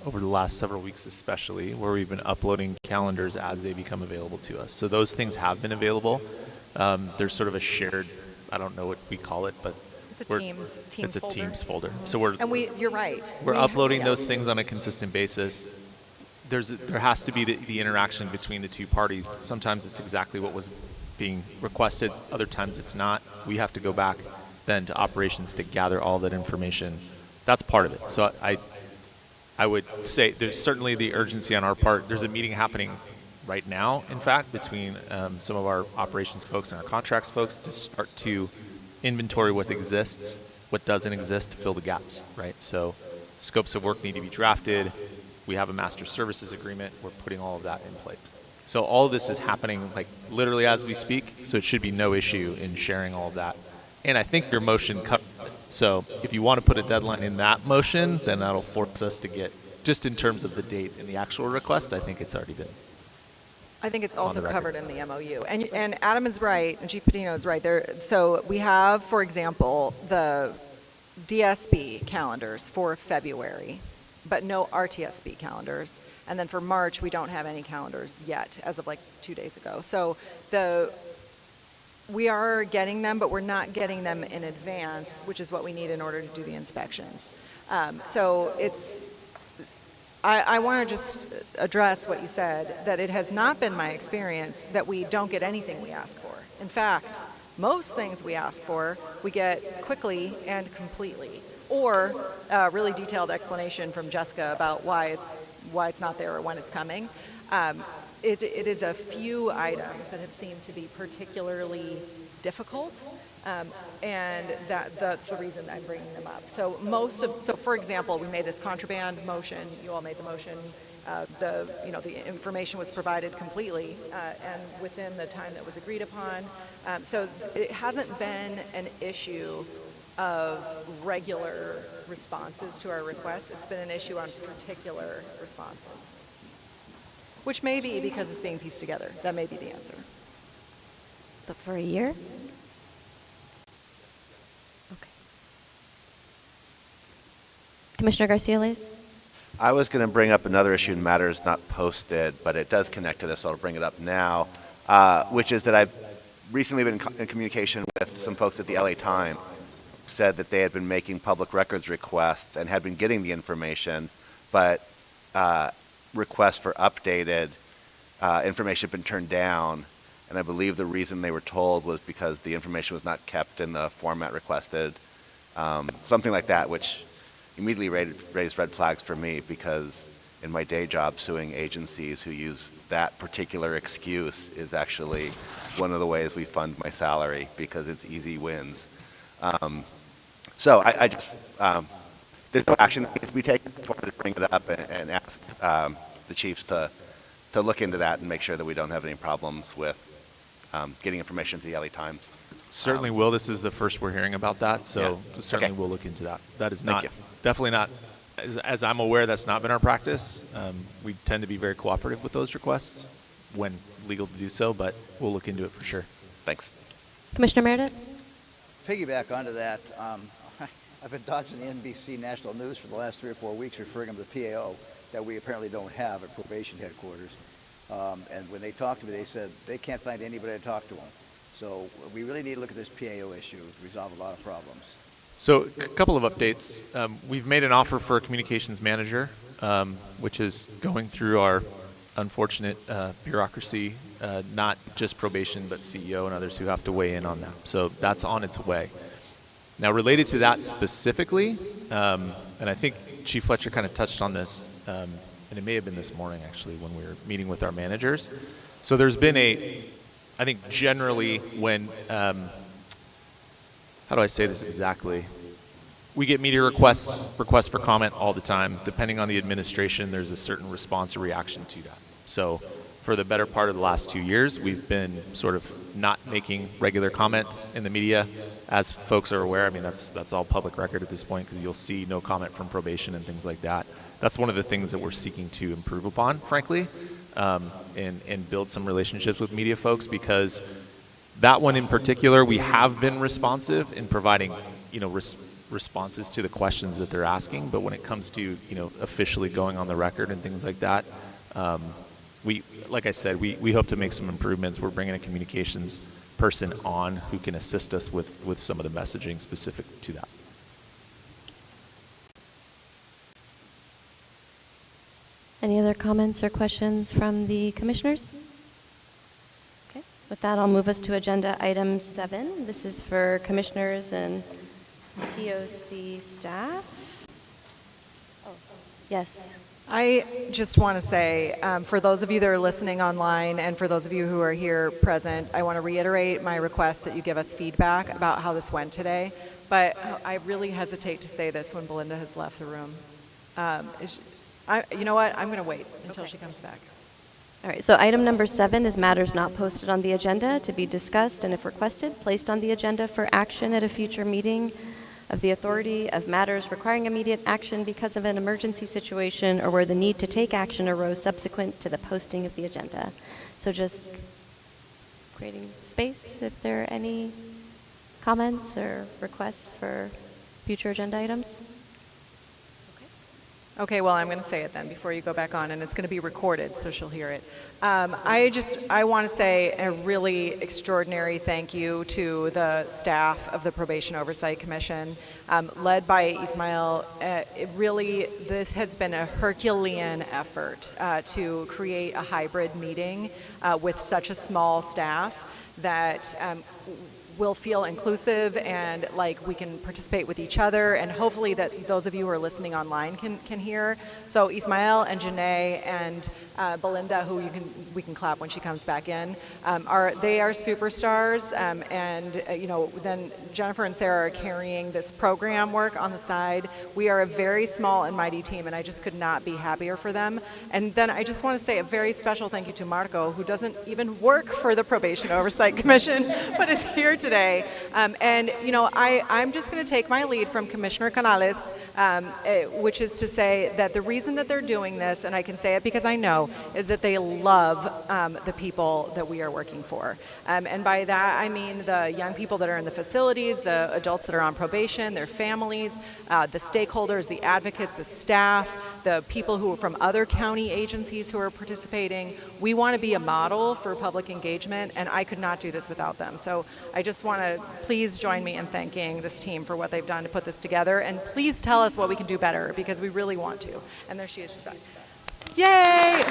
over the last several weeks, especially where we've been uploading calendars as they become available to us. So those things have been available. There's sort of a shared, I don't know what we call it, but it's a Teams folder. Teams folder. So you're right. We're uploading those things on a consistent basis. There has to be the interaction between the two parties. Sometimes it's exactly what was being requested. Other times it's not. We have to go back then to operations to gather all that information. That's part of it. So I would say there's certainly the urgency on our part. There's a meeting happening right now, in fact, between some of our operations folks and our contracts folks to start to inventory what exists, what doesn't exist, to fill the gaps, right? So scopes of work need to be drafted. We have a master services agreement. We're putting all of that in place. So all of this is happening literally as we speak, so it should be no issue in sharing all of that. And I think your motion covers it. So if you want to put a deadline in that motion, then that'll force us to get, just in terms of the date and the actual request, I think it's already been. I think it's on also the record. covered in the MOU. And Adam is right, and Chief Patino is right. So we have, for example, the DSB calendars for February, but no RTSB calendars. And then for March, we don't have any calendars yet, as of like 2 days ago. So we are getting them, but we're not getting them in advance, which is what we need in order to do the inspections. So I want to just address what you said, that it has not been my experience that we don't get anything we ask for. In fact, most things we ask for, we get quickly and completely, or a really detailed explanation from Jessica about why it's not there or when it's coming. It is a few items that have seemed to be particularly difficult, and that's the reason I'm bringing them up. So for example, we made this contraband motion. You all made the motion. The information was provided completely and within the time that was agreed upon. So it hasn't been an issue of regular responses to our requests. It's been an issue on particular responses, which may be because it's being pieced together. That may be the answer. But for a year? Okay. Commissioner Garcia-Lez? I was going to bring up another issue in matters not posted, but it does connect to this, so I'll bring it up now, which is that I've recently been in communication with some folks at the LA Times, said that they had been making public records requests and had been getting the information, but requests for updated information had been turned down, and I believe the reason they were told was because the information was not kept in the format requested, something like that, which immediately raised red flags for me, because in my day job, suing agencies who use that particular excuse is actually one of the ways we fund my salary, because it's easy wins. So I just, there's no action that needs to be taken. I wanted to bring it up and ask the chiefs to look into that and make sure that we don't have any problems with getting information to the LA Times. Certainly will. This is the first we're hearing about that, so certainly we'll look into that. That is not, definitely not, as I'm aware, that's not been our practice. We tend to be very cooperative with those requests when legal to do so, but we'll look into it for sure. Thanks. Commissioner Meredith? Piggyback onto that, I've been dodging the NBC national news for the last 3 or 4 weeks, referring them to the PAO that we apparently don't have at probation headquarters. And when they talked to me, they said they can't find anybody to talk to them. So we really need to look at this PAO issue to resolve a lot of problems. So a couple of updates. We've made an offer for a communications manager, which is going through our unfortunate bureaucracy, not just probation, but CEO and others who have to weigh in on that. So that's on its way. Now, related to that specifically, and I think Chief Fletcher kind of touched on this, and it may have been this morning actually when we were meeting with our managers. So there's been I think generally when, how do I say this exactly? We get media requests for comment all the time. Depending on the administration, there's a certain response or reaction to that. So for the better part of the last 2 years, we've been sort of not making regular comment in the media. As folks are aware, I mean, that's all public record at this point, because you'll see no comment from probation and things like that. That's one of the things that we're seeking to improve upon, frankly, and build some relationships with media folks, because that one in particular, we have been responsive in providing, responses to the questions that they're asking. But when it comes to, officially going on the record and things like that, like I said, we hope to make some improvements. We're bringing a communications person on who can assist us with some of the messaging specific to that. Any other comments or questions from the commissioners? Okay, with that, I'll move us to agenda item 7. This is for commissioners and POC staff. Oh, yes. I just want to say, for those of you that are listening online and for those of you who are here present, I want to reiterate my request that you give us feedback about how this went today. But I really hesitate to say this when Belinda has left the room. You know what? I'm going to wait until she comes back. All right, so item number 7 is matters not posted on the agenda to be discussed and, if requested, placed on the agenda for action at a future meeting of the authority of matters requiring immediate action because of an emergency situation or where the need to take action arose subsequent to the posting of the agenda. So just creating space if there are any comments or requests for future agenda items. Okay, well, I'm going to say it then before you go back on, and it's going to be recorded, so she'll hear it. I want to say a really extraordinary thank you to the staff of the Probation Oversight Commission, led by Ismail. This has been a Herculean effort to create a hybrid meeting with such a small staff that will feel inclusive and like we can participate with each other, and hopefully that those of you who are listening online can hear. So Ismail and Janae and Belinda, who we can clap when she comes back in, they are superstars, and then Jennifer and Sarah are carrying this program work on the side. We are a very small and mighty team, and I just could not be happier for them. And then I just want to say a very special thank you to Marco, who doesn't even work for the Probation Oversight Commission, but is here today. I'm just going to take my lead from Commissioner Canales, which is to say that the reason that they're doing this, and I can say it because I know, is that they love the people that we are working for. And by that, I mean the young people that are in the facilities, the adults that are on probation, their families, the stakeholders, the advocates, the staff, the people who are from other county agencies who are participating. We want to be a model for public engagement, and I could not do this without them. So I just want to please join me in thanking this team for what they've done to put this together, and please tell us what we can do better, because we really want to. And there she is, she's back. Yay!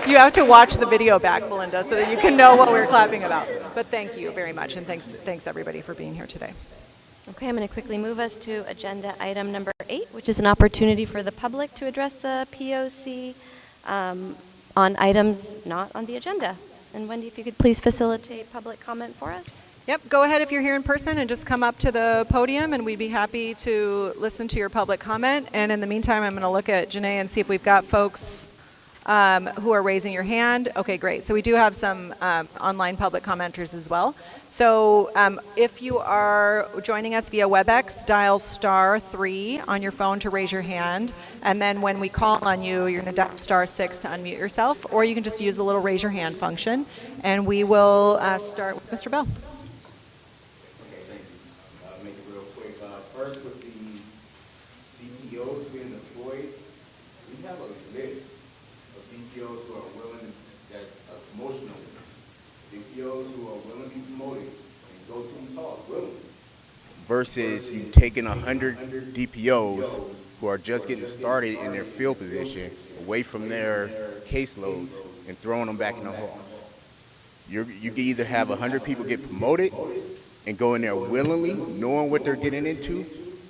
You have to watch the video back, Belinda, so that you can know what we're clapping about. But thank you very much, and thanks everybody for being here today. Okay, I'm going to quickly move us to agenda item number 8, which is an opportunity for the public to address the POC on items not on the agenda. And Wendy, if you could please facilitate public comment for us. Yep, go ahead if you're here in person and just come up to the podium, and we'd be happy to listen to your public comment. And in the meantime, I'm going to look at Janae and see if we've got folks who are raising your hand. Okay, great. So we do have some online public commenters as well. So if you are joining us via WebEx, dial *3 on your phone to raise your hand. And then when we call on you, you're going to dial *6 to unmute yourself. Or you can just use the little raise your hand function. And we will start with Mr. Bell. Okay, thank you. I'll make it real quick. First, with the DPOs being deployed, we have a list of DPOs who are willing, that are promotional. DPOs who are willing to be promoted and go to these halls willingly. Versus you taking 100 DPOs who are just getting started in their field position away from their caseloads and throwing them back in the halls. You can either have 100 people get promoted and go in there willingly, knowing what they're getting into,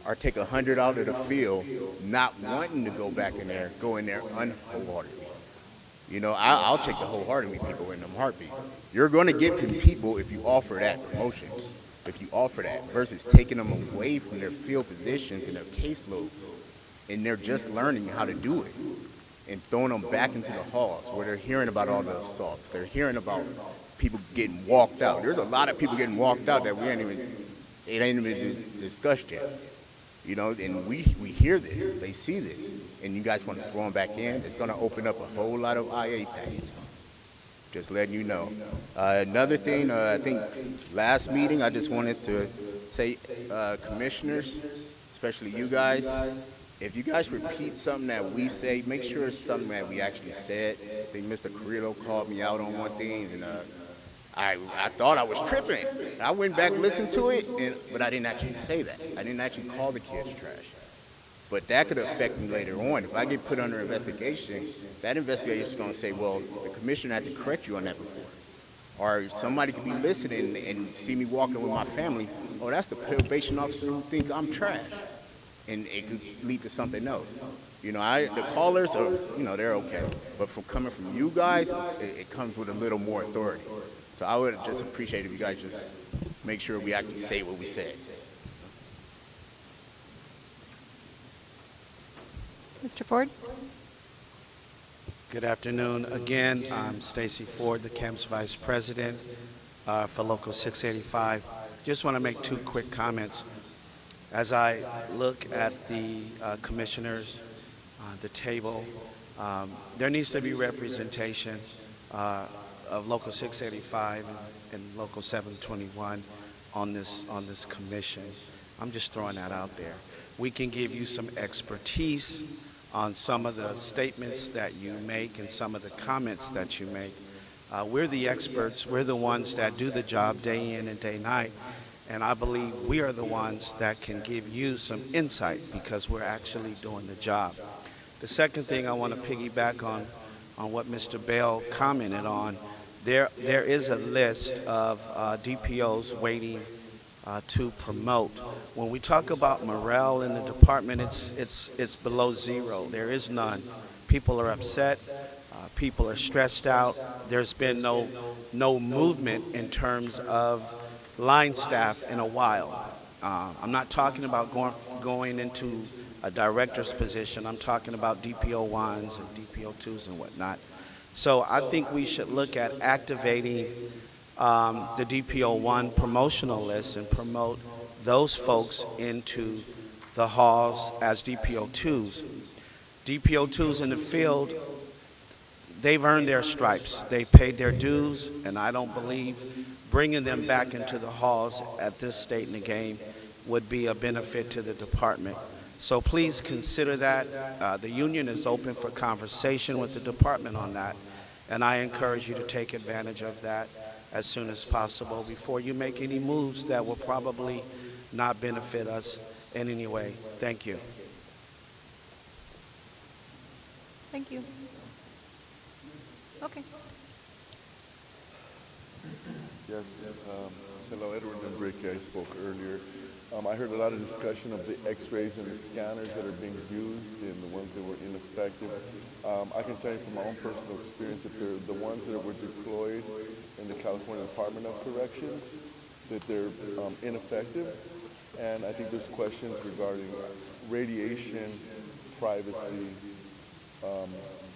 or take 100 out of the field, not wanting to go back in there, go in there unwholeheartedly. You know, I'll take the wholeheartedly people in them heartbeat. You're going to get people if you offer that promotion, if you offer that, versus taking them away from their field positions and their caseloads, and they're just learning how to do it, and throwing them back into the halls where they're hearing about all the assaults. They're hearing about people getting walked out. There's a lot of people getting walked out that it ain't even discussed yet. You know, and we hear this, they see this, and you guys want to throw them back in. It's going to open up a whole lot of IA packages. Just letting you know. Another thing, I think last meeting, I just wanted to say, commissioners, especially you guys, if you guys repeat something that we say, make sure it's something that we actually said. I think Mr. Carrillo called me out on one thing, and I thought I was tripping. I went back and listened to it, but I didn't actually say that. I didn't actually call the kids trash. But that could affect me later on. If I get put under investigation, that investigator is going to say, well, the commissioner had to correct you on that before. Or somebody could be listening and see me walking with my family. Oh, that's the probation officer who thinks I'm trash. And it could lead to something else. You know, the callers are, you know, they're okay. But from coming from you guys, it comes with a little more authority. So I would just appreciate if you guys just make sure we actually say what we said. Mr. Ford? Good afternoon. Again, I'm Stacy Ford, the CAMP's Vice President for Local 685. Just want to make 2 quick comments. As I look at the commissioners, the table, There needs to be representation of Local 685 and Local 721 on this commission. I'm just throwing that out there. We can give you some expertise on some of the statements that you make and some of the comments that you make. We're the experts. We're the ones that do the job day in and day night. And I believe we are the ones that can give you some insight because we're actually doing the job. The second thing I want to piggyback on what Mr. Bell commented on, there is a list of DPOs waiting to promote. When we talk about morale in the department, it's below zero. There is none. People are upset. People are stressed out. There's been no movement in terms of line staff in a while. I'm not talking about going into a director's position. I'm talking about DPO 1s and DPO 2s and whatnot. So I think we should look at activating the DPO 1 promotional list and promote those folks into the halls as DPO 2s. DPO 2s in the field, they've earned their stripes. They've paid their dues, and I don't believe bringing them back into the halls at this state in the game would be a benefit to the department. So please consider that. The union is open for conversation with the department on that, and I encourage you to take advantage of that as soon as possible before you make any moves that will probably not benefit us in any way. Thank you. Thank you. Okay. Yes, hello, Edward Enrique. I spoke earlier. I heard a lot of discussion of the x-rays and the scanners that are being used and the ones that were ineffective. I can tell you from my own personal experience that they're the ones that were deployed in the California Department of Corrections, that they're ineffective. And I think there's questions regarding radiation, privacy,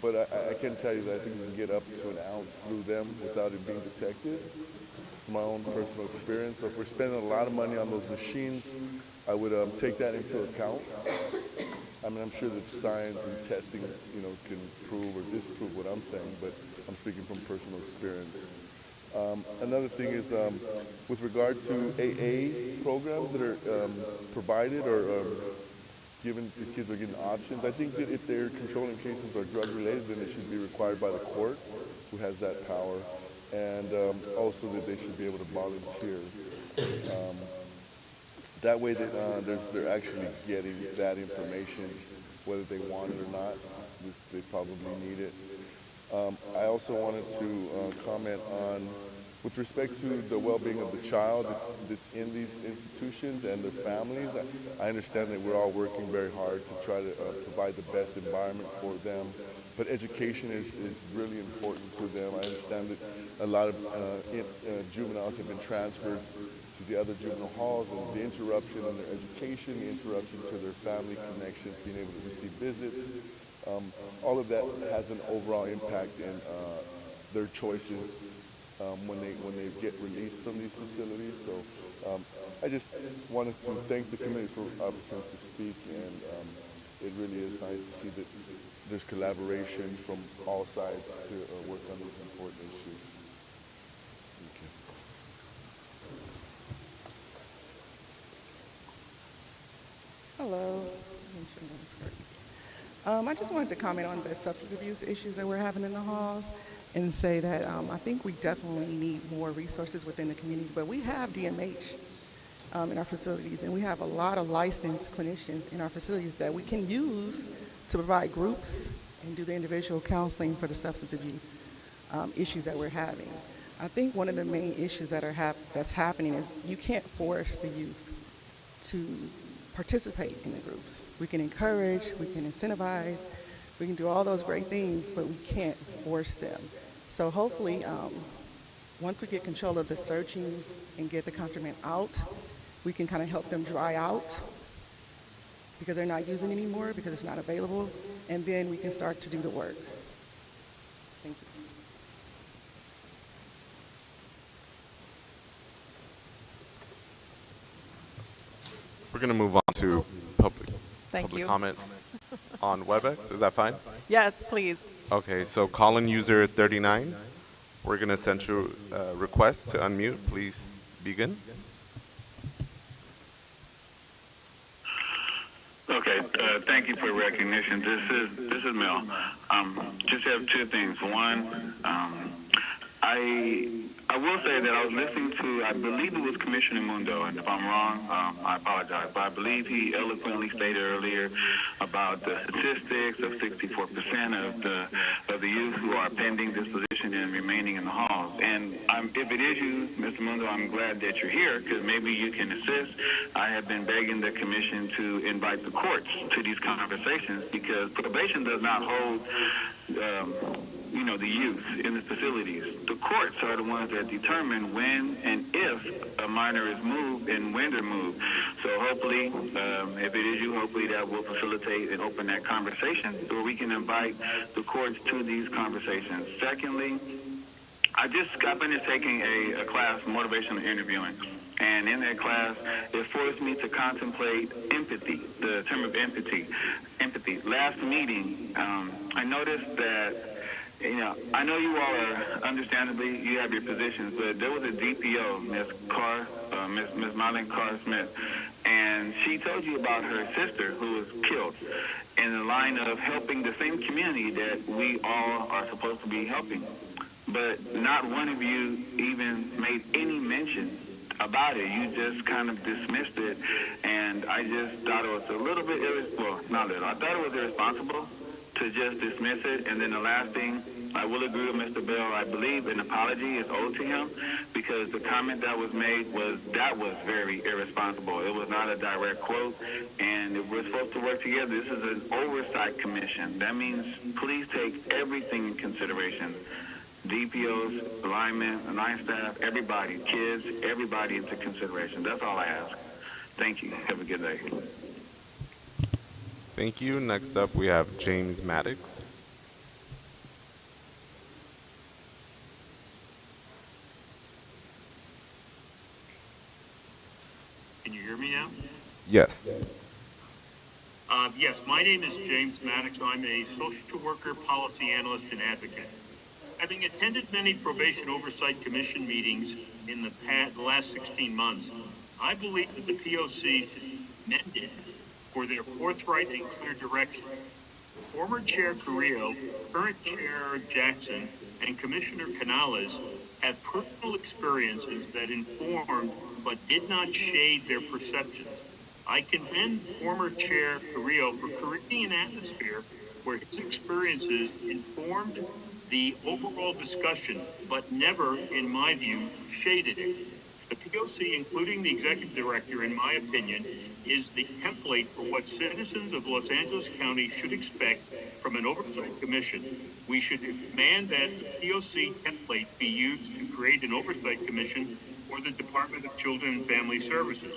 but I can tell you that I think we can get up to an ounce through them without it being detected. From my own personal experience. So if we're spending a lot of money on those machines, I would take that into account. I mean, I'm sure that science and testing, can prove or disprove what I'm saying, but I'm speaking from personal experience. Another thing is with regard to AA programs that are provided or given, the kids are getting options. I think that if they're controlling cases or drug related, then it should be required by the court, who has that power. And also that they should be able to volunteer. That way that they're actually getting that information, whether they want it or not. They probably need it. I also wanted to comment on, with respect to the well-being of the child that's in these institutions and their families. I understand that we're all working very hard to try to provide the best environment for them. But education is really important to them. I understand that a lot of juveniles have been transferred to the other juvenile halls, and the interruption in their education, the interruption to their family connections, being able to receive visits, all of that has an overall impact in their choices when they get released from these facilities. So I just wanted to thank the committee for the opportunity to speak, and it really is nice to see that there's collaboration from all sides to work on this important issue. Thank you. Hello. I just wanted to comment on the substance abuse issues that we're having in the halls and say that I think we definitely need more resources within the community, but we have DMH in our facilities, and we have a lot of licensed clinicians in our facilities that we can use to provide groups and do the individual counseling for the substance abuse issues that we're having. I think one of the main issues that that's happening is you can't force the youth to participate in the groups. We can encourage, we can incentivize, we can do all those great things, but we can't force them. So hopefully, once we get control of the searching and get the contraband out, we can kind of help them dry out because they're not using it anymore, because it's not available, and then we can start to do the work. Thank you. We're going to move on to public Thank you. comment on WebEx. Is that fine? Yes, please. Okay, so calling user 39. We're going to send you a request to unmute. Please begin. Okay, thank you for recognition. This is Mel. Just have two things. One, I will say that I was listening to, I believe it was Commissioner Mundo, and if I'm wrong, I apologize, but I believe he eloquently stated earlier about the statistics of 64% of the youth who are pending disposition and remaining in the halls. And if it is you, Mr. Mundo, I'm glad that you're here, because maybe you can assist. I have been begging the commission to invite the courts to these conversations, because probation does not hold the youth in the facilities. The courts are the ones that determine when and if a minor is moved and when they're moved. So hopefully, if it is you, hopefully that will facilitate and open that conversation where we can invite the courts to these conversations. Secondly, I've been taking a class, motivational interviewing. And in that class, it forced me to contemplate empathy, the term of empathy. Last meeting, I noticed that, I know you all are, understandably, you have your positions, but there was a DPO, Ms. Marlene Carr Smith, and she told you about her sister who was killed in the line of helping the same community that we all are supposed to be helping. But not one of you even made any mention about it. You just kind of dismissed it, and I just thought it was a little bit, I thought it was irresponsible to just dismiss it. And then the last thing, I will agree with Mr. Bell. I believe an apology is owed to him, because the comment that was made was very irresponsible. It was not a direct quote, and if we're supposed to work together, this is an oversight commission. That means please take everything in consideration. DPOs, linemen, line staff, everybody, kids, everybody into consideration. That's all I ask. Thank you. Have a good day. Thank you. Next up, we have James Maddox. Can you hear me now? Yes. Yes, my name is James Maddox. I'm a social worker, policy analyst, and advocate. Having attended many probation oversight commission meetings in the last 16 months, I believe that the POC should be commended for their forthright and clear direction. Former Chair Carrillo, current Chair Jackson, and Commissioner Canales have personal experiences that informed but did not shade their perceptions. I commend former Chair Carrillo for creating an atmosphere where his experiences informed the overall discussion, but never, in my view, shaded it. The POC, including the executive director, in my opinion, is the template for what citizens of Los Angeles County should expect from an oversight commission. We should demand that the POC template be used to create an oversight commission for the Department of Children and Family Services.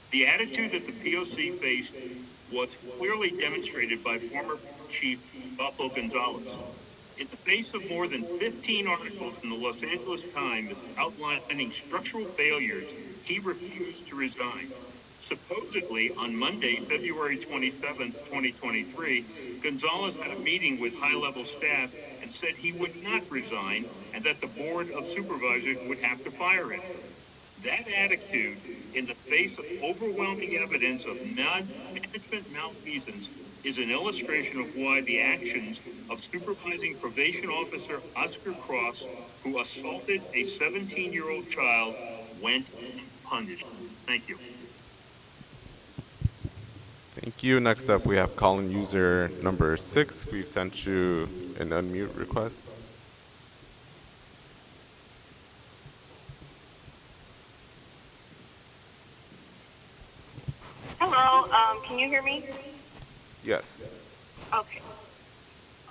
The attitude that the POC faced was clearly demonstrated by former Chief Buffalo Gonzalez. In the face of more than 15 articles in the Los Angeles Times outlining structural failures, he refused to resign. Supposedly, on Monday, February 27th, 2023, Gonzalez had a meeting with high-level staff and said he would not resign and that the Board of Supervisors would have to fire him. That attitude, in the face of overwhelming evidence of management malfeasance, is an illustration of why the actions of Supervising Probation Officer Oscar Cross, who assaulted a 17-year-old child, went unpunished. Thank you. Thank you. Next up, we have calling user number 6. We've sent you an unmute request. Hello, can you hear me? Yes. Okay.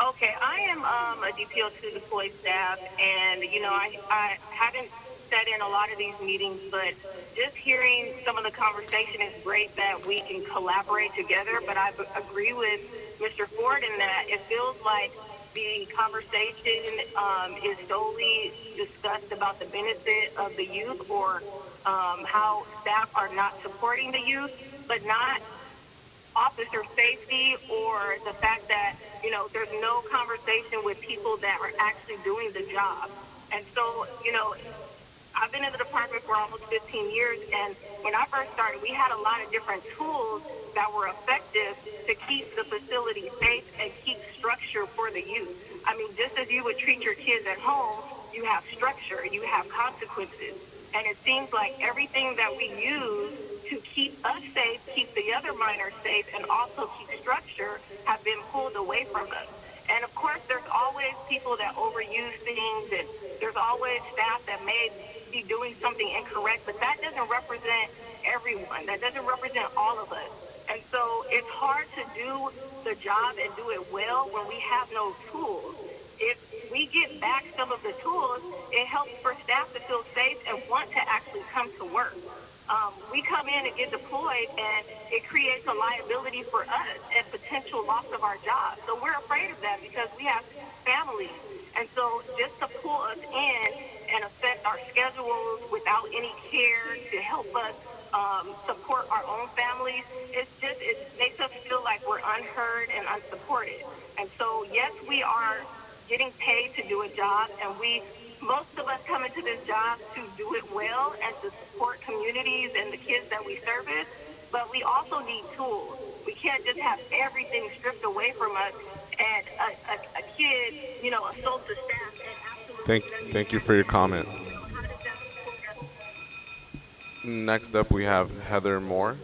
Okay, I am a DPO2 deployed staff, and, I hadn't sat in a lot of these meetings, but just hearing some of the conversation is great that we can collaborate together, but I agree with Mr. Ford in that it feels like the conversation is solely discussed about the benefit of the youth or how staff are not supporting the youth, but not officer safety or the fact that, there's no conversation with people that are actually doing the job. And so, I've been in the department for almost 15 years, and when I first started, we had a lot of different tools that were effective to keep the facility safe and keep structure for the youth. I mean, just as you would treat your kids at home, you have structure, you have consequences. And it seems like everything that we use to keep us safe, keep the other minors safe, and also keep structure have been pulled away from us. And of course, there's always people that overuse things, and there's always staff that may be doing something incorrect, but that doesn't represent everyone. That doesn't represent all of us. And so it's hard to do the job and do it well when we have no tools. If we get back some of the tools, it helps for staff to feel safe and want to actually come to work. We come in and get deployed, and it creates a liability for us and potential loss of our job. So we're afraid of that because we have families. And so just to pull us in and affect our schedules without any care to help us support our own families, it makes us feel like we're unheard and unsupported. And so, yes, we are getting paid to do a job, and most of us come into this job to do it well and to support communities and the kids that we service, but we also need tools. We can't just have everything stripped away from us and a kid, assaults the staff and absolutely... Thank you for your comment. Next up, we have Heather Moore.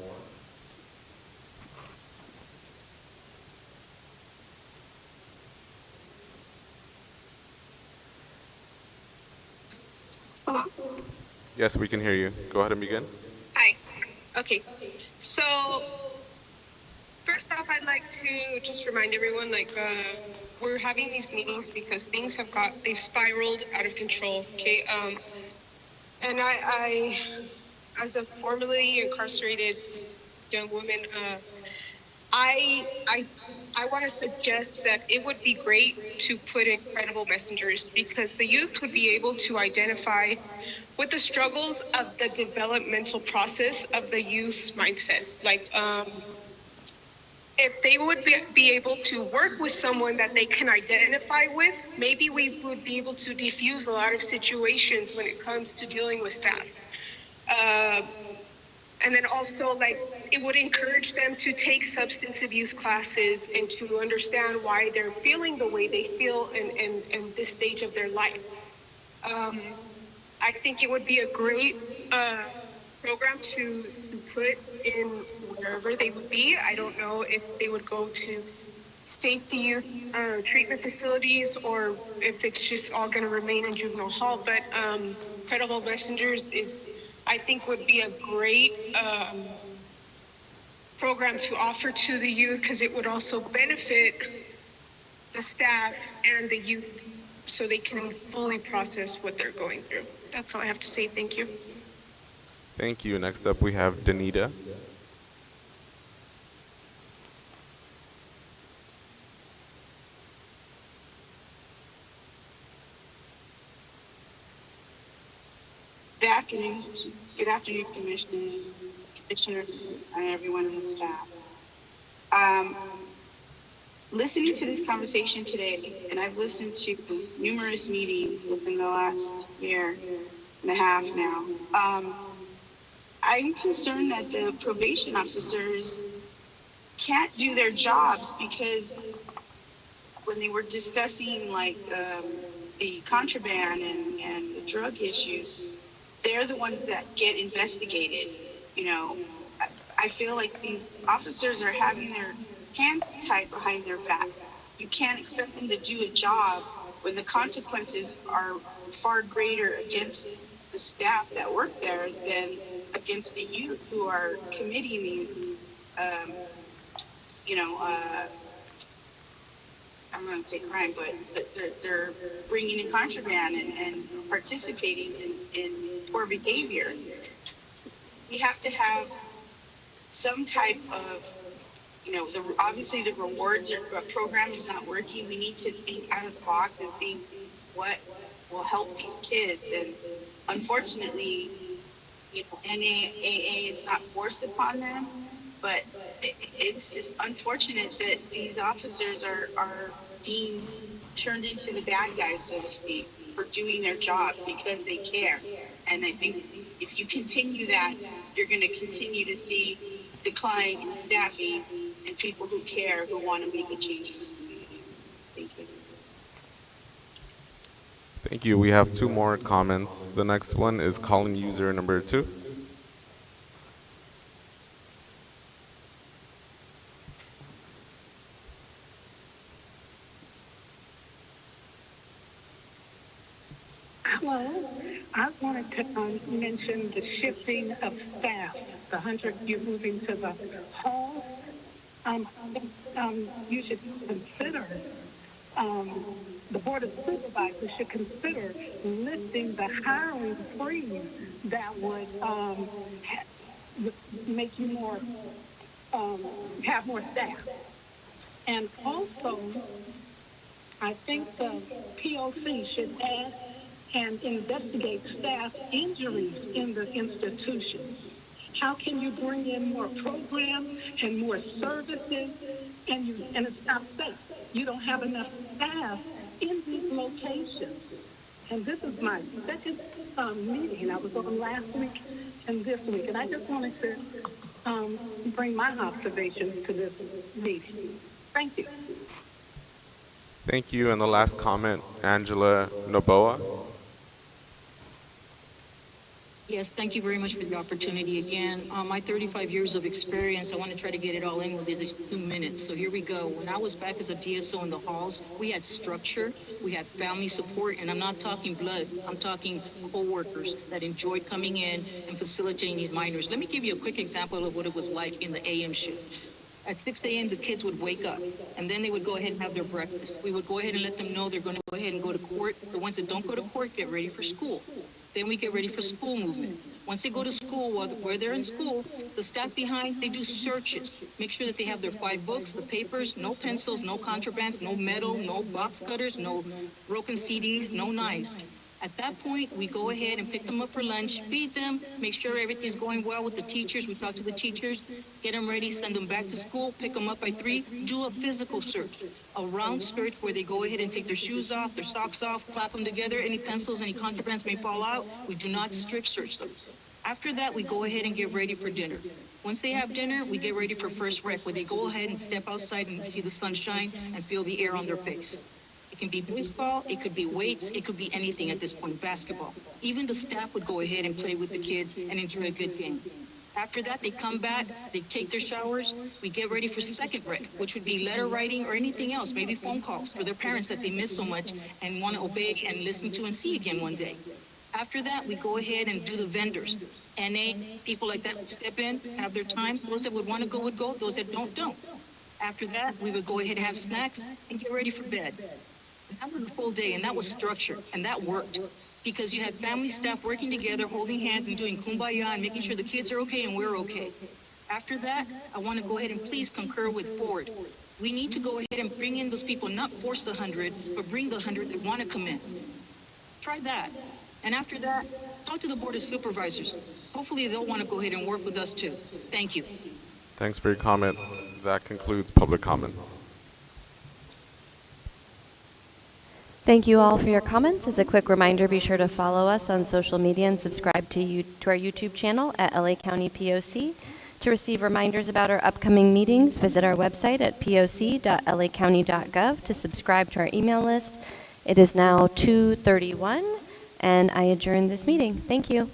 Yes, we can hear you. Go ahead and begin. Hi. Okay. So, first off, I'd like to just remind everyone, we're having these meetings because things they've spiraled out of control. Okay. And I as a formerly incarcerated young woman, I want to suggest that it would be great to put in credible messengers, because the youth would be able to identify with the struggles of the developmental process of the youth's mindset. If they would be able to work with someone that they can identify with, maybe we would be able to defuse a lot of situations when it comes to dealing with staff. And then also, it would encourage them to take substance abuse classes and to understand why they're feeling the way they feel in this stage of their life. I think it would be a great program to put in wherever they would be. I don't know if they would go to safety youth treatment facilities or if it's just all going to remain in juvenile hall, but credible messengers I think would be a great program to offer to the youth, because it would also benefit the staff and the youth so they can fully process what they're going through. That's all I have to say. Thank you. Thank you. Next up, we have Danita. Good afternoon, commissioners, and everyone in the staff. Listening to this conversation today, and I've listened to numerous meetings within the last year and a half now, I'm concerned that the probation officers can't do their jobs, because when they were discussing the contraband and the drug issues, they're the ones that get investigated. I feel like these officers are having their hands tied behind their back. You can't expect them to do a job when the consequences are far greater against the staff that work there than against the youth who are committing these, I'm going to say crime, but they're bringing in contraband and participating in poor behavior. We have to have some type of, obviously the rewards program is not working. We need to think out of the box and think what will help these kids. And unfortunately, NAAA is not forced upon them. But it's just unfortunate that these officers are being turned into the bad guys, so to speak, for doing their job because they care. And I think if you continue that, you're going to continue to see decline in staffing and people who care, who want to make a change in the community. Thank you. Thank you. We have two more comments. The next one is calling user number 2. Hello. I wanted to mention the shifting of staff, the 100 you're moving to the halls. You should consider, the Board of Supervisors should consider lifting the hiring freeze that would make you more, have more staff. And also, I think the POC should add and investigate staff injuries in the institutions. How can you bring in more programs and more services and it's not safe? You don't have enough staff in these locations. And this is my second meeting. I was on last week and this week, and I just wanted to bring my observations to this meeting. Thank you. Thank you. And the last comment, Angela Noboa. Yes, thank you very much for the opportunity again. My 35 years of experience, I want to try to get it all in within these 2 minutes. So here we go. When I was back as a DSO in the halls, we had structure, we had family support, and I'm not talking blood. I'm talking co-workers that enjoyed coming in and facilitating these minors. Let me give you a quick example of what it was like in the AM shift. At 6 a.m., the kids would wake up, and then they would go ahead and have their breakfast. We would go ahead and let them know they're going to go ahead and go to court. The ones that don't go to court, get ready for school. Then we get ready for school movement. Once they go to school, while they're in school, the staff behind, they do searches. Make sure that they have their 5 books, the papers, no pencils, no contrabands, no metal, no box cutters, no broken CDs, no knives. At that point, we go ahead and pick them up for lunch, feed them, make sure everything's going well with the teachers. We talk to the teachers, get them ready, send them back to school, pick them up by 3, do a physical search, a round search where they go ahead and take their shoes off, their socks off, clap them together. Any pencils, any contrabands may fall out. We do not strict search them. After that, we go ahead and get ready for dinner. Once they have dinner, we get ready for first rec, where they go ahead and step outside and see the sunshine and feel the air on their face. It can be baseball, it could be weights, it could be anything at this point, basketball. Even the staff would go ahead and play with the kids and enjoy a good game. After that, they come back, they take their showers, we get ready for second rec, which would be letter writing or anything else, maybe phone calls for their parents that they miss so much and want to obey and listen to and see again one day. After that, we go ahead and do the vendors. NA, people like that would step in, have their time. Those that would want to go would go, those that don't. After that, we would go ahead and have snacks and get ready for bed. That was a full day, and that was structured, and that worked because you had family staff working together, holding hands and doing kumbaya and making sure the kids are okay and we're okay. After that, I want to go ahead and please concur with Ford. We need to go ahead and bring in those people, not force the 100, but bring the 100 that want to come in. Try that. And after that, talk to the Board of Supervisors. Hopefully they'll want to go ahead and work with us too. Thank you. Thanks for your comment. That concludes public comments. Thank you all for your comments. As a quick reminder, be sure to follow us on social media and subscribe to our YouTube channel at LA County POC. To receive reminders about our upcoming meetings, visit our website at poc.lacounty.gov to subscribe to our email list. It is now 2:31, and I adjourn this meeting. Thank you.